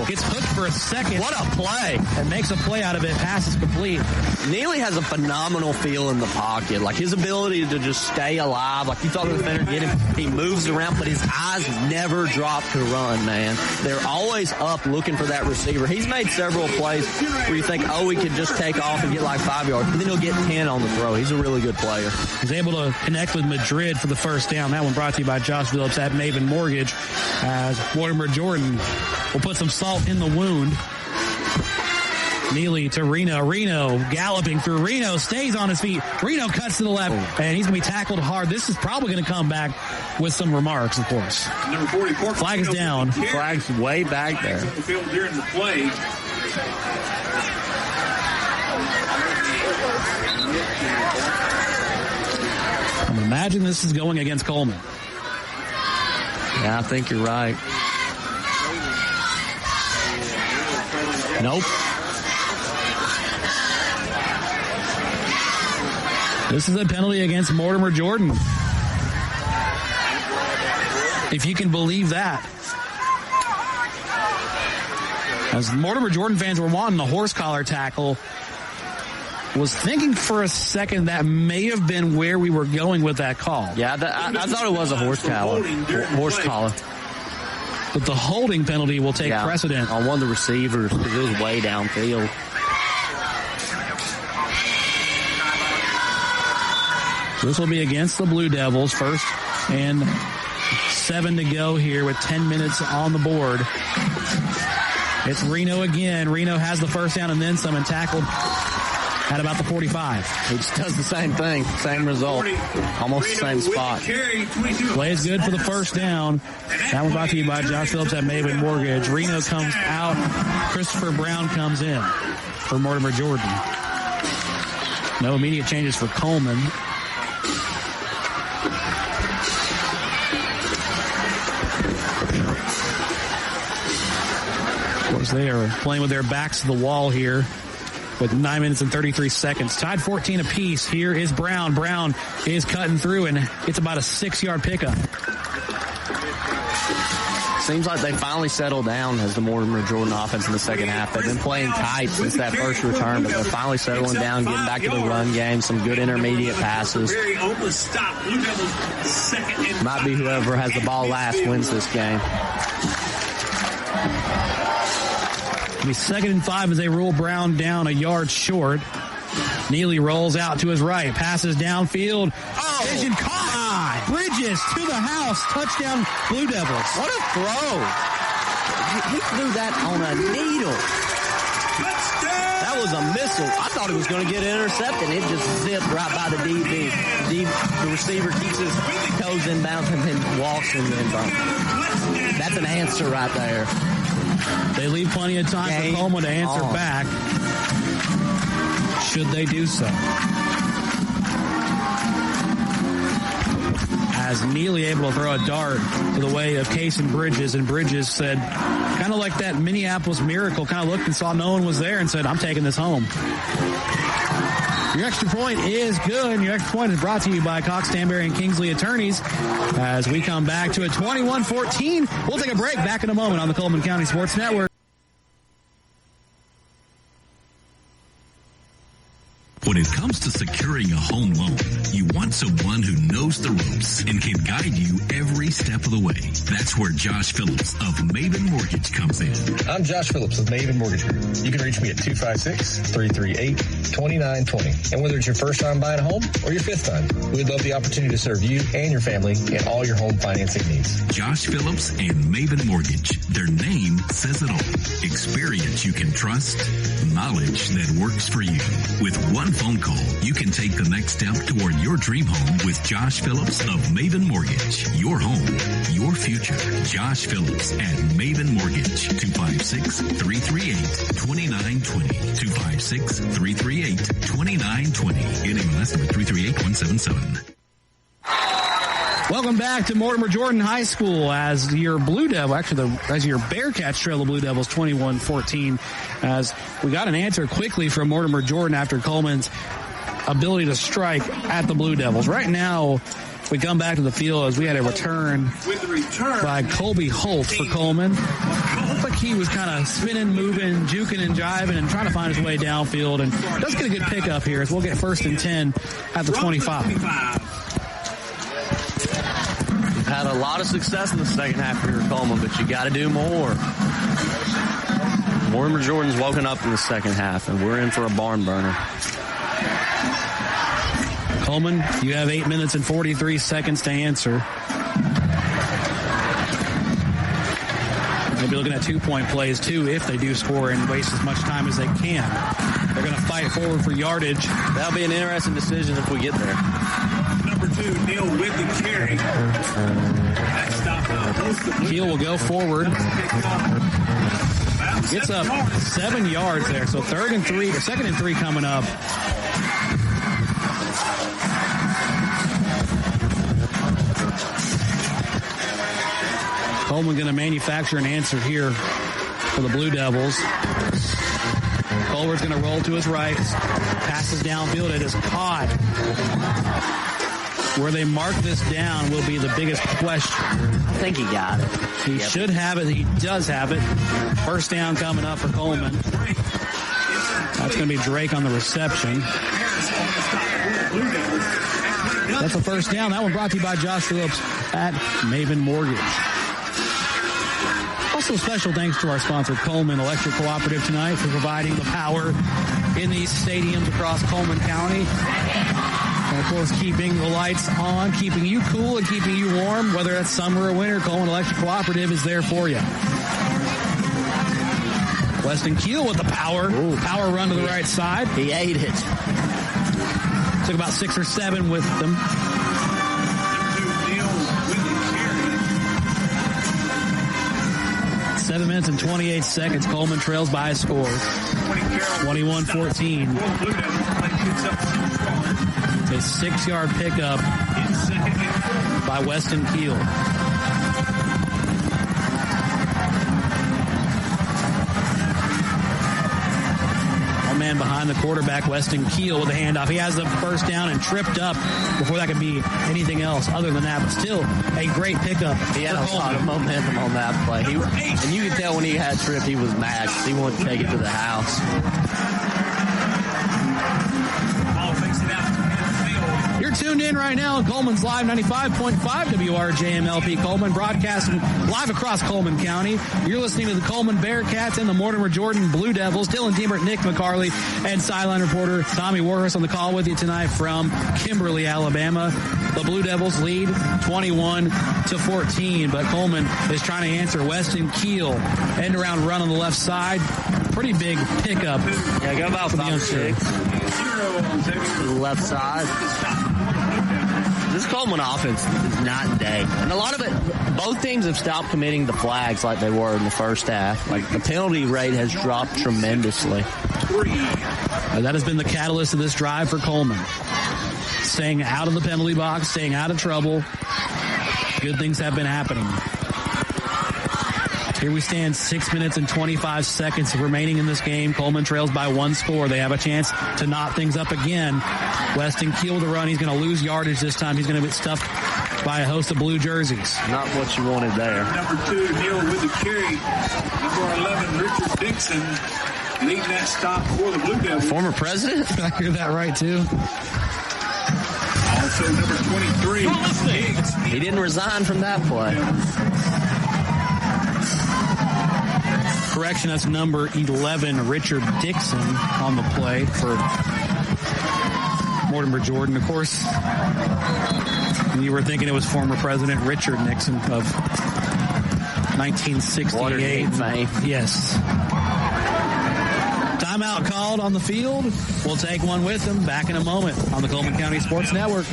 Gets hooked for a second. What a play. And makes a play out of it. Pass is complete. Neely has a phenomenal feel in the pocket. Like his ability to just stay alive. Like you thought the defender get him. He moves around, but his eyes never drop to run, man. They're always up looking for that receiver. He's made several plays where you think, he could just take off and get like 5 yards. And then he'll get 10 on the throw. He's a really good player. He's able to connect with Madrid for the first down. That one brought to you by Josh Phillips at Maven Mortgage, as Mortimer Jordan will put some salt in the wound. Neely to Reno. Reno galloping through. Reno stays on his feet. Reno cuts to the left, and he's going to be tackled hard. This is probably going to come back with some remarks, of course. Number 44. Flag is down. Flag's way back there. During the play. I imagine this is going against Cullman. Yeah, I think you're right. Nope. This is a penalty against Mortimer Jordan. If you can believe that. As Mortimer Jordan fans were wanting the horse collar tackle, was thinking for a second that may have been where we were going with that call. Yeah, I thought it was a horse collar. But the holding penalty will take precedent on one of the receivers because it was way downfield. This will be against the Blue Devils. First and 7 to go here with 10 minutes on the board. It's Reno again. Reno has the first down and then some, and tackled at about the 45. He just does the same thing, same result, almost the same spot. Play is good for the first down. That one brought to you by Josh Phillips at Maven Mortgage. Reno comes out. Christopher Brown comes in for Mortimer Jordan. No immediate changes for Cullman. Of course, they are playing with their backs to the wall here with 9 minutes and 33 seconds. Tied 14 apiece. Here is Brown. Brown is cutting through, and it's about a 6-yard pickup. Seems like they finally settled down as the Mortimer Jordan offense in the second half. They've been playing tight since that first return, but they're finally settling down, getting back to the run game, some good intermediate passes. Might be whoever has the ball last wins this game. It'll be 2nd and 5 as they roll Brown down a yard short. Neely rolls out to his right, passes downfield. Vision caught. Bridges to the house. Touchdown, Blue Devils. What a throw. He threw that on a needle. That was a missile. I thought it was going to get intercepted. It just zipped right by the DB. The receiver keeps his toes in bounds and then walks in the end zone. That's an answer right there. They leave plenty of time for Cullman to answer back, should they do so. As Neely able to throw a dart to the way of Case and Bridges said, kind of like that Minneapolis Miracle, kind of looked and saw no one was there and said, I'm taking this home. Your extra point is good, and your extra point is brought to you by Cox, Stanberry, and Kingsley Attorneys. As we come back to a 21-14, we'll take a break. Back in a moment on the Cullman County Sports Network. When it comes to securing a home loan, you want someone who knows the ropes and can guide you every step of the way. That's where Josh Phillips of Maven Mortgage comes in. I'm Josh Phillips with Maven Mortgage Group. You can reach me at 256-338-2920. And whether it's your first time buying a home or your fifth time, we'd love the opportunity to serve you and your family in all your home financing needs. Josh Phillips and Maven Mortgage. Their name says it all. Experience you can trust, knowledge that works for you. With one phone call, you can take the next step toward your dream home with Josh Phillips of Maven Mortgage. Your home, your future. Josh Phillips at Maven Mortgage. 256-338-2920. 256-338-2920. NMLS number 338177. Welcome back to Mortimer Jordan High School as your Blue Devil, as your Bearcats trail the Blue Devils 21-14. As we got an answer quickly from Mortimer Jordan after Cullman's ability to strike at the Blue Devils. Right now, We come back to the field as we had a return by Colby Holt for Cullman. Looked like he was kind of spinning, moving, juking and jiving and trying to find his way downfield, and does get a good pickup here as we'll get 1st and 10 at the 25. You've had a lot of success in the second half here at Cullman, but you got to do more. Mortimer Jordan's woken up in the second half, and we're in for a barn burner. Cullman, you have 8 minutes and 43 seconds to answer. Maybe looking at 2-point plays, too, if they do score and waste as much time as they can. They're going to fight forward for yardage. That'll be an interesting decision if we get there. Number 2, Neal with the carry. Keel will go forward. Gets up 7 yards there, so 2nd and 3 coming up. Cullman going to manufacture an answer here for the Blue Devils. Culver's going to roll to his right. Passes downfield. It is caught. Where they mark this down will be the biggest question. I think he got it. He should have it. He does have it. 1st down coming up for Cullman. That's going to be Drake on the reception. That's a 1st down. That one brought to you by Josh Phillips at Maven Mortgage. Also, special thanks to our sponsor, Cullman Electric Cooperative, tonight for providing the power in these stadiums across Cullman County. And, of course, keeping the lights on, keeping you cool and keeping you warm, whether it's summer or winter. Cullman Electric Cooperative is there for you. Weston Keel with the power. Ooh. Power run to the right side. He ate it. Took about 6 or 7 with them. 7 minutes and 28 seconds. Cullman trails by a score. 21-14. A 6-yard pickup by Weston Keel. One man behind the quarterback, Weston Keel with a handoff. He has the 1st down and tripped up before that could be anything else other than that, but still a great pickup. He had a lot of momentum on that play. And you could tell when he had tripped, he was mad. He wanted to take it to the house. You're tuned in right now on Cullman's Live 95.5 WRJMLP Cullman, broadcasting live across Cullman County. You're listening to the Cullman Bearcats and the Mortimer Jordan Blue Devils. Dylan Diemert, Nick McCarley, and sideline reporter Tommy Warhurst on the call with you tonight from Kimberly, Alabama. The Blue Devils lead 21-14, but Cullman is trying to answer. Weston Keel, end around run on the left side. Pretty big pickup. Yeah, go about 5-6. Left side. This Cullman offense is night and day. And a lot of it, both teams have stopped committing the flags like they were in the first half. Like, the penalty rate has dropped tremendously. That has been the catalyst of this drive for Cullman. Staying out of the penalty box, staying out of trouble. Good things have been happening. Here we stand, 6 minutes and 25 seconds remaining in this game. Cullman trails by 1 score. They have a chance to knot things up again. Weston Keel to run. He's going to lose yardage this time. He's going to get stuffed by a host of blue jerseys. Not what you wanted there. Number 2, Neal with the carry. Number 11, Richard Dixon, leading that stop for the Blue Devils. Former president? Did I hear that right, too? Also, number 23, Higgs. He didn't resign from that play. Correction, that's number 11, Richard Dixon, on the play for Mortimer Jordan. Of course, you were thinking it was former President Richard Nixon of 1968. Watergate fame. Yes. Timeout called on the field. We'll take one with them. Back in a moment on the Cullman County Sports Network.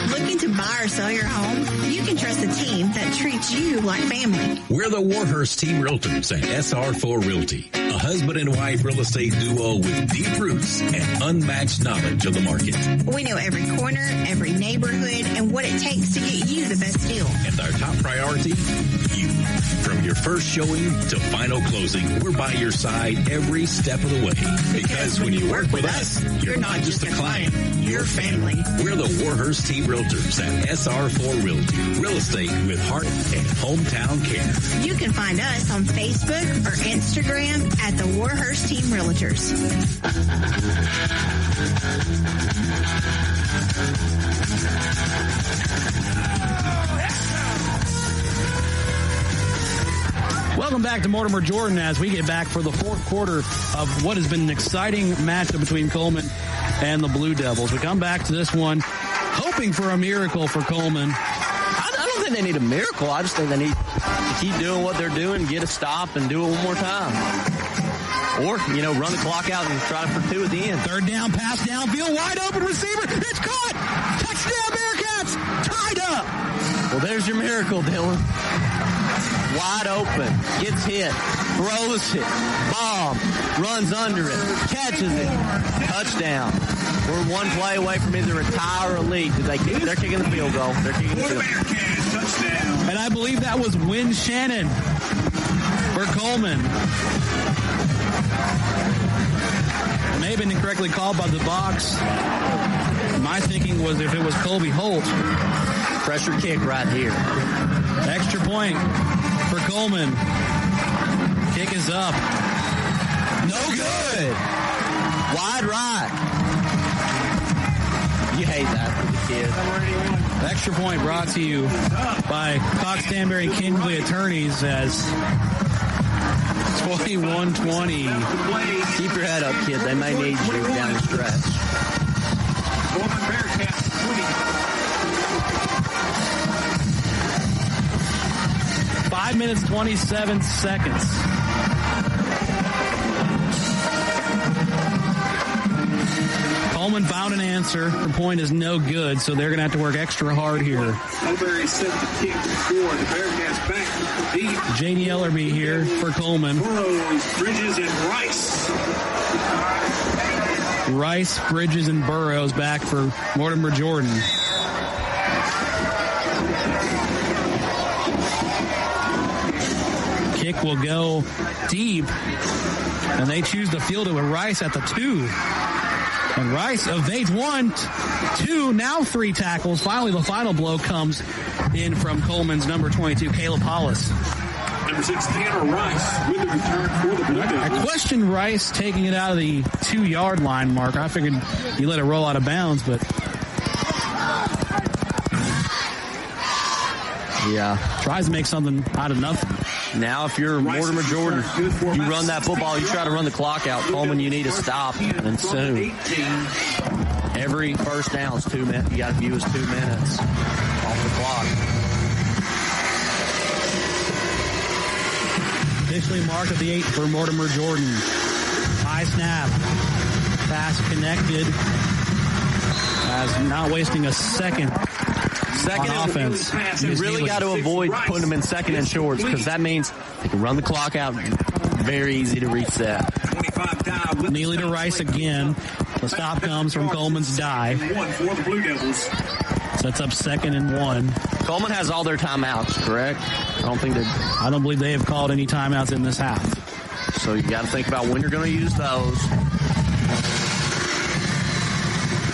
Looking to buy or sell your home? You can trust a team that treats you like family. We're the Warhurst Team Realtors at SR4 Realty. husband and wife real estate duo with deep roots and unmatched knowledge of the market. We know every corner, every neighborhood, and what it takes to get you the best deal. And our top priority, you. From your first showing to final closing, we're by your side every step of the way. Because when you work with us, you're not just a client, you're family. We're the Warhurst Team Realtors at SR4 Realty. Real estate with heart and hometown care. You can find us on Facebook or Instagram at the Warhurst Team Realtors. Welcome back to Mortimer Jordan as we get back for the fourth quarter of what has been an exciting matchup between Cullman and the Blue Devils. We come back to this one hoping for a miracle for Cullman. I don't think they need a miracle. I just think they need to keep doing what they're doing, get a stop, and do it one more time. Or, run the clock out and try for two at the end. Third down, pass downfield, wide open receiver. It's caught! Touchdown, Bearcats! Tied up! Well, there's your miracle, Dylan. Wide open, gets hit, throws it, bomb, runs under it, catches it, touchdown. We're one play away from either a tie or a lead. They're kicking the field goal. They're kicking the field goal. And I believe that was Wynn Shannon for Cullman. It may have been incorrectly called by the box. My thinking was if it was Colby Holt. Pressure kick right here. Extra point for Cullman. Kick is up. No good. Wide right. You hate that for the kid. Extra point brought to you by Cox Stanberry Kingley Attorneys as 21-20. Keep your head up, kid. They may need you down the stretch. 5 minutes, 27 seconds. Cullman found an answer. The point is no good, so they're going to have to work extra hard here. Elberry set the kick for the Bearcats back deep. J.D. Ellerby here for Cullman. Burrows, Bridges, and Rice. Rice, Bridges, and Burrows back for Mortimer Jordan. Kick will go deep, and they choose to field it with Rice at the 2. And Rice evades 1, 2, now 3 tackles. Finally, the final blow comes in from Cullman's number 22, Caleb Hollis. Number 6, Tanner Rice with the return for the Blue Devils. I questioned Rice taking it out of the 2-yard line marker. I figured you let it roll out of bounds, but yeah, tries to make something out of nothing. Now, if you're Mortimer Jordan, you run that football, you try to run the clock out. Cullman, you need to stop, and soon. Every first down is 2 minutes. You got to view as 2 minutes off the clock. Officially marked at the 8 for Mortimer Jordan. High snap. Pass connected. As not wasting a second. Second on offense. You really got to avoid putting them in second and shorts because that means they can run the clock out. Very easy to reset. Neely to Rice again. The stop comes from Cullman's dive. Sets up 2nd and 1. Cullman has all their timeouts, correct? I don't believe they have called any timeouts in this half. So you got to think about when you're going to use those.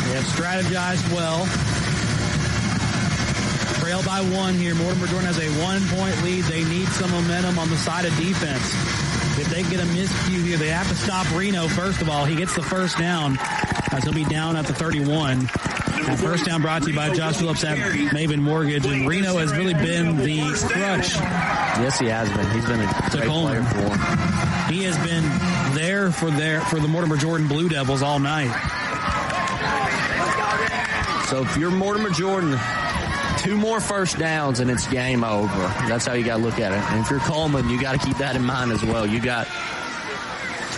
They have strategized well. Trail by 1 here. Mortimer Jordan has a 1-point lead. They need some momentum on the side of defense. If they get a miscue here, they have to stop Reno, first of all. He gets the first down as he'll be down at the 31. That first down brought to you by Josh Phillips at Maven Mortgage. And Reno has really been the crutch. Yes, he has been. He's been a great player for him. He has been there for the Mortimer Jordan Blue Devils all night. So if you're Mortimer Jordan, 2 more first downs and it's game over. That's how you got to look at it. And if you're Cullman, you got to keep that in mind as well. You got to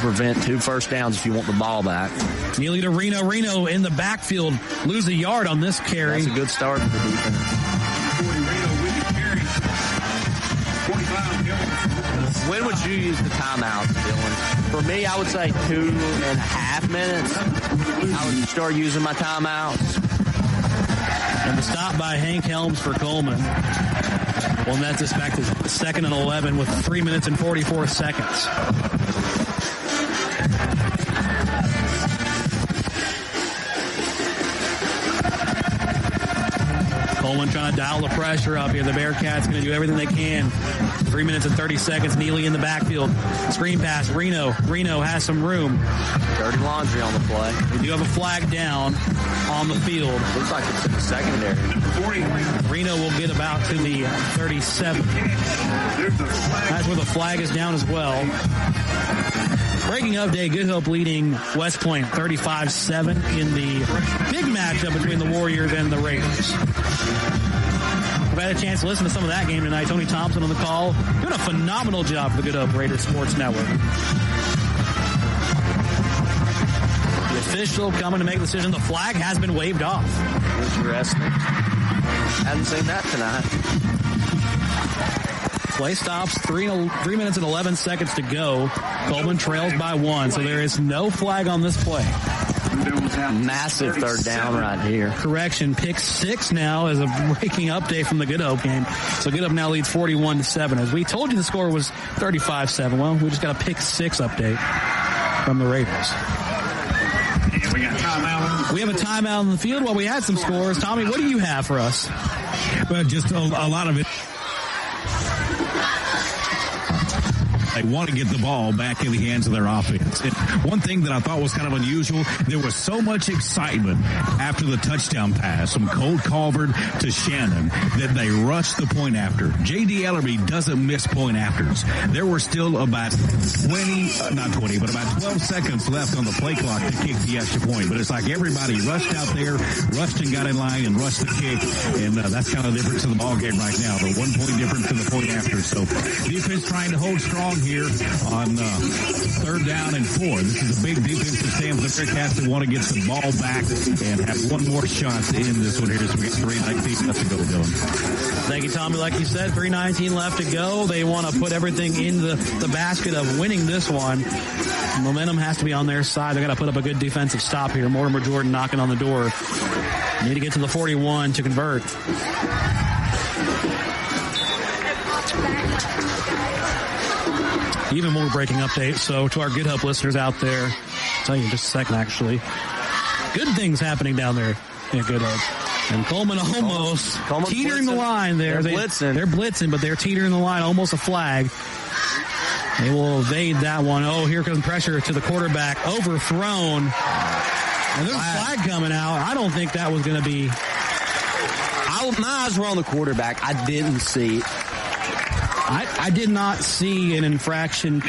prevent 2 first downs if you want the ball back. Neely to Reno. Reno in the backfield. Lose a yard on this carry. That's a good start for the defense. When would you use the timeout, Dylan? For me, I would say 2.5 minutes. I would start using my timeouts. And the stop by Hank Helms for Cullman will net us back to 2nd and 11 with 3 minutes and 44 seconds. Cullman trying to dial the pressure up here. The Bearcats going to do everything they can. 3 minutes and 30 seconds. Neely in the backfield. Screen pass. Reno. Reno has some room. Dirty laundry on the play. They do have a flag down on the field. Looks like it's in the secondary. Reno will get about to the 37. That's where the flag is down as well. Breaking update, Good Hope leading West Point 35-7 in the big matchup between the Warriors and the Raiders. We've had a chance to listen to some of that game tonight. Tony Thompson on the call. Doing a phenomenal job for the Good Hope Raiders Sports Network. The official coming to make a decision. The flag has been waved off. Interesting. Hadn't seen that tonight. Play stops, 3 minutes and 11 seconds to go. Cullman trails by 1, so there is no flag on this play. Massive third down right here. Correction, pick 6 now as a breaking update from the Good Hope game. So Good Hope now leads 41-7. As we told you the score was 35-7. Well, we just got a pick 6 update from the Raiders. We got timeout. We have a timeout on the field while we had some scores. Tommy, what do you have for us? Well, just a lot of it. They want to get the ball back in the hands of their offense. And one thing that I thought was kind of unusual, there was so much excitement after the touchdown pass from Colt Calvert to Shannon that they rushed the point after. J.D. Ellerby doesn't miss point afters. There were still about 12 seconds left on the play clock to kick the extra point. But it's like everybody rushed out there, rushed and got in line and rushed the kick. And that's kind of the difference in the ball game right now. The 1 point difference in the point after. So defense trying to hold strong here on 3rd down and 4. This is a big defensive stand for the Bearcats that want to get the ball back and have one more shot to end this one here. So we got 3:19 left to go, Dylan. Thank you, Tommy. Like you said, 3:19 left to go. They want to put everything in the basket of winning this one. Momentum has to be on their side. They got to put up a good defensive stop here. Mortimer Jordan knocking on the door. Need to get to the 41 to convert. Even more breaking updates. So to our Good Hope listeners out there, I'll tell you in just a second, actually. Good things happening down there in Good Hope. And Cullman almost teetering the line there. They're blitzing, but they're teetering the line, almost a flag. They will evade that one. Oh, here comes pressure to the quarterback. Overthrown. And there's a flag coming out. I don't think that was going to be. My eyes were on the quarterback. I didn't see it. I did not see an infraction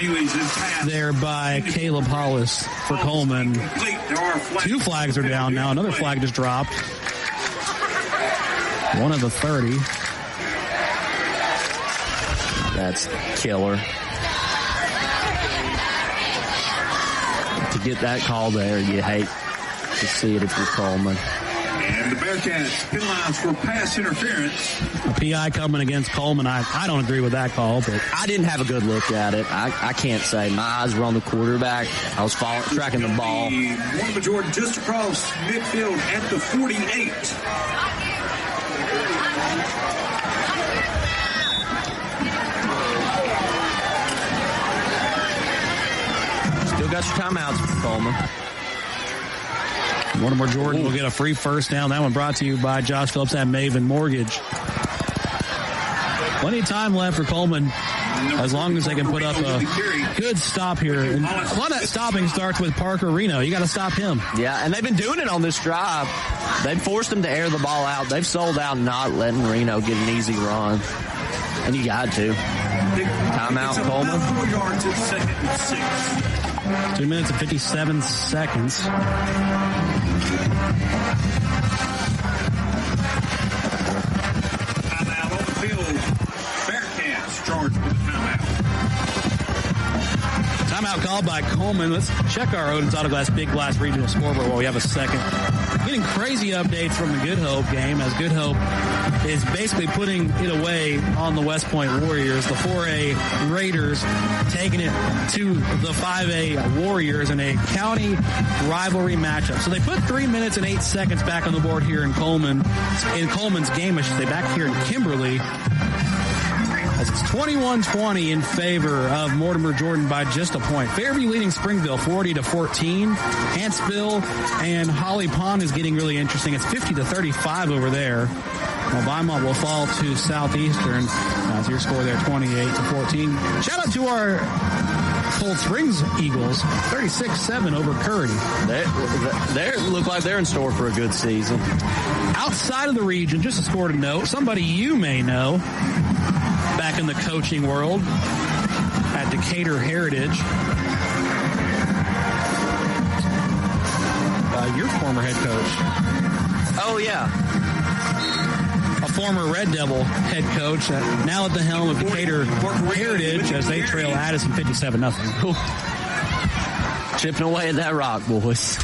there by Caleb Hollis for Cullman. 2 flags are down now. Another flag just dropped. One of the 30. That's killer. To get that call there, you hate to see it if you're Cullman. And the Bearcats penalized for pass interference. A PI coming against Cullman. I don't agree with that call, but I didn't have a good look at it. I can't say. My eyes were on the quarterback. I was tracking the ball. Mortimer Jordan just across midfield at the 48. Still got your timeouts, Cullman. Mortimer Jordan will get a free first down. That one brought to you by Josh Phillips at Maven Mortgage. Plenty of time left for Cullman as long as they can put up a good stop here. And a lot of that stopping starts with Parker Reno. You got to stop him. Yeah, and they've been doing it on this drive. They've forced him to air the ball out. They've sold out not letting Reno get an easy run. And you got to. Timeout, Cullman. 4 yards at 2nd and 6. 2 minutes and 57 seconds. Timeout on the field. Bearcats charged with the timeout. Timeout call foul by Cullman. Let's check our Odin's Auto Glass Big Glass Regional Scoreboard while we have a second. Getting crazy updates from the Good Hope game, as Good Hope is basically putting it away on the West Point Warriors. The 4A Raiders taking it to the 5A Warriors in a county rivalry matchup. So they put 3 minutes and 8 seconds back on the board here in Cullman, in Cullman's game, I should say, back here in Kimberly. As it's 21-20 in favor of Mortimer Jordan by just a point. Fairview leading Springville 40-14. Huntsville and Holly Pond is getting really interesting. It's 50-35 over there. Well, Vinemont will fall to Southeastern. That's your score there, 28-14. Shout out to our Cold Springs Eagles, 36-7 over Curry. They look like they're in store for a good season. Outside of the region, just a score to note, somebody you may know back in the coaching world at Decatur Heritage. Your former head coach. Oh, yeah. A former Red Devil head coach, now at the helm of Decatur Heritage as they trail Addison 57-0. Chipping away at that rock, boys.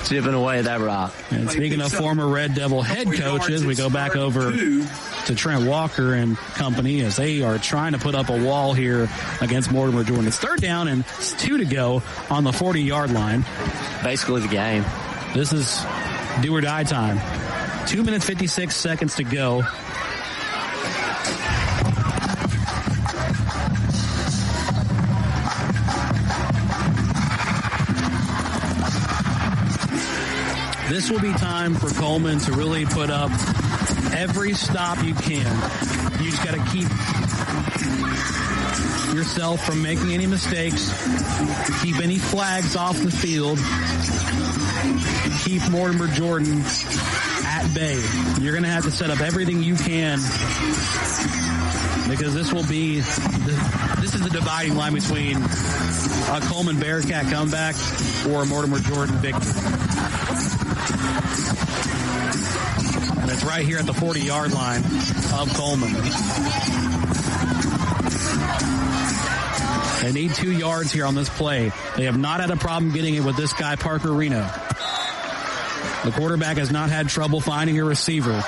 Chipping away at that rock. And speaking of former Red Devil head coaches, we go back over to Trent Walker and company as they are trying to put up a wall here against Mortimer Jordan. It's third down and 2 to go on the 40-yard line. Basically the game. This is do or die time. 2 minutes, 56 seconds to go. This will be time for Cullman to really put up every stop you can. You just got to keep yourself from making any mistakes, keep any flags off the field, keep Mortimer Jordan at bay. You're going to have to set up everything you can because this will be this is the dividing line between a Cullman Bearcat comeback or a Mortimer Jordan victory. And it's right here at the 40-yard line of Cullman. They need 2 yards here on this play. They have not had a problem getting it with this guy, Parker Reno. The quarterback has not had trouble finding a receiver.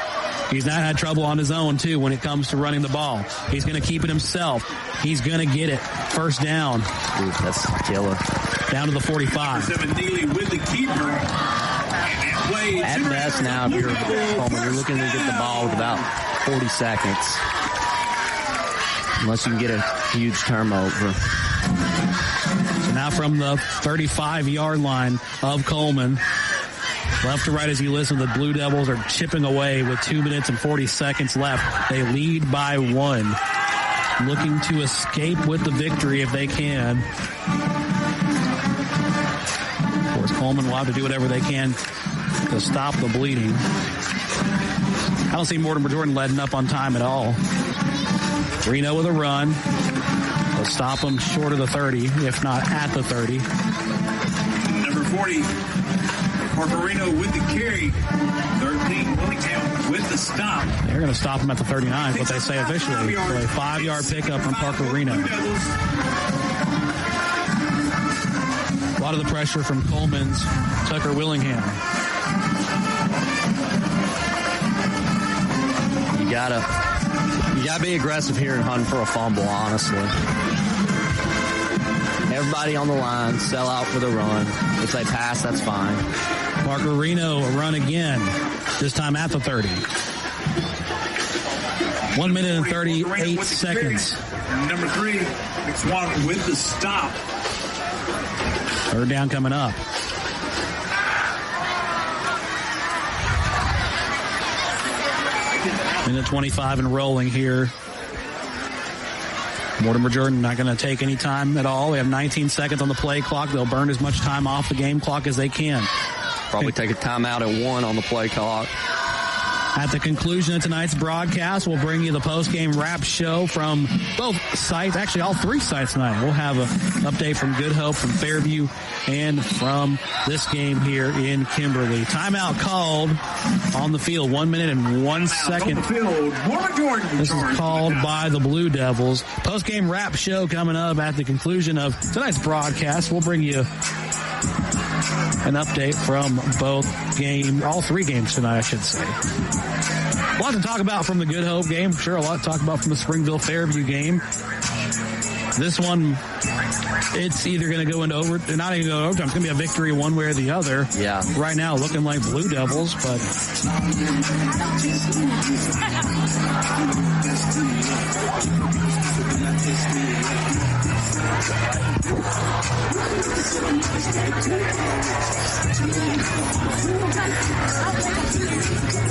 He's not had trouble on his own, too, when it comes to running the ball. He's going to keep it himself. He's going to get it. First down. Ooh, that's killer. Down to the 45. Neely with the keeper. At best now, if you're Cullman, you're looking to get the ball with about 40 seconds. Unless you can get a huge turnover. So now from the 35-yard line of Cullman, left to right as you listen, the Blue Devils are chipping away with 2 minutes and 40 seconds left. They lead by 1. Looking to escape with the victory if they can. Of course, Cullman will have to do whatever they can to stop the bleeding. I don't see Mortimer Jordan letting up on time at all. Reno with a run. They'll stop him short of the 30, if not at the 30. Number 40, Parker Reno with the carry. 13, Willingham with the stop. They're going to stop him at the 39, what they say officially. So a 5-yard pickup from Parker Reno. A lot of the pressure from Cullman's Tucker Willingham. You gotta be aggressive here and hunt for a fumble, honestly. Everybody on the line, sell out for the run. If they pass, that's fine. Parker Reno, a run again, this time at the 30. 1 minute and 38 seconds. Number 3, McSwan with the stop. Third down coming up. Minute 25 and rolling here. Mortimer Jordan not going to take any time at all. We have 19 seconds on the play clock. They'll burn as much time off the game clock as they can. Probably take a timeout at 1 on the play clock. At the conclusion of tonight's broadcast, we'll bring you the post-game wrap show from both sites, actually all three sites tonight. We'll have an update from Good Hope, from Fairview, and from this game here in Kimberly. Timeout called on the field, 1 minute and 1 second. This is called by the Blue Devils. Post-game wrap show coming up at the conclusion of tonight's broadcast. We'll bring you an update from all three games tonight, I should say. A lot to talk about from the Good Hope game. Sure, a lot to talk about from the Springville-Fairview game. This one, it's either going to go into overtime. Not even go overtime. It's going to be a victory one way or the other. Yeah. Right now, looking like Blue Devils, but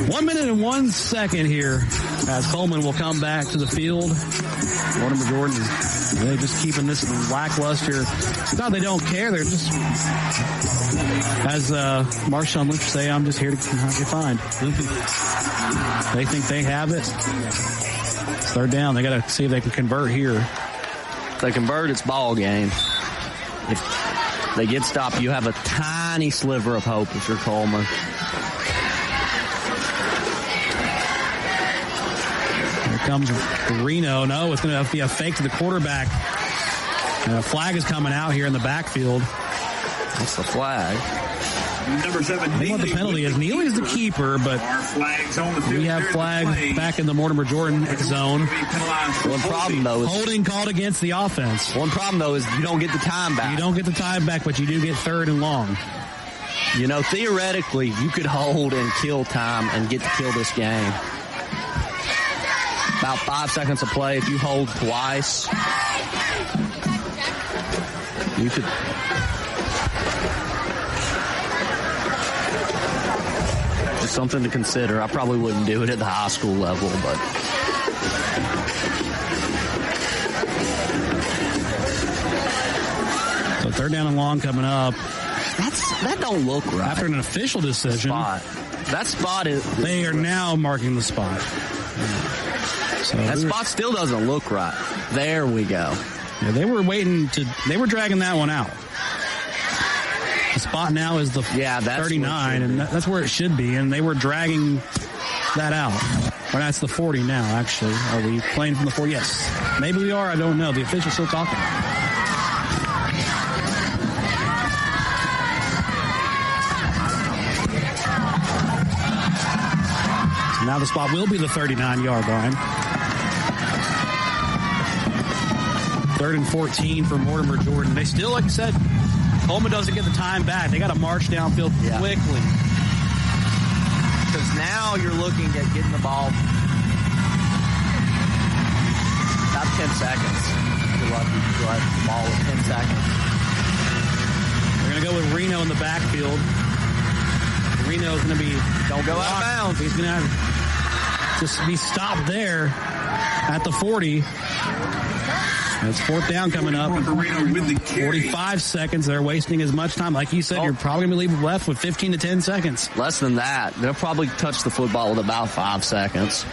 1 minute and 1 second here as Cullman will come back to the field. Mortimer Jordan, they're just keeping this lackluster. It's not they don't care. They're just, as Marshawn Lynch say, I'm just here to get fined. They think they have it. It's third down. They got to see if they can convert here. If they convert, it's ball game. If they get stopped, you have a tiny sliver of hope if you're Cullman. Here comes Reno. No, it's going to be a fake to the quarterback. And a flag is coming out here in the backfield. That's the flag. Number 7. I don't know what the penalty is. Neely's the keeper, but we have flag back in the Mortimer Jordan zone. One problem, though, is holding called against the offense. One problem, though, is you don't get the time back. You don't get the time back, but you do get third and long. You know, theoretically, you could hold and kill time and get to kill this game. About 5 seconds of play. If you hold twice, you could. Just something to consider. I probably wouldn't do it at the high school level, but. So third down and long coming up. That don't look right. After an official decision. That spot is. They are now marking the spot. So that spot still doesn't look right. There we go. Yeah, they were dragging that one out. The spot now is the 39, and that's where it should be, and they were dragging that out. Or that's the 40 now, actually. Are we playing from the 40? Yes. Maybe we are, I don't know. The official's still talking. So now the spot will be the 39-yard line. 3rd and 14 for Mortimer Jordan. They still, like I said, Cullman doesn't get the time back. They got to march downfield quickly. Because now you're looking at getting the ball about 10 seconds. You're lucky to have the ball with 10 seconds. They're going to go with Reno in the backfield. Reno's going to be... Don't go out of bounds. He's going to have to be stopped there at the 40. It's fourth down coming up. 45 seconds. They're wasting as much time. Like you said, you're probably going to leave left with 15 to 10 seconds. Less than that. They'll probably touch the football with about 5 seconds.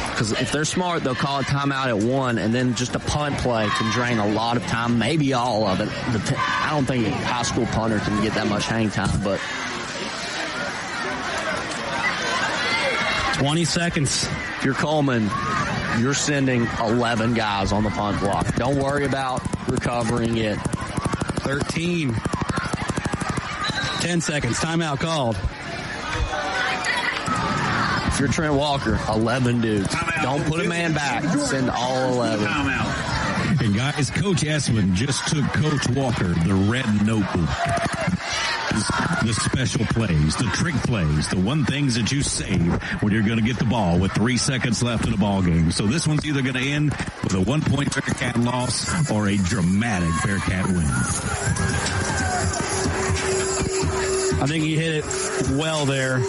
Because if they're smart, they'll call a timeout at 1, and then just a punt play can drain a lot of time, maybe all of it. I don't think a high school punter can get that much hang time, but 20 seconds. If you're Cullman, you're sending 11 guys on the punt block. Don't worry about recovering it. 13. 10 seconds. Timeout called. If you're Trent Walker, 11 dudes. Don't put a man back. Send all 11. And guys, Coach Esmond just took Coach Walker the red notebook. The special plays, the trick plays, the one things that you save when you're going to get the ball with 3 seconds left in the ball game. So this one's either going to end with a 1-point Bearcat loss or a dramatic Bearcat win. I think he hit it well there.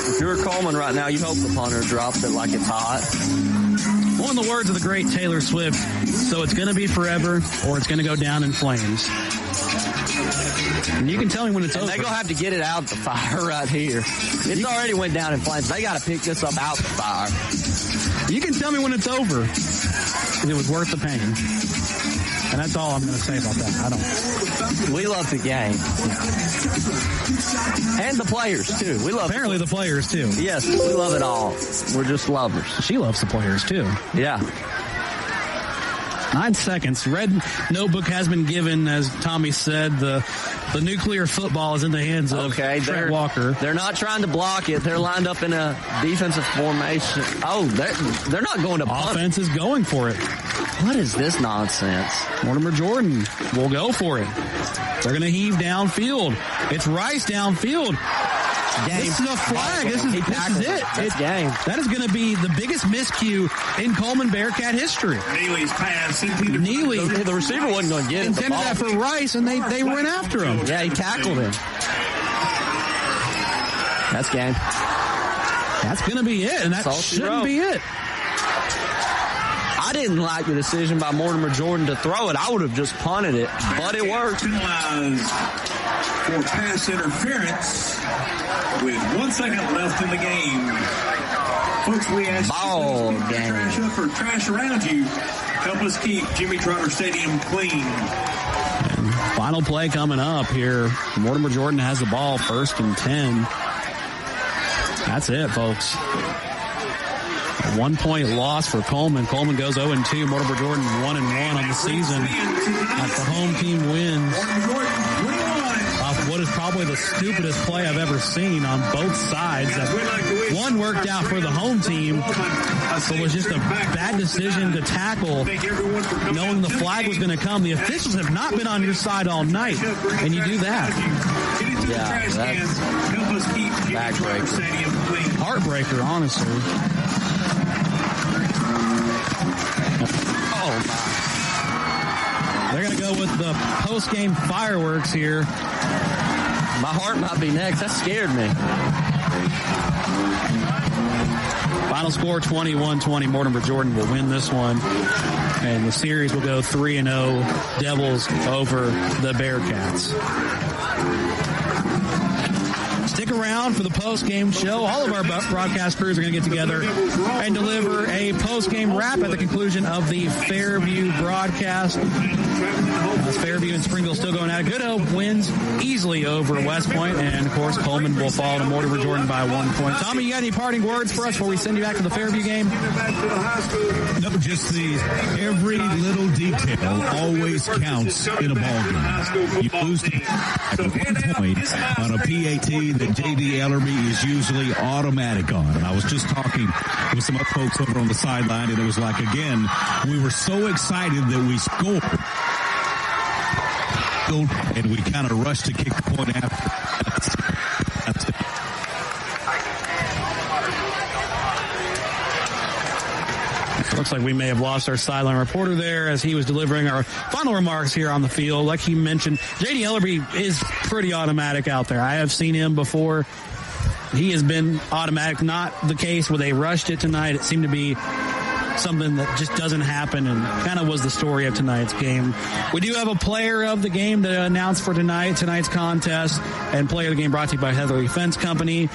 If you're Cullman right now, you hope the punter drops it like it's hot. Well, in the words of the great Taylor Swift, so it's going to be forever or it's going to go down in flames. And you can tell me when it's over. They're going to have to get it out the fire right here. It's already went down in flames. They got to pick this up out the fire. You can tell me when it's over. It was worth the pain. And that's all I'm going to say about that. We love the game. And the players, too. Apparently the players, too. Yes, we love it all. We're just lovers. She loves the players, too. Yeah. 9 seconds. Red notebook has been given, as Tommy said. The nuclear football is in the hands of Trent Walker. They're not trying to block it. They're lined up in a defensive formation. Oh, they're not going to punt. Offense is going for it. What is this nonsense? Mortimer Jordan will go for it. They're going to heave downfield. It's Rice downfield. Game. This is a flag. This is it. It's game. That is going to be the biggest miscue in Cullman Bearcat history. Neely's pass. Neely. The receiver wasn't going to get it. Intended that for Rice, and they went after him. Yeah, he tackled him. That's game. That's going to be it, and that shouldn't be it. I didn't like the decision by Mortimer Jordan to throw it. I would have just punted it, but it worked. Penalized for pass interference with 1 second left in the game. Folks, we ask Ball you to game. Trash up or trash around you. Help us keep Jimmy Trotter Stadium clean. And final play coming up here. Mortimer Jordan has the ball, 1st and 10. That's it, folks. A 1-point loss for Cullman. Cullman goes 0-2. Mortimer Jordan 1-1 on the season. As the home team wins off what is probably the stupidest play I've ever seen on both sides. One worked out for the home team, but was just a bad decision to tackle, knowing the flag was going to come. The officials have not been on your side all night, and you do that. Yeah, that's backbreaker. Heartbreaker, honestly. Oh, my. They're going to go with the post-game fireworks here. My heart might be next. That scared me. Final score 21-20. Mortimer Jordan will win this one. And the series will go 3-0. Devils over the Bearcats. Stick around for the post-game show. All of our broadcast crews are going to get together and deliver a post-game wrap at the conclusion of the Fairview broadcast. Fairview and Springville still going at it. Good Hope wins easily over West Point, and of course Cullman will fall to Mortimer Jordan by 1 point. Tommy, you got any parting words for us before we send you back to the Fairview game? No, just every little detail always counts in a ball game. You lose at 1 point on a PAT that J.D. Ellerby is usually automatic on. And I was just talking with some other folks over on the sideline, and it was like, again, we were so excited that we scored. And we kind of rushed to kick the point after. That's it. Looks like we may have lost our sideline reporter there as he was delivering our final remarks here on the field. Like he mentioned, J.D. Ellerby is pretty automatic out there. I have seen him before. He has been automatic. Not the case where they rushed it tonight. It seemed to be something that just doesn't happen, and kind of was the story of tonight's game. We do have a player of the game to announce for tonight's contest, and player of the game brought to you by Heatherly Fence Company.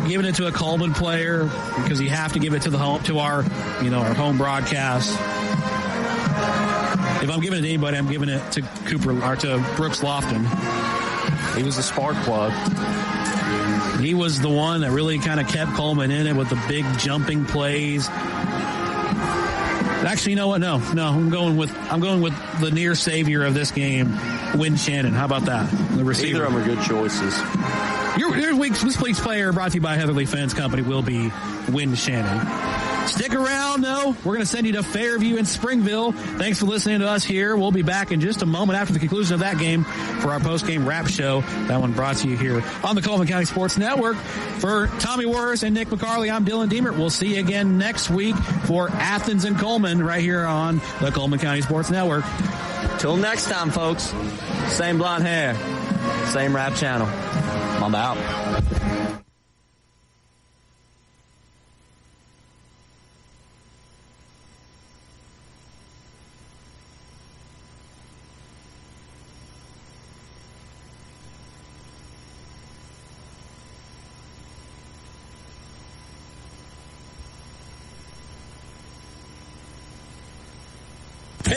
Giving it to a Cullman player because you have to give it to our home broadcast. If I'm giving it to anybody, I'm giving it to Brooks Lofton. He was the spark plug. He was the one that really kind of kept Cullman in it with the big jumping plays. Actually, you know what? No. I'm going with the near savior of this game, Wynn Shannon. How about that? The receiver. Either of them are good choices. This week's player brought to you by Heatherly Fence Company will be Wynn Shannon. Stick around, though. We're going to send you to Fairview and Springville. Thanks for listening to us here. We'll be back in just a moment after the conclusion of that game for our post-game wrap show. That one brought to you here on the Cullman County Sports Network. For Tommy Worth and Nick McCarley, I'm Dylan Deemert. We'll see you again next week for Athens and Cullman right here on the Cullman County Sports Network. Till next time, folks. Same blonde hair, same rap channel. I'm out.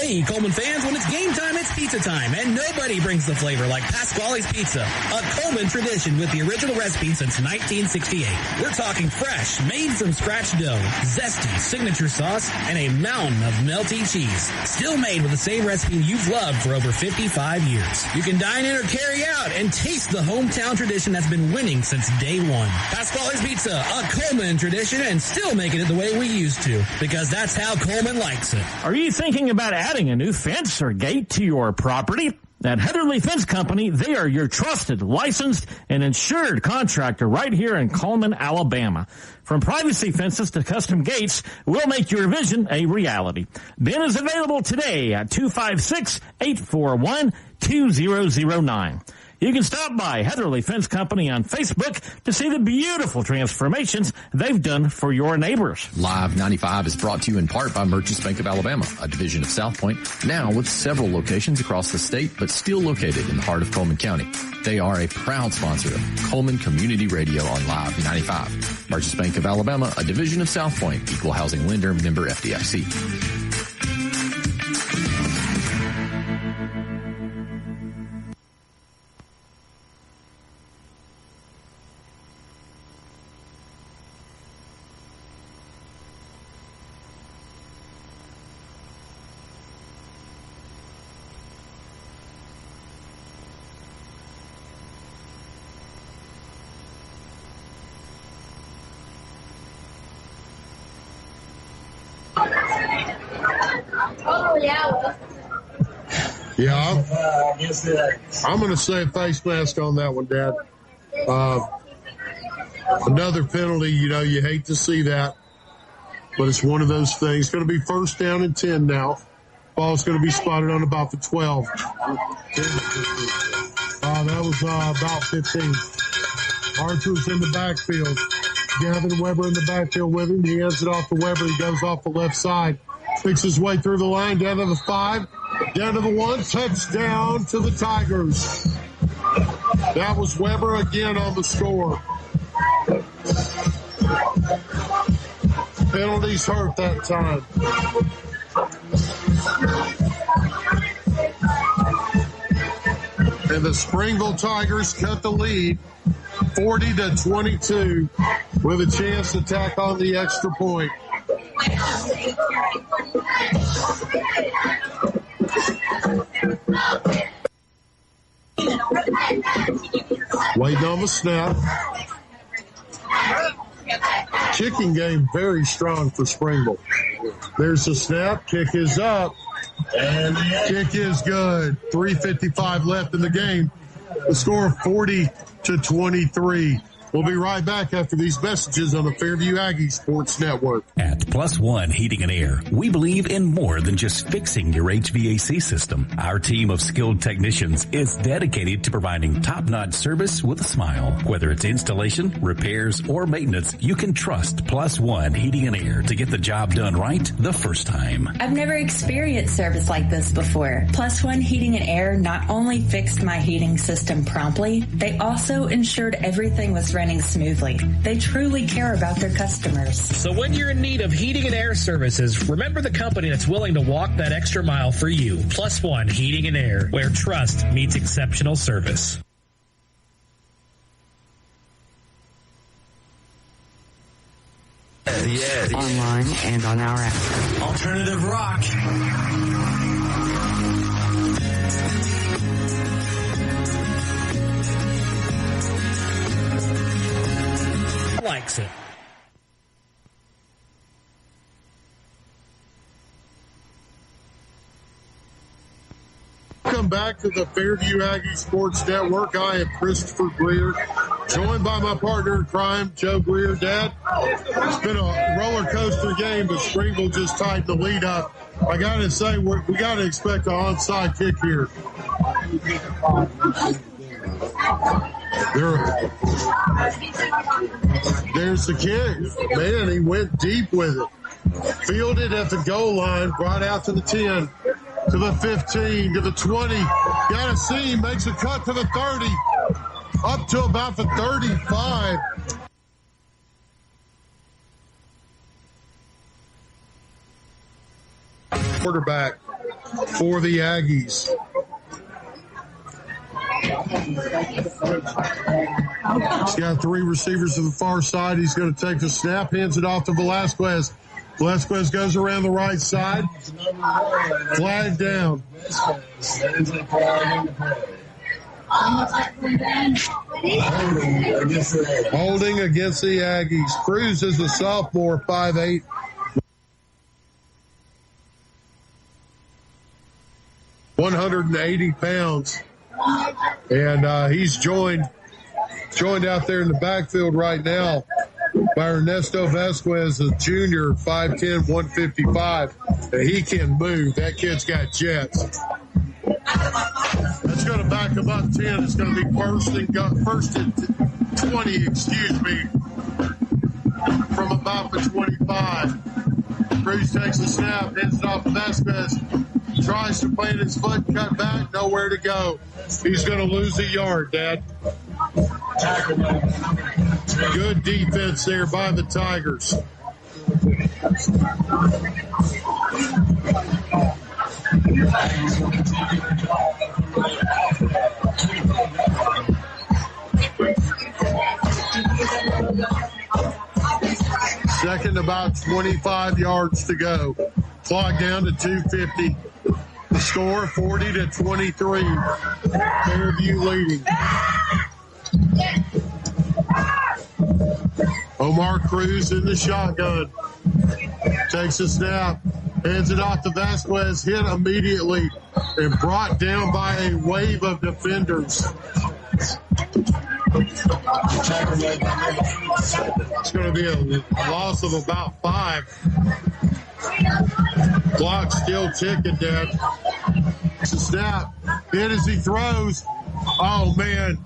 Hey, Cullman fans, when it's game time, it's pizza time, and nobody brings the flavor like Pasquale's Pizza, a Cullman tradition with the original recipe since 1968. We're talking fresh, made from scratch dough, zesty signature sauce, and a mountain of melty cheese. Still made with the same recipe you've loved for over 55 years. You can dine in or carry out and taste the hometown tradition that's been winning since day one. Pasquale's Pizza, a Cullman tradition, and still making it the way we used to, because that's how Cullman likes it. Are you thinking about adding a new fence or gate to your property? At Heatherly Fence Company, they are your trusted, licensed, and insured contractor right here in Cullman, Alabama. From privacy fences to custom gates, we'll make your vision a reality. Ben is available today at 256-841-2009. You can stop by Heatherly Fence Company on Facebook to see the beautiful transformations they've done for your neighbors. Live 95 is brought to you in part by Merchants Bank of Alabama, a division of South Point, now with several locations across the state, but still located in the heart of Cullman County. They are a proud sponsor of Cullman Community Radio on Live 95. Merchants Bank of Alabama, a division of South Point, equal housing lender, member FDIC. Yeah, I'm going to say face mask on that one, Dad. Another penalty, you hate to see that, but it's one of those things. It's going to be first down and 10 now. Ball's going to be spotted on about the 12. That was about 15. Archer's in the backfield. Gavin Weber in the backfield with him. He hands it off to Weber. He goes off the left side. Picks his way through the line, down to the 5, down to the 1, touchdown to the Tigers. That was Weber again on the score. Penalties hurt that time. And the Springville Tigers cut the lead 40-22 with a chance to tack on the extra point. Waiting on the snap. Kicking game very strong for Springville. There's the snap. Kick is up. And kick is good. 3:55 left in the game. The score 40-23. We'll be right back after these messages on the Fairview Aggie Sports Network. At Plus One Heating and Air, we believe in more than just fixing your HVAC system. Our team of skilled technicians is dedicated to providing top-notch service with a smile. Whether it's installation, repairs, or maintenance, you can trust Plus One Heating and Air to get the job done right the first time. I've never experienced service like this before. Plus One Heating and Air not only fixed my heating system promptly, they also ensured everything was running smoothly. They truly care about their customers. So when you're in need of heating and air services, remember the company that's willing to walk that extra mile for you. Plus One Heating and Air, where trust meets exceptional service. Yes. Online and on our app. Alternative rock. Likes it. Welcome back to the Fairview Aggie Sports Network. I am Christopher Greer, joined by my partner in crime, Joe Greer. Dad, it's been a roller coaster game, but Springville just tightened the lead up. I got to say, we got to expect an onside kick here. There's the kick. Man, he went deep with it. Fielded at the goal line, brought out to the 10, to the 15, to the 20. Got to see, he makes a cut to the 30, up to about the 35. Quarterback for the Aggies. He's got three receivers to the far side. He's going to take the snap, hands it off to Velasquez. Velasquez goes around the right side. Flag down. Holding against the Aggies. Cruz is a sophomore, 5'8". £180, and he's joined out there in the backfield right now by Ernesto Vasquez, a junior, 5'10", 155, and he can move. That kid's got jets. That's going to back him up 10. It's going to be first and 20, from about the 25. Cruz takes the snap, hands it off to Vasquez. Tries to plant his foot, cut back, nowhere to go. He's going to lose a yard, Dad. Good defense there by the Tigers. Second, about 25 yards to go. Clock down to 2:50. The score 40-23. Fairview leading. Omar Cruz in the shotgun. Takes a snap. Hands it off to Vasquez. Hit immediately and brought down by a wave of defenders. It's going to be a loss of about 5. Clock still ticking, Dad. It's a snap. Hit as he throws. Oh, man.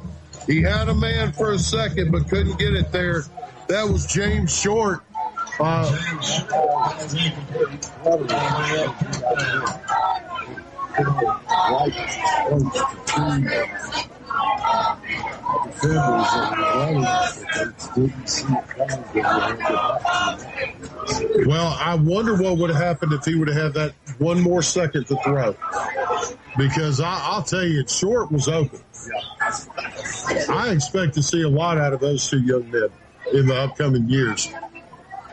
He had a man for a second, but couldn't get it there. That was James Short. Well, I wonder what would have happened if he would have had that one more second to throw. Because I'll tell you, Short was open. I expect to see a lot out of those two young men in the upcoming years.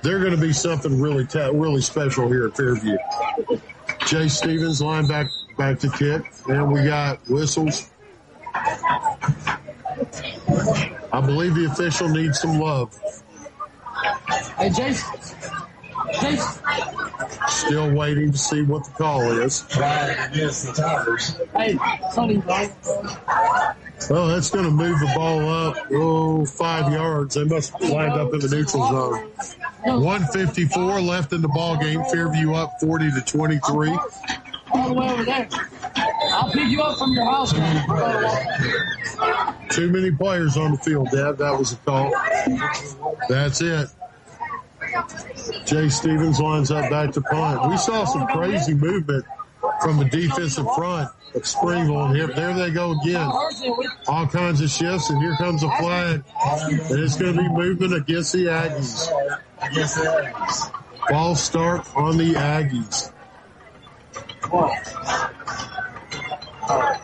They're going to be something really special here at Fairview. Jay Stevens, line back to kick. And we got whistles. I believe the official needs some love. Hey, Jason. Still waiting to see what the call is. Right against the Tigers. Hey, Sonny, right? Well, that's going to move the ball up, 5 yards. They must have lined up in the neutral zone. 1:54 left in the ball game. Fairview up 40-23. All the way over there. I'll pick you up from your house. Too many players on the field, Dad. That was a call. That's it. Jay Stevens lines up back to punt. We saw some crazy movement from the defensive front of Springville. And there they go again. All kinds of shifts, and here comes a flag. And it's going to be movement against the Aggies. False start on the Aggies.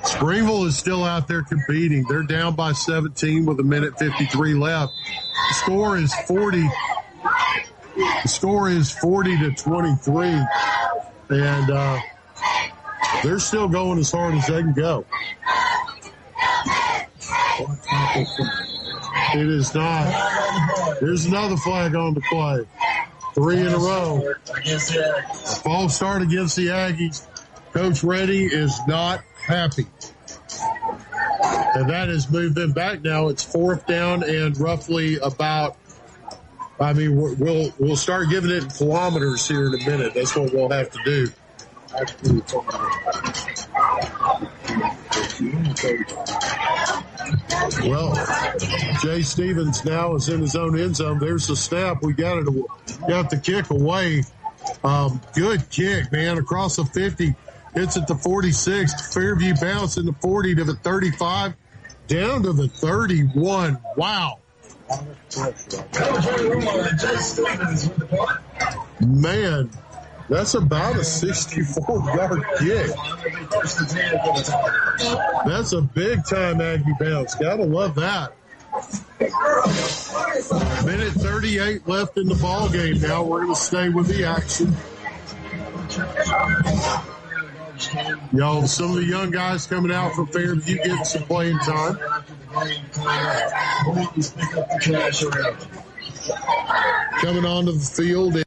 Springville is still out there competing. They're down by 17 with 1:53 left. The score is 40-23, and they're still going as hard as they can go. It is not. There's another flag on the play. 3 in a row. A false start against the Aggies. Coach Reddy is not happy. And that has moved them back now. It's 4th down and roughly about, we'll start giving it in kilometers here in a minute. That's what we'll have to do. Well, Jay Stevens now is in his own end zone. There's the snap. We got the kick away. Good kick, man, across the 50. Hits at the 46. Fairview bounce in the 40 to the 35. Down to the 31. Wow. Man, That's about a 64-yard kick. That's a big-time Aggie bounce. Gotta love that. Minute 38 left in the ball game now. We're going to stay with the action. Y'all, some of the young guys coming out from Fairview getting some playing time. Coming onto the field.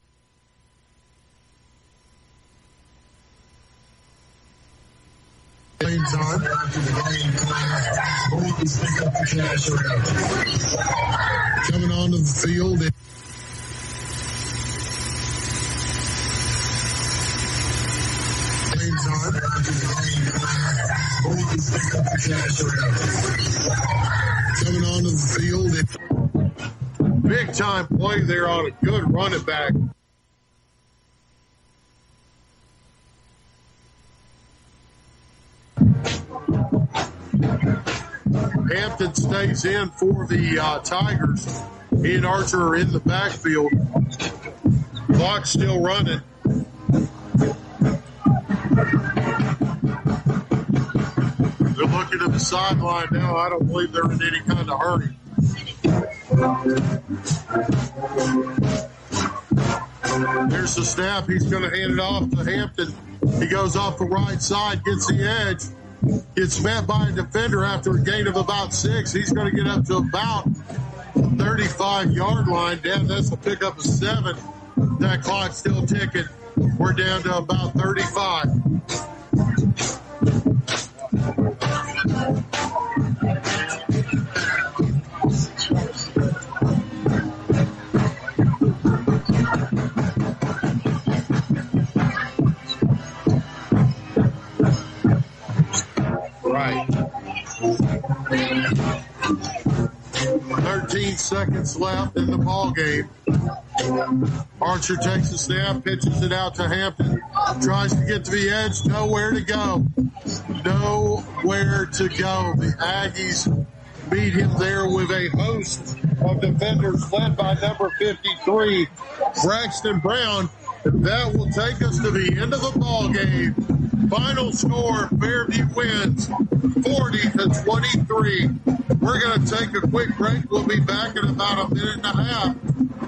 Playing time. Coming onto the field. Coming onto the field. Big time play there on a good running back. Hampton stays in for the Tigers. He and Archer are in the backfield. Clock still running. They're looking at the sideline now. I don't believe they're in any kind of hurry. Here's the snap. He's going to hand it off to Hampton. He goes off the right side, gets the edge, gets met by a defender after a gain of about 6. He's going to get up to about the 35-yard line. Damn, that's a pickup of 7. That clock's still ticking. We're down to about 35. Right. 13 seconds left in the ball game. Archer takes the snap, pitches it out to Hampton, tries to get to the edge, nowhere to go. Nowhere to go. The Aggies beat him there with a host of defenders led by number 53, Braxton Brown. And that will take us to the end of the ball game. Final score, Fairview wins 40-23. We're going to take a quick break. We'll be back in about a minute and a half.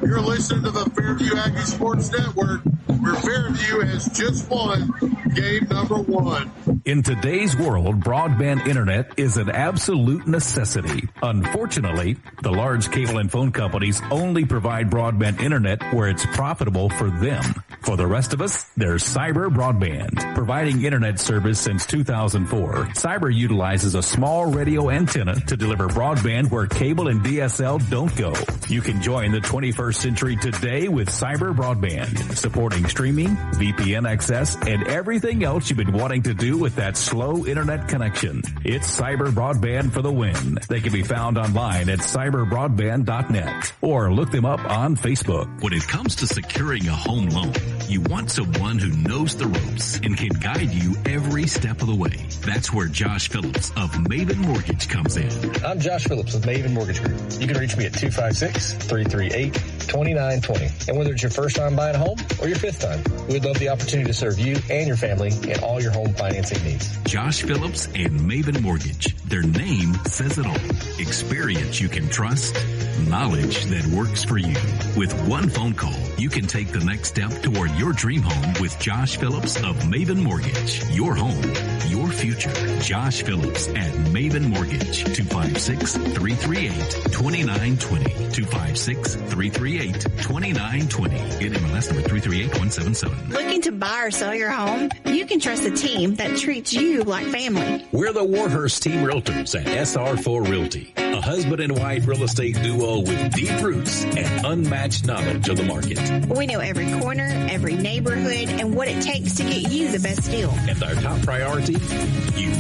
You're listening to the Fairview Aggie Sports Network, where Fairview has just won game number 1. In today's world, broadband internet is an absolute necessity. Unfortunately, the large cable and phone companies only provide broadband internet where it's profitable for them. For the rest of us, there's Cyber Broadband. Providing internet service since 2004, Cyber utilizes a small radio antenna to deliver broadband where cable and DSL don't go. You can join the 21st century today with Cyber Broadband, supporting streaming, VPN access, and everything else you've been wanting to do with that slow internet connection. It's Cyber Broadband for the win. They can be found online at cyberbroadband.net or look them up on Facebook. When it comes to securing a home loan, you want someone who knows the ropes and can guide you every step of the way. That's where Josh Phillips of Maven Mortgage comes in. I'm Josh Phillips with Maven Mortgage Group. You can reach me at 256-338-2920. And whether it's your first time buying a home or your 5th time, we'd love the opportunity to serve you and your family in all your home financing needs. Josh Phillips and Maven Mortgage. Their name says it all. Experience you can trust, knowledge that works for you. With one phone call, you can take the next step toward your dream home with Josh Phillips of Maven Mortgage. Your home, your future. Josh Phillips at Maven Mortgage. 256-338-2920. 256-338-2920. NMLS number 338177. Looking to buy or sell your home? You can trust a team that treats you like family. We're the Warhurst Team Realtors at SR4 Realty, a husband and wife real estate duo with deep roots and unmatched knowledge of the market. We know every corner, every neighborhood, and what it takes to get you the best deal. And our top priority, you.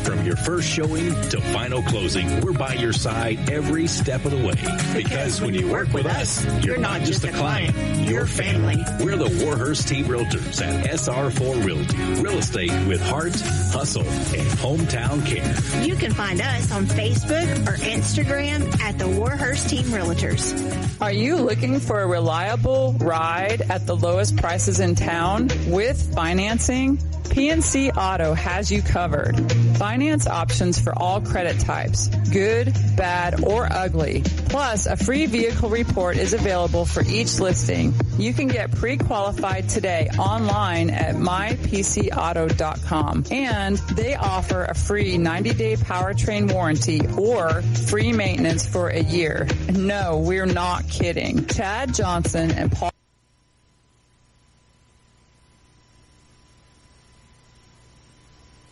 From your first showing to final closing, we're by your side every step of the way. Because when you work with us, you're not just a client, you're family. We're the Warhurst Team Realtors at SR4 Realty. Real estate with heart, hustle, and hometown care. You can find us on Facebook or Instagram Instagram at the Warhurst Team Realtors. Are you looking for a reliable ride at the lowest prices in town with financing? PNC Auto has you covered. Finance options for all credit types, good, bad, or ugly. Plus, a free vehicle report is available for each listing. You can get pre-qualified today online at mypcauto.com. And they offer a free 90-day powertrain warranty or free maintenance for a year. No, we're not kidding. Chad Johnson and Paul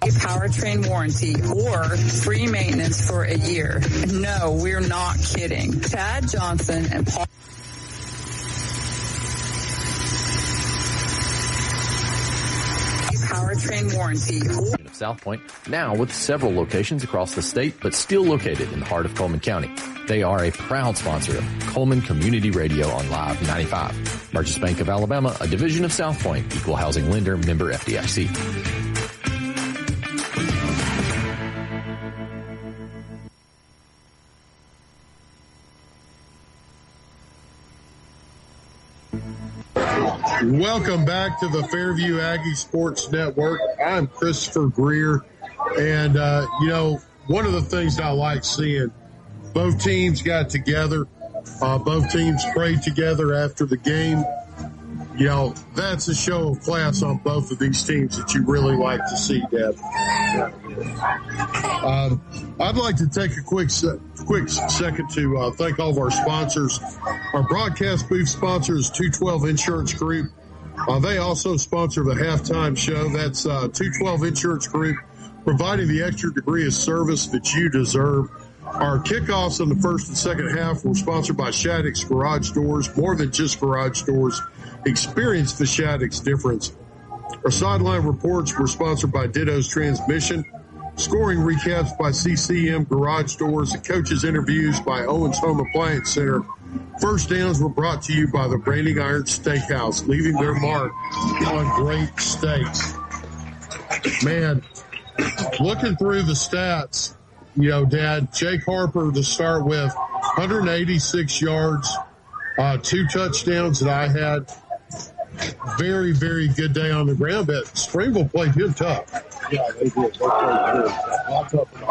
powertrain warranty or free maintenance for a year. No, we're not kidding. Chad Johnson and Paul powertrain warranty of South Point, now with several locations across the state, but still located in the heart of Cullman County. They are a proud sponsor of Cullman Community Radio on Live 95. Merchants Bank of Alabama, a division of South Point, equal housing lender, member FDIC. Welcome back to the Fairview Aggie Sports Network. I'm Christopher Greer, and one of the things I like seeing, both teams got together, both teams prayed together after the game. That's a show of class on both of these teams that you really like to see, Deb. I'd like to take a quick second to thank all of our sponsors. Our broadcast booth sponsor is 212 Insurance Group. They also sponsor the halftime show. That's 212 Insurance Group, providing the extra degree of service that you deserve. Our kickoffs in the first and second half were sponsored by Shattuck's Garage Doors. More than just garage doors, experience the Shattuck's difference. Our sideline reports were sponsored by Ditto's Transmission. Scoring recaps by CCM Garage Doors. The coaches' interviews by Owens Home Appliance Center. First downs were brought to you by the Branding Iron Steakhouse, leaving their mark on great steaks. Man, looking through the stats, Dad, Jake Harper to start with, 186 yards, 2 touchdowns that I had. Very, very good day on the ground, but Springville played good tough. Yeah, they did. They played good. Lots up and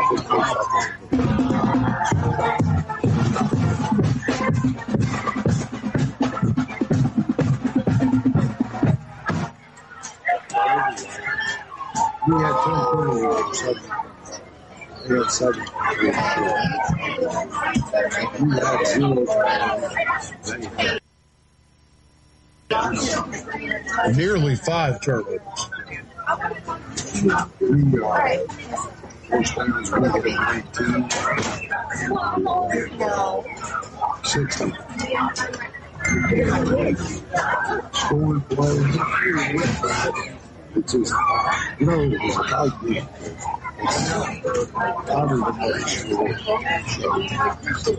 we had 10 penalties. We had 7. We had 0. Nearly 5 turnovers. First time was going to get 19. 60. Scoring plays. It's just, it was a tight game.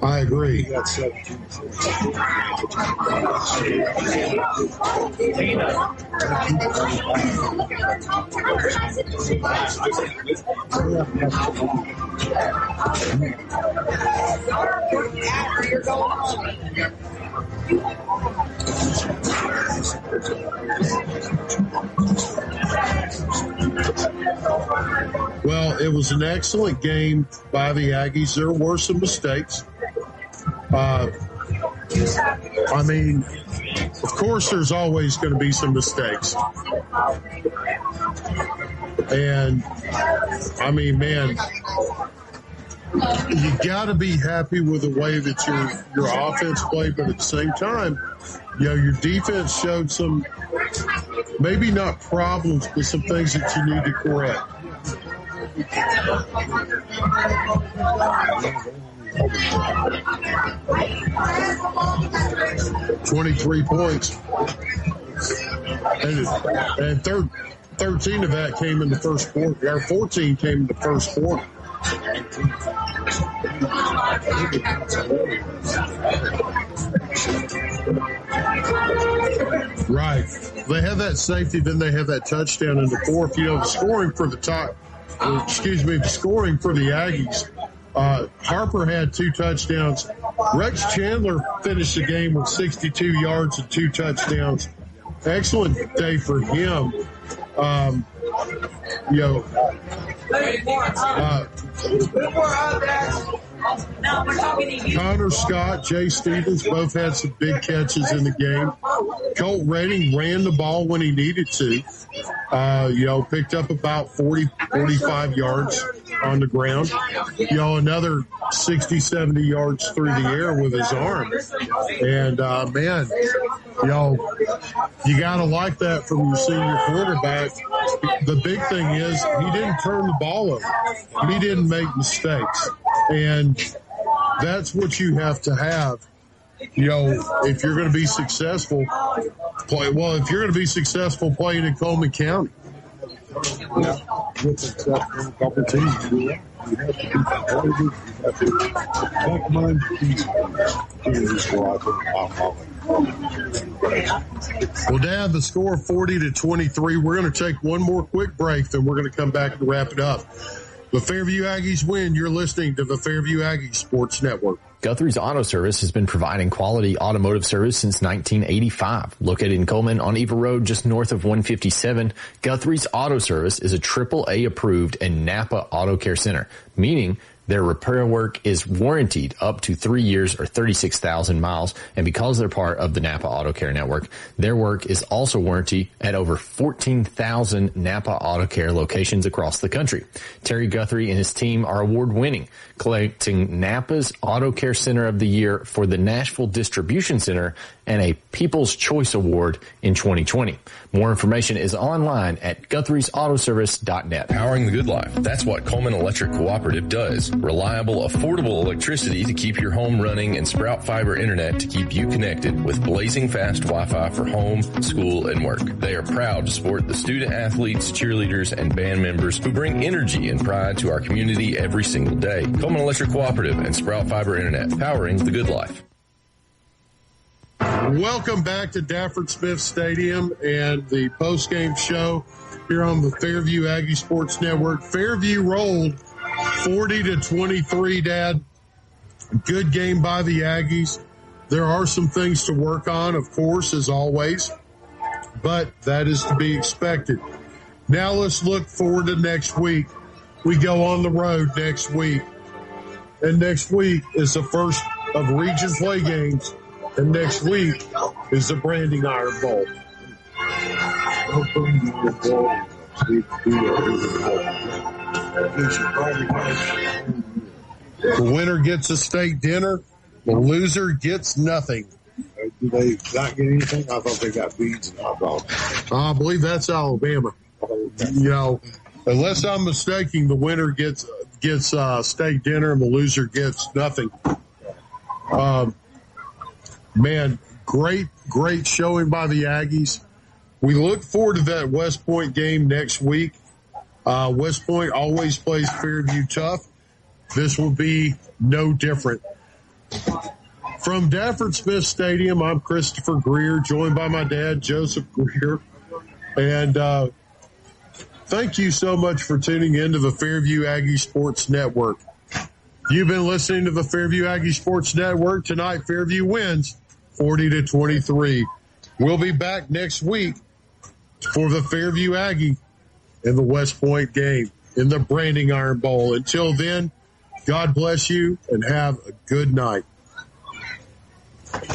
I agree. Well, it was an excellent game by the Aggies. There were some mistakes. Of course, there's always going to be some mistakes. And, man, you got to be happy with the way that your offense played, but at the same time, your defense showed some, maybe not problems, but some things that you need to correct. 23 points. And 13 of that came in the first quarter. Our 14 came in the first quarter. Right. They have that safety, then they have that touchdown in the fourth. The scoring for the Aggies Harper had 2 touchdowns. Rex Chandler finished the game with 62 yards and 2 touchdowns. Excellent day for him. Connor Scott, Jay Stevens both had some big catches in the game. Colt Redding ran the ball when he needed to. Picked up about 45 yards on the ground. Another 60, 70 yards through the air with his arm. And, you got to like that from your senior quarterback. The big thing is he didn't turn the ball over. He didn't make mistakes. And that's what you have to have. If you're going to be successful, if you're going to be successful playing in Cullman County. Well, Dad, the score 40-23. We're going to take one more quick break, then we're going to come back and wrap it up. The Fairview Aggies win. You're listening to the Fairview Aggies Sports Network. Guthrie's Auto Service has been providing quality automotive service since 1985. Located in Cullman on Eva Road, just north of 157, Guthrie's Auto Service is a AAA approved and Napa Auto Care Center, meaning their repair work is warranted up to 3 years or 36,000 miles. And because they're part of the Napa Auto Care Network, their work is also warranted at over 14,000 Napa Auto Care locations across the country. Terry Guthrie and his team are award-winning, collecting Napa's Auto Care Center of the Year for the Nashville Distribution Center and a People's Choice Award in 2020. More information is online at Guthrie'sAutoservice.net. Powering the good life. That's what Cullman Electric Cooperative does. Reliable, affordable electricity to keep your home running and Sprout Fiber Internet to keep you connected with blazing fast Wi-Fi for home, school, and work. They are proud to support the student athletes, cheerleaders, and band members who bring energy and pride to our community every single day. Cullman Electric Cooperative and Sprout Fiber Internet, powering the good life. Welcome back to Dafford Smith Stadium and the post-game show here on the Fairview Aggie Sports Network. Fairview rolled 40-23, Dad. Good game by the Aggies. There are some things to work on, of course, as always, but that is to be expected. Now let's look forward to next week. We go on the road next week, and next week is the first of region play games. And next week is the Branding Iron Bowl. The winner gets a steak dinner. The loser gets nothing. Do they not get anything? I thought they got beads and hot dogs. I believe that's Alabama. Unless I'm mistaken, the winner gets steak dinner and the loser gets nothing. Man, great showing by the Aggies. We look forward to that West Point game next week. West Point always plays Fairview tough. This will be no different. From Dafford Smith Stadium, I'm Christopher Greer, joined by my dad, Joseph Greer. And thank you so much for tuning in to the Fairview Aggie Sports Network. You've been listening to the Fairview Aggie Sports Network. Tonight, Fairview wins 40-23. We'll be back next week for the Fairview Aggie in the West Point game in the Branding Iron Bowl. Until then, God bless you and have a good night. I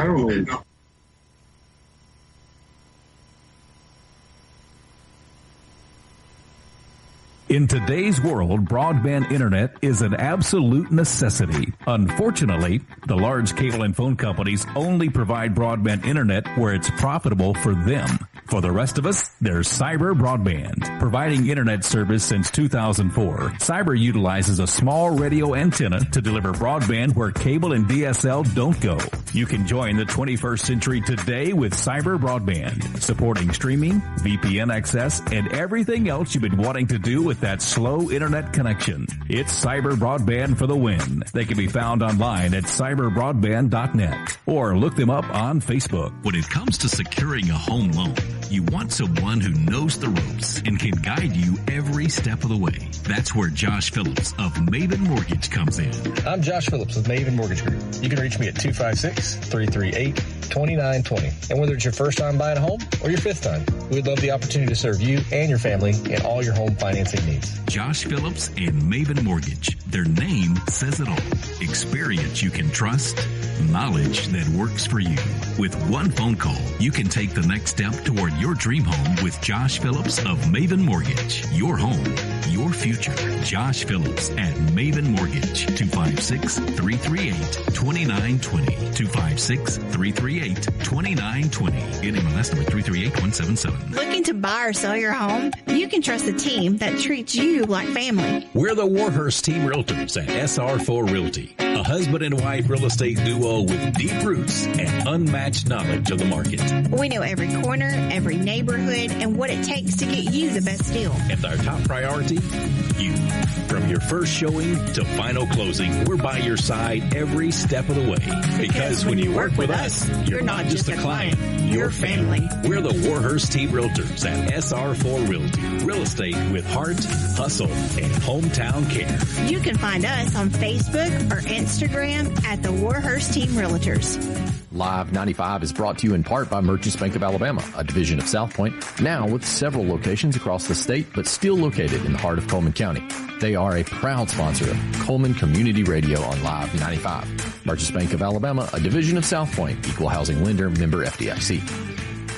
don't know. In today's world, broadband internet is an absolute necessity. Unfortunately, the large cable and phone companies only provide broadband internet where it's profitable for them. For the rest of us, there's Cyber Broadband. Providing internet service since 2004, Cyber utilizes a small radio antenna to deliver broadband where cable and DSL don't go. You can join the 21st century today with Cyber Broadband, supporting streaming, VPN access, and everything else you've been wanting to do with that slow internet connection. It's Cyber Broadband for the win. They can be found online at cyberbroadband.net or look them up on Facebook. When it comes to securing a home loan, You want someone who knows the ropes and can guide you every step of the way. That's where Josh Phillips of Maven Mortgage comes in. I'm Josh Phillips with Maven Mortgage Group. You can reach me at 256-338-2920. And whether it's your first time buying a home or your fifth time, we'd love the opportunity to serve you and your family in all your home financing needs. Josh Phillips and Maven Mortgage. Their name says it all. Experience you can trust, knowledge that works for you. With one phone call, you can take the next step toward your dream home with Josh Phillips of Maven Mortgage. Your home, your future. Josh Phillips at Maven Mortgage. 256-338-2920. 256-338-2920. NMLS number 338177. Looking to buy or sell your home? You can trust a team that treats you like family. We're the Warhurst Team Realtors at SR4 Realty, a husband and wife real estate duo with deep roots and unmatched knowledge of the market. We know every corner, every neighborhood, and what it takes to get you the best deal. And our top priority, you. From your first showing to final closing, we're by your side every step of the way. Because when you work with us, you're not just a client, you're family. We're the Warhurst Team Realtors at SR4 Realty. Real estate with heart, hustle, and hometown care. You can find us on Facebook or Instagram at the Warhurst Team Realtors. Live 95 is brought to you in part by Merchants Bank of Alabama, a division of South Point, now with several locations across the state, but still located in the heart of Cullman County. They are a proud sponsor of Cullman Community Radio on Live 95. Merchants Bank of Alabama, a division of South Point, equal housing lender, member FDIC.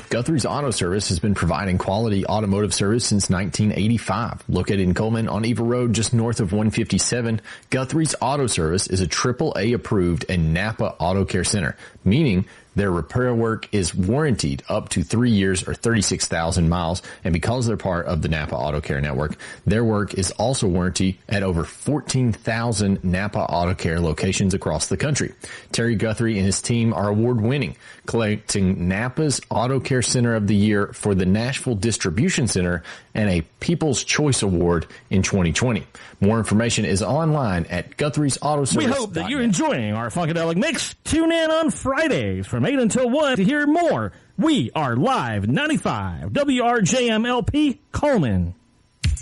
Guthrie's Auto Service has been providing quality automotive service since 1985. Located in Cullman on Eva Road, just north of 157, Guthrie's Auto Service is a AAA approved and Napa Auto Care Center, meaning their repair work is warranted up to 3 years or 36,000 miles. And because they're part of the Napa Auto Care Network, their work is also warranted at over 14,000 Napa Auto Care locations across the country. Terry Guthrie and his team are award-winning, collecting Napa's Auto Care Center of the Year for the Nashville Distribution Center and a People's Choice Award in 2020. More information is online at Guthrie's Auto Service. We hope that you're enjoying our Funkadelic Mix. Tune in on Fridays from 8 until 1 to hear more. We are Live 95, WRJMLP, Cullman.